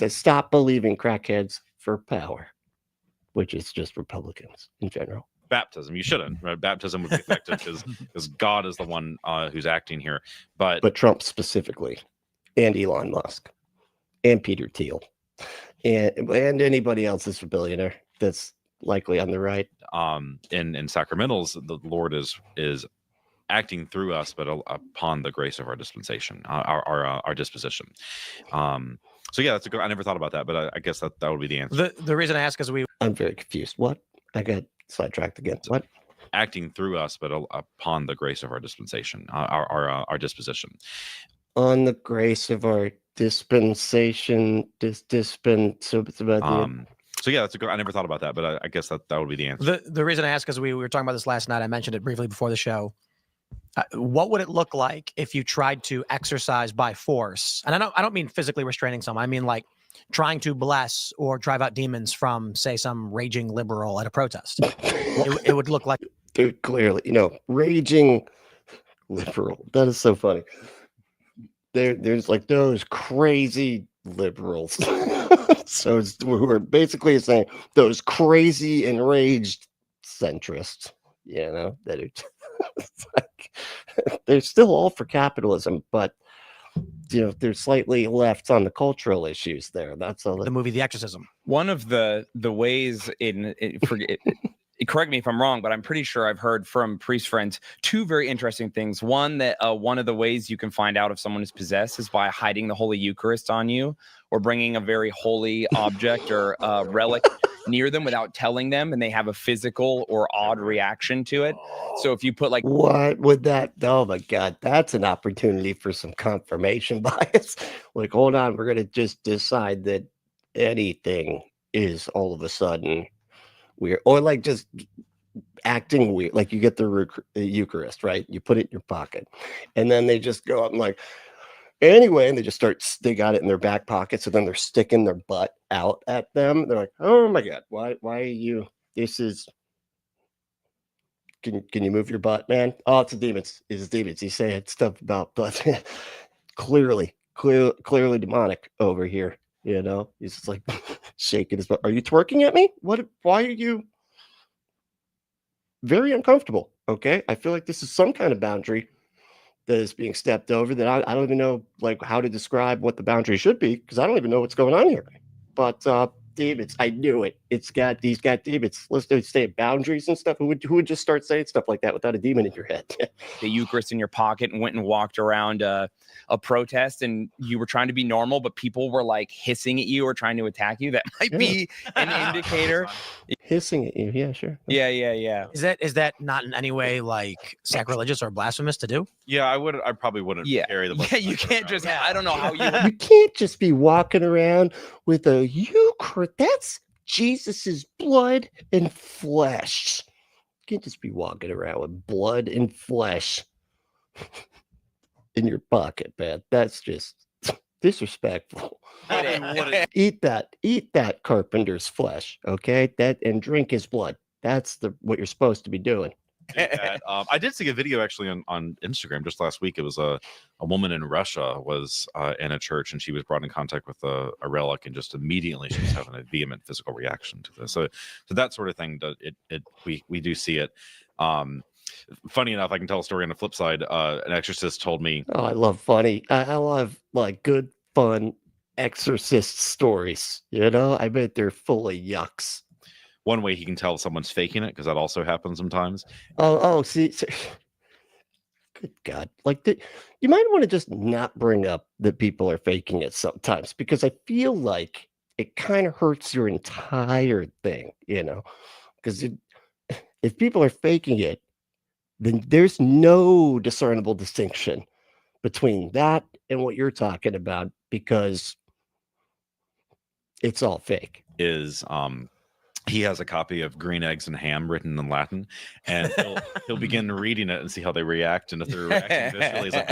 stop believing crackheads for power, which is just Republicans in general. Baptism, you shouldn't, right? Baptism would be effective because God is the one who's acting here, but Trump specifically, and Elon Musk, and Peter Thiel, and anybody else that's a billionaire that's likely on the right. In sacramentals, the Lord is acting through us, but upon the grace of our dispensation, our disposition. So yeah, that's a good. I never thought about that, but I guess that would be the answer. The reason I ask is I'm very confused. What? I got sidetracked again. What? Acting through us, but upon the grace of our dispensation, our disposition. On the grace of our dispensation, So yeah, that's a good. I never thought about that, but I guess that would be the answer. The reason I ask is we were talking about this last night. I mentioned it briefly before the show. What would it look like if you tried to exercise by force? And I don't mean physically restraining someone. I mean like trying to bless or drive out demons from, say, some raging liberal at a protest. it would look like. Dude, clearly, raging liberal. That is so funny. There's like those crazy liberals. So who are basically saying those crazy enraged centrists, that are it's like, they're still all for capitalism, but they're slightly left on the cultural issues there. That's all. The movie The Exorcism. One of the ways correct me if I'm wrong, but I'm pretty sure I've heard from priest friends two very interesting things. One, that one of the ways you can find out if someone is possessed is by hiding the Holy Eucharist on you or bringing a very holy object or relic near them without telling them, and they have a physical or odd reaction to it. So if you put like, what would that? Oh my God, that's an opportunity for some confirmation bias. Like, hold on, we're gonna just decide that anything is all of a sudden weird, or like just acting weird. Like you get the Eucharist, right? You put it in your pocket, and then they just go up and like, anyway, and they got it in their back pocket, so then they're sticking their butt out at them. They're like, oh my God, why are you? This is. Can you move your butt, man? Oh, it's a demons. It's demons. He's saying stuff about butt. clearly demonic over here. He's just like shaking his butt. Are you twerking at me? What? Why are you? Very uncomfortable. Okay, I feel like this is some kind of boundary that is being stepped over. That I don't even know like how to describe what the boundary should be because I don't even know what's going on here. But demons, I knew it. He's got demons. Let's say boundaries and stuff. Who would just start saying stuff like that without a demon in your head? the Eucharist in your pocket and went and walked around a protest and you were trying to be normal, but people were like hissing at you or trying to attack you? That might be an indicator. Hissing at you, yeah, sure. Yeah. Is that not in any way like sacrilegious or blasphemous to do? Yeah, I probably wouldn't carry the. Yeah, you can't just. I don't know how you. You can't just be walking around with a Eucharist. That's Jesus's blood and flesh. You can't just be walking around with blood and flesh in your pocket, man. That's just disrespectful. Eat that carpenter's flesh, okay? And drink his blood. That's what you're supposed to be doing. I did see a video actually on Instagram just last week. It was a woman in Russia was in a church and she was brought in contact with a relic and just immediately she was having a vehement physical reaction to this. So that sort of thing, we do see it. Funny enough, I can tell a story on the flip side. An exorcist told me. Oh, I love funny. I love like good, fun exorcist stories. I bet they're full of yucks. One way he can tell if someone's faking it, because that also happens sometimes. See, good God. Like, you might want to just not bring up that people are faking it sometimes, because I feel like it kind of hurts your entire thing, because if people are faking it, then there's no discernible distinction between that and what you're talking about, because it's all fake. is he has a copy of Green Eggs and Ham written in Latin, and he'll begin reading it and see how they react, and if they're reacting viscerally, he's like,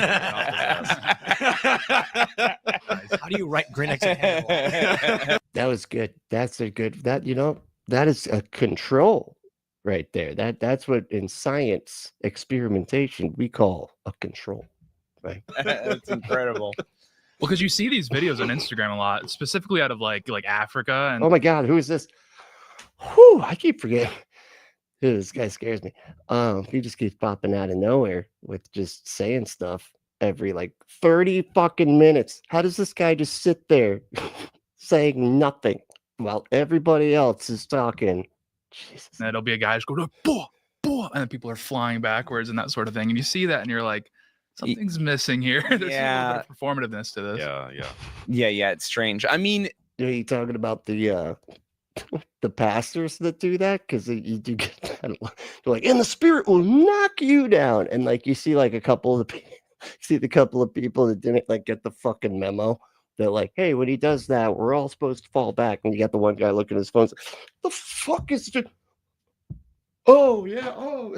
How do you write green eggs and ham? That was good. That's a good, that, you know, that is a control right there. That's what in science experimentation we call a control, right? That's incredible. Well, because you see these videos on Instagram a lot, specifically out of like Africa. And Oh my God, who is this? Whew, I keep forgetting. This guy scares me. He just keeps popping out of nowhere with just saying stuff every like 30 fucking minutes. How does this guy just sit there saying nothing while everybody else is talking? Jesus. and it'll be a guy just going, "Boah, boah," and then people are flying backwards and that sort of thing. And you see that and you're like, something's missing here. There's a little bit of performativeness to this. Yeah, it's strange. I mean, Are you talking about the pastors that do that? Because you do get that. They're like, and the spirit will knock you down. And like you see like a couple of the couple of people that didn't like get the fucking memo. They're like, hey, when he does that, we're all supposed to fall back. And you got the one guy looking at his phone. The fuck is it? Oh yeah, oh,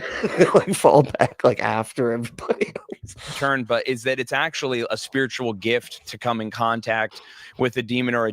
like fall back like after everybody else. turn, but is that it's actually a spiritual gift to come in contact with a demon or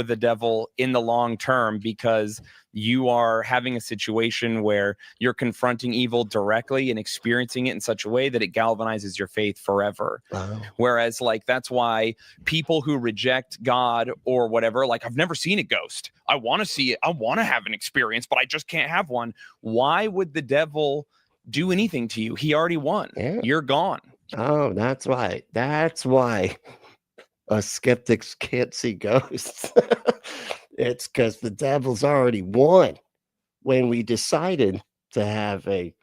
the devil in the long term, because you are having a situation where you're confronting evil directly and experiencing it in such a way that it galvanizes your faith forever. Wow. Whereas like that's why people who reject God or whatever, like, I've never seen a ghost, I want to see it, I want to have an experience, but I just can't have one. Why would the devil do anything to you? He already won. Yeah. You're gone. Oh, that's why us skeptics can't see ghosts. It's because the devil's already won. When we decided to have a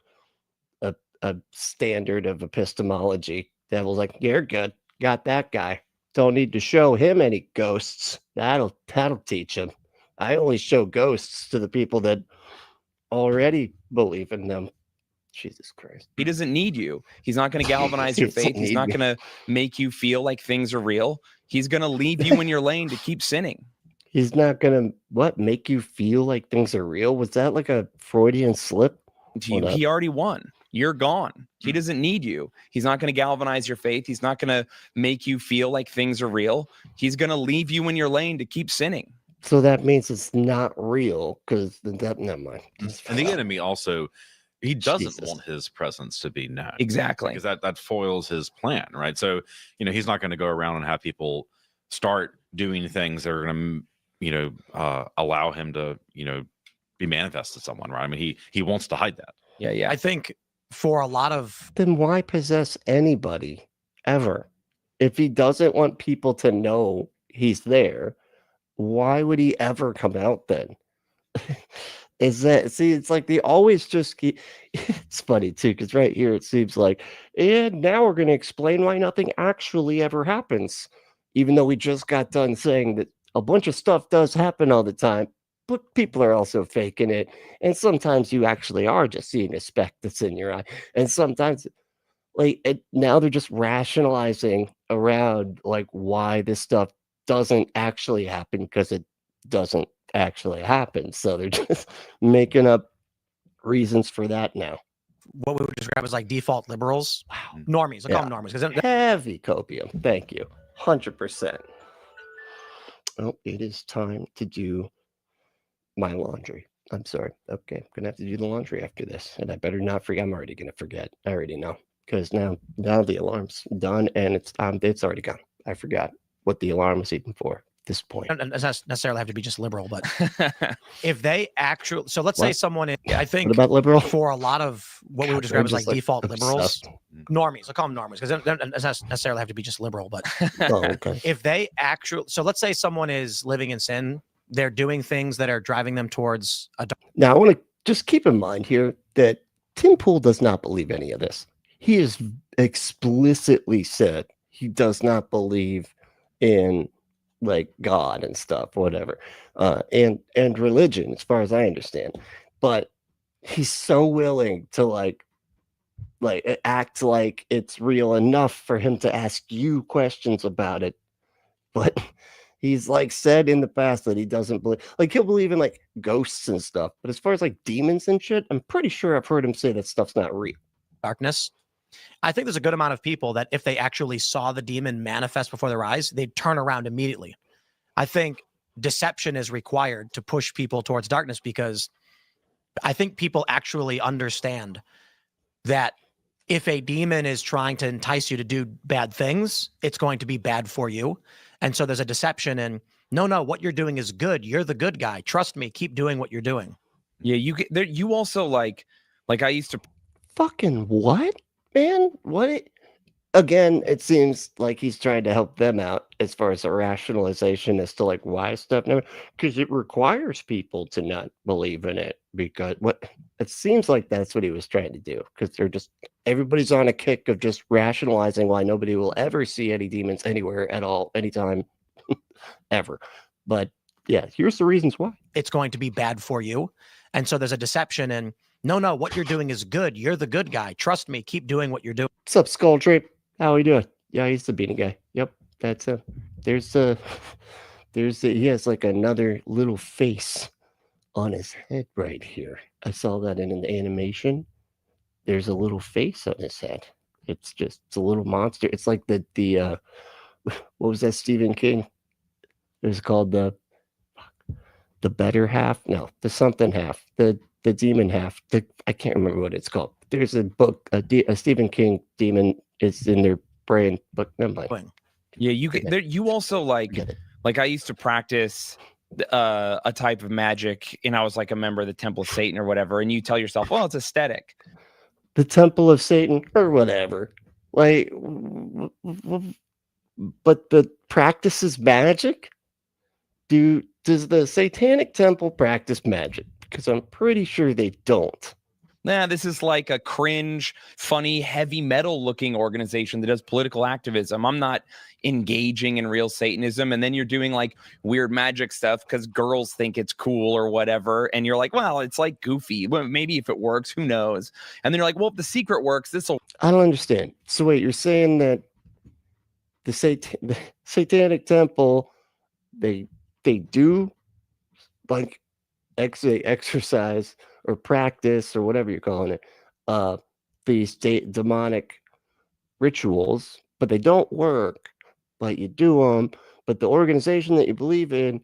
standard of epistemology, devil's like, you're good, got that guy, don't need to show him any ghosts. That'll teach him. I only show ghosts to the people that already believe in them. Jesus Christ. He doesn't need you. He's not going to galvanize your faith. He's not going to make you feel like things are real. He's going to leave you in your lane to keep sinning. He's not going to, make you feel like things are real? Was that like a Freudian slip? He already won. You're gone. He doesn't need you. He's not going to galvanize your faith. He's not going to make you feel like things are real. He's going to leave you in your lane to keep sinning. So that means it's not real because never mind. And the enemy also, he doesn't Jesus. want his presence to be known. Exactly. Because that foils his plan, right? So, he's not going to go around and have people start doing things that are going to, allow him to, be manifest to someone, right? I mean, he wants to hide that. Yeah. I think for a lot of Then why possess anybody ever? If he doesn't want people to know he's there, why would he ever come out then? It's like they always just keep, it's funny too, because right here it seems like, and now we're going to explain why nothing actually ever happens, even though we just got done saying that a bunch of stuff does happen all the time, but people are also faking it. And sometimes you actually are just seeing a speck that's in your eye. And sometimes now they're just rationalizing around like why this stuff doesn't actually happen, because it doesn't actually happen. So they're just making up reasons for that now. what we would describe as like default liberals. Wow. Normies. I call them normies. Because heavy copium. Thank you. 100%. Oh, it is time to do my laundry. I'm sorry. Okay, I'm gonna have to do the laundry after this, and I better not forget. I'm already gonna forget. I already know, because now the alarm's done and it's already gone. I forgot what the alarm was even for at this point. It doesn't necessarily have to be just liberal, but if they actually, so let's say someone is, I think, what about liberal? For a lot of what we would describe as like default liberals, obsessed. Normies. I call them normies because it doesn't necessarily have to be just liberal, but Oh, okay. if they actually, so let's say someone is living in sin, they're doing things that are driving them towards a. Now, I want to just keep in mind here that Tim Pool does not believe any of this. He has explicitly said he does not believe in like God and stuff, whatever, and religion, as far as I understand. But he's so willing to like act like it's real enough for him to ask you questions about it. But He's like said in the past that he doesn't believe, like he'll believe in like ghosts and stuff. But as far as like demons and shit, I'm pretty sure I've heard him say that stuff's not real. Darkness. I think there's a good amount of people that if they actually saw the demon manifest before their eyes, they'd turn around immediately. I think deception is required to push people towards darkness because I think people actually understand that if a demon is trying to entice you to do bad things, it's going to be bad for you. And so there's a deception in, no, what you're doing is good. You're the good guy. Trust me. Keep doing what you're doing. Yeah, you also like I used to. Fucking what, man? What? Again, it seems like he's trying to help them out as far as the rationalization as to like why stuff never, because it requires people to not believe in it. Because what it seems like that's what he was trying to do, because they're just everybody's on a kick of just rationalizing why nobody will ever see any demons anywhere at all, anytime, ever. But yeah, here's the reasons why. It's going to be bad for you. And so there's a deception in, no, what you're doing is good. You're the good guy. Trust me. Keep doing what you're doing. What's up, Skull Drape? How we doing? Yeah, he's the beanie guy. Yep, that's him. There's he has like another little face on his head right here. I saw that in an animation. There's a little face on his head. It's a little monster. It's like the what was that Stephen King? It was called the better half. No, the something half. The demon half. I can't remember what it's called. There's a book, a Stephen King demon is in their brain, but never mind. Yeah, you also like I used to practice a type of magic, and I was like a member of the Temple of Satan or whatever, and you tell yourself, well, it's aesthetic. The Temple of Satan or whatever. Like, but the practice is magic? Does the Satanic Temple practice magic? Because I'm pretty sure they don't. Nah, this is like a cringe, funny, heavy metal looking organization that does political activism. I'm not engaging in real Satanism. And then you're doing like weird magic stuff because girls think it's cool or whatever. And you're like, well, it's like goofy. Well, maybe if it works, who knows? And then you're like, well, if the secret works, this will. I don't understand. So wait, you're saying that the Satanic Temple, they do like exercise or practice or whatever you're calling it, these demonic rituals, but they don't work, but you do them. But the organization that you believe in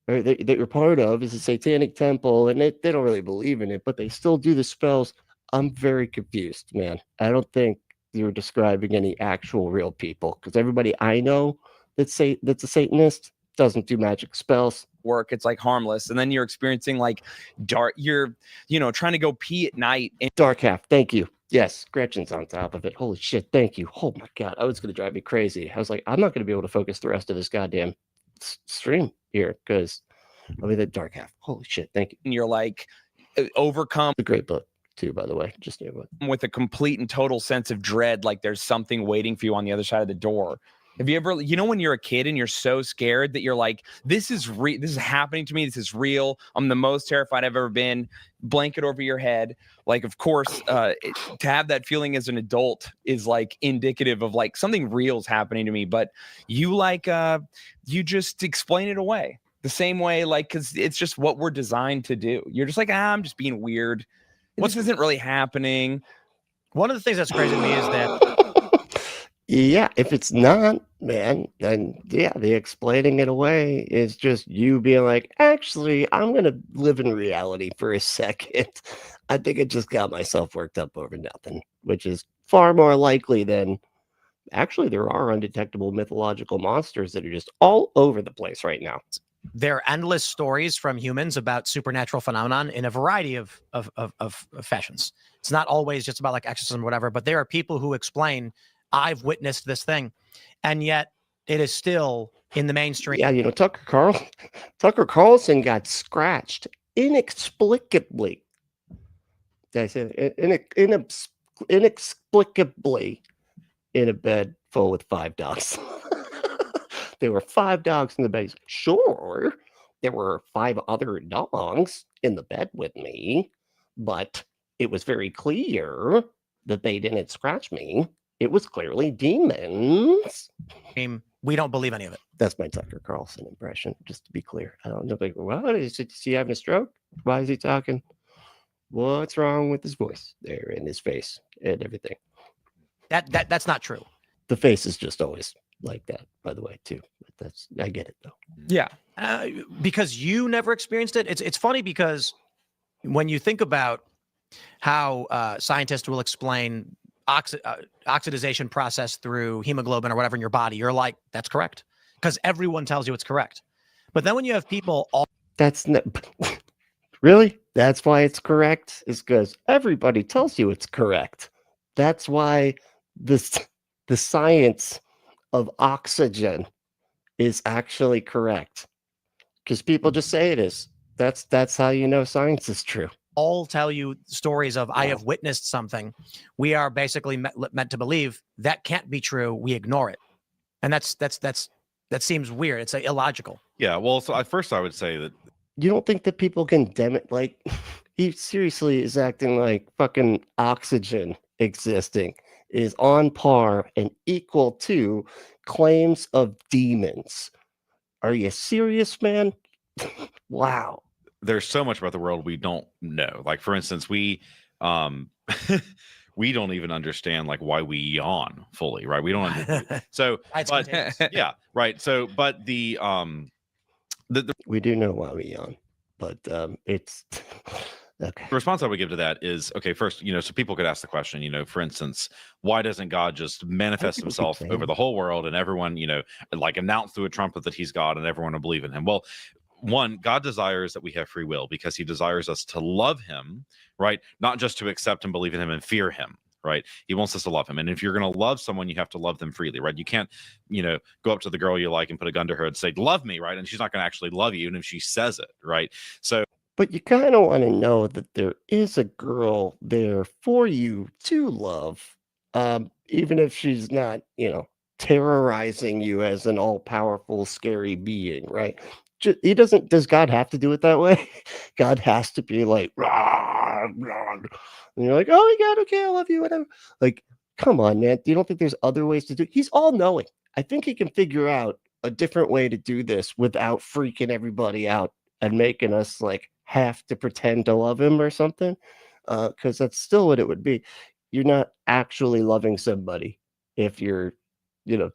or that you're part of is a Satanic Temple, and they don't really believe in it, but they still do the spells. I'm very confused, man. I don't think you're describing any actual real people, because everybody I know that's a Satanist doesn't do magic spells. Work, it's like harmless, and then you're experiencing like dark, you're trying to go pee at night and dark half. Thank you. Yes, Gretchen's on top of it. Holy shit, thank you. Oh my god, I was gonna drive me crazy. I was like, I'm not gonna be able to focus the rest of this goddamn stream here because the dark half. Holy shit, thank you. And you're like overcome. It's a great book too, by the way. Just with a complete and total sense of dread, like there's something waiting for you on the other side of the door. Have you ever, when you're a kid and you're so scared that you're like, this is happening to me. This is real. I'm the most terrified I've ever been. Blanket over your head. Like, of course, to have that feeling as an adult is like indicative of like something real is happening to me. But you you just explain it away the same way, like, because it's just what we're designed to do. You're just like, I'm just being weird. This isn't really happening. One of the things that's crazy to me is that. Yeah, if it's not, man, then yeah, the explaining it away is just you being like, actually, I'm going to live in reality for a second. I think I just got myself worked up over nothing, which is far more likely than actually there are undetectable mythological monsters that are just all over the place right now. There are endless stories from humans about supernatural phenomenon in a variety of fashions. It's not always just about like exorcism or whatever, but there are people who explain, I've witnessed this thing, and yet it is still in the mainstream. Yeah, Tucker Carlson got scratched inexplicably. Did I say inexplicably in a bed full with 5 dogs? There were 5 dogs in the bed. Sure, there were 5 other dogs in the bed with me, but it was very clear that they didn't scratch me. It was clearly demons. we don't believe any of it. That's my Tucker Carlson impression, just to be clear. I don't know. Like, what is he having a stroke? Why is he talking? What's wrong with his voice there and his face and everything? That's not true. The face is just always like that, by the way, too. But I get it though. Yeah. Because you never experienced it. It's funny because when you think about how scientists will explain oxidization process through hemoglobin or whatever in your body, you're like, that's correct, because everyone tells you it's correct. But then when you have people that's not really, that's why it's correct, is because everybody tells you it's correct. That's why the science of oxygen is actually correct, because people just say it is. That's how you know science is true. all tell you stories of I have witnessed something. We are basically meant to believe that can't be true. We ignore it, and that seems weird. It's illogical. Yeah. Well, so at first I would say that You don't think that people condemn it? Like, he seriously is acting like fucking oxygen existing is on par and equal to claims of demons. Are you serious, man? Wow. there's so much about the world we don't know. Like, for instance, we we don't even understand like why we yawn fully, right? We don't so but, yeah, right. So but the we do know why we yawn, but it's okay. The response I would give to that is, okay, first, so people could ask the question, for instance, why doesn't God just manifest himself over the whole world and everyone, like announce through a trumpet that he's God and everyone will believe in him? Well, one, God desires that we have free will because he desires us to love him, right? Not just to accept and believe in him and fear him, right? He wants us to love him. And if you're going to love someone, you have to love them freely, right? You can't, go up to the girl you like and put a gun to her and say, love me, right? And she's not going to actually love you, even if she says it, right? So, but you kind of want to know that there is a girl there for you to love, even if she's not, terrorizing you as an all-powerful, scary being, right? Does God have to do it that way? God has to be like, rah, rah. And you're like, oh my God, okay, I love you, whatever. Like, come on, man. You don't think there's other ways to do it? He's all-knowing. I think he can figure out a different way to do this without freaking everybody out and making us like have to pretend to love him or something, because that's still what it would be. You're not actually loving somebody if you're,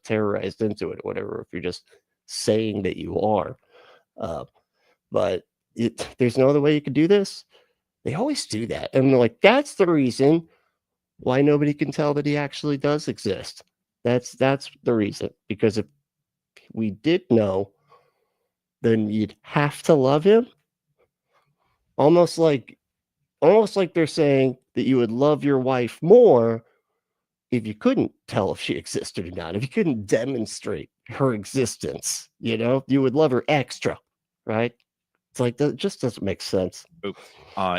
terrorized into it or whatever, if you're just saying that you are. But there's no other way you could do this. They always do that. And they're like, that's the reason why nobody can tell that he actually does exist. That's the reason. Because if we did know, then you'd have to love him. Almost like they're saying that you would love your wife more if you couldn't tell if she existed or not, if you couldn't demonstrate her existence, you would love her extra, right? It's like, that just doesn't make sense.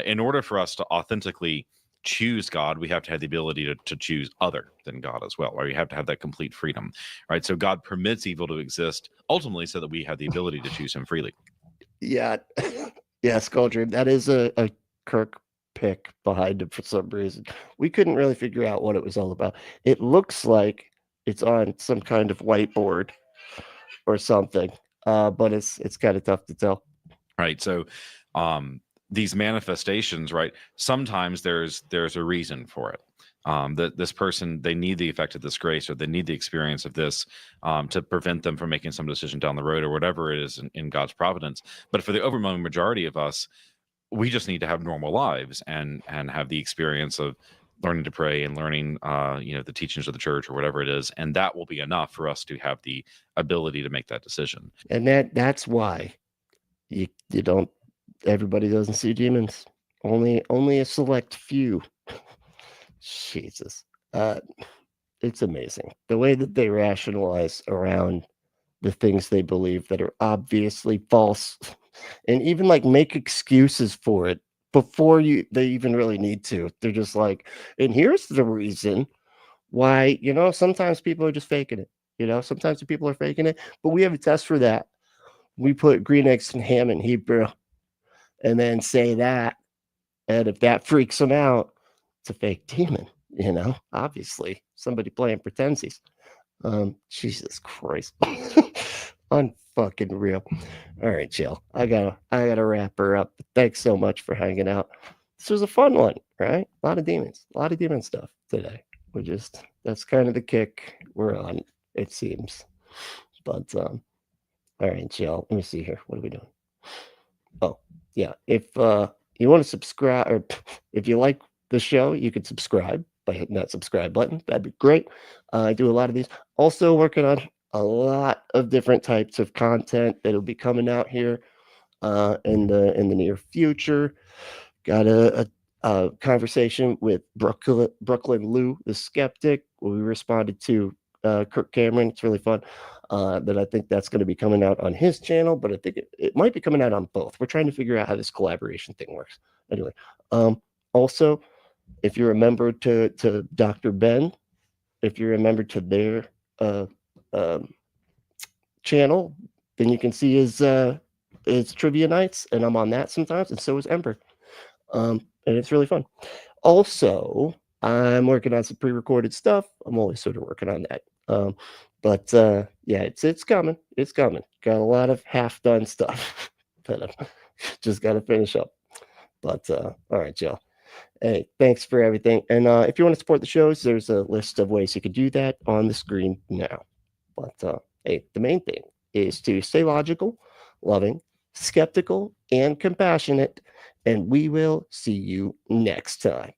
In order for us to authentically choose God, we have to have the ability to choose other than God as well, right? We have to have that complete freedom, right? So God permits evil to exist ultimately so that we have the ability to choose him freely. Yeah. Yeah, Skull Dream. That is a Kirk pick behind it for some reason. We couldn't really figure out what it was all about. It looks like it's on some kind of whiteboard or something, but it's kind of tough to tell. Right. So these manifestations, right? Sometimes there's a reason for it. That this person, they need the effect of this grace, or they need the experience of this to prevent them from making some decision down the road, or whatever it is in God's providence. But for the overwhelming majority of us, we just need to have normal lives and have the experience of learning to pray and learning, the teachings of the church or whatever it is, and that will be enough for us to have the ability to make that decision. And that's why you don't. Everybody doesn't see demons. Only a select few. Jesus. It's amazing the way that they rationalize around the things they believe that are obviously false, and even like make excuses for it before they even really need to. They're just like, and here's the reason why, sometimes people are just faking it. Sometimes the people are faking it, but we have a test for that. We put green eggs and ham in Hebrew and then say that, and if that freaks them out, it's a fake demon, obviously somebody playing pretensies. Jesus Christ. Unfucking real. All right, Jill. I gotta wrap her up. Thanks so much for hanging out. This was a fun one, right? A lot of demon stuff today. That's kind of the kick we're on, it seems. But all right, Jill. Let me see here. What are we doing? Oh, yeah. If you want to subscribe, or if you like the show, you could subscribe by hitting that subscribe button. That'd be great. I do a lot of these. Also working on a lot of different types of content that'll be coming out here in the near future. Got a conversation with Brooklyn Lou, the skeptic, where we responded to Kirk Cameron. It's really fun. That I think that's going to be coming out on his channel, but I think it might be coming out on both. We're trying to figure out how this collaboration thing works. Anyway, also, if you're a member to Dr. Ben, if you're a member to their channel, then you can see his trivia nights, and I'm on that sometimes, and so is Ember. And it's really fun. Also, I'm working on some pre-recorded stuff. I'm always sort of working on that. But yeah, it's coming. It's coming. Got a lot of half-done stuff that I just got to finish up. But all right, Joe. Hey, thanks for everything. And if you want to support the shows, there's a list of ways you could do that on the screen now. But hey, the main thing is to stay logical, loving, skeptical, and compassionate. And we will see you next time.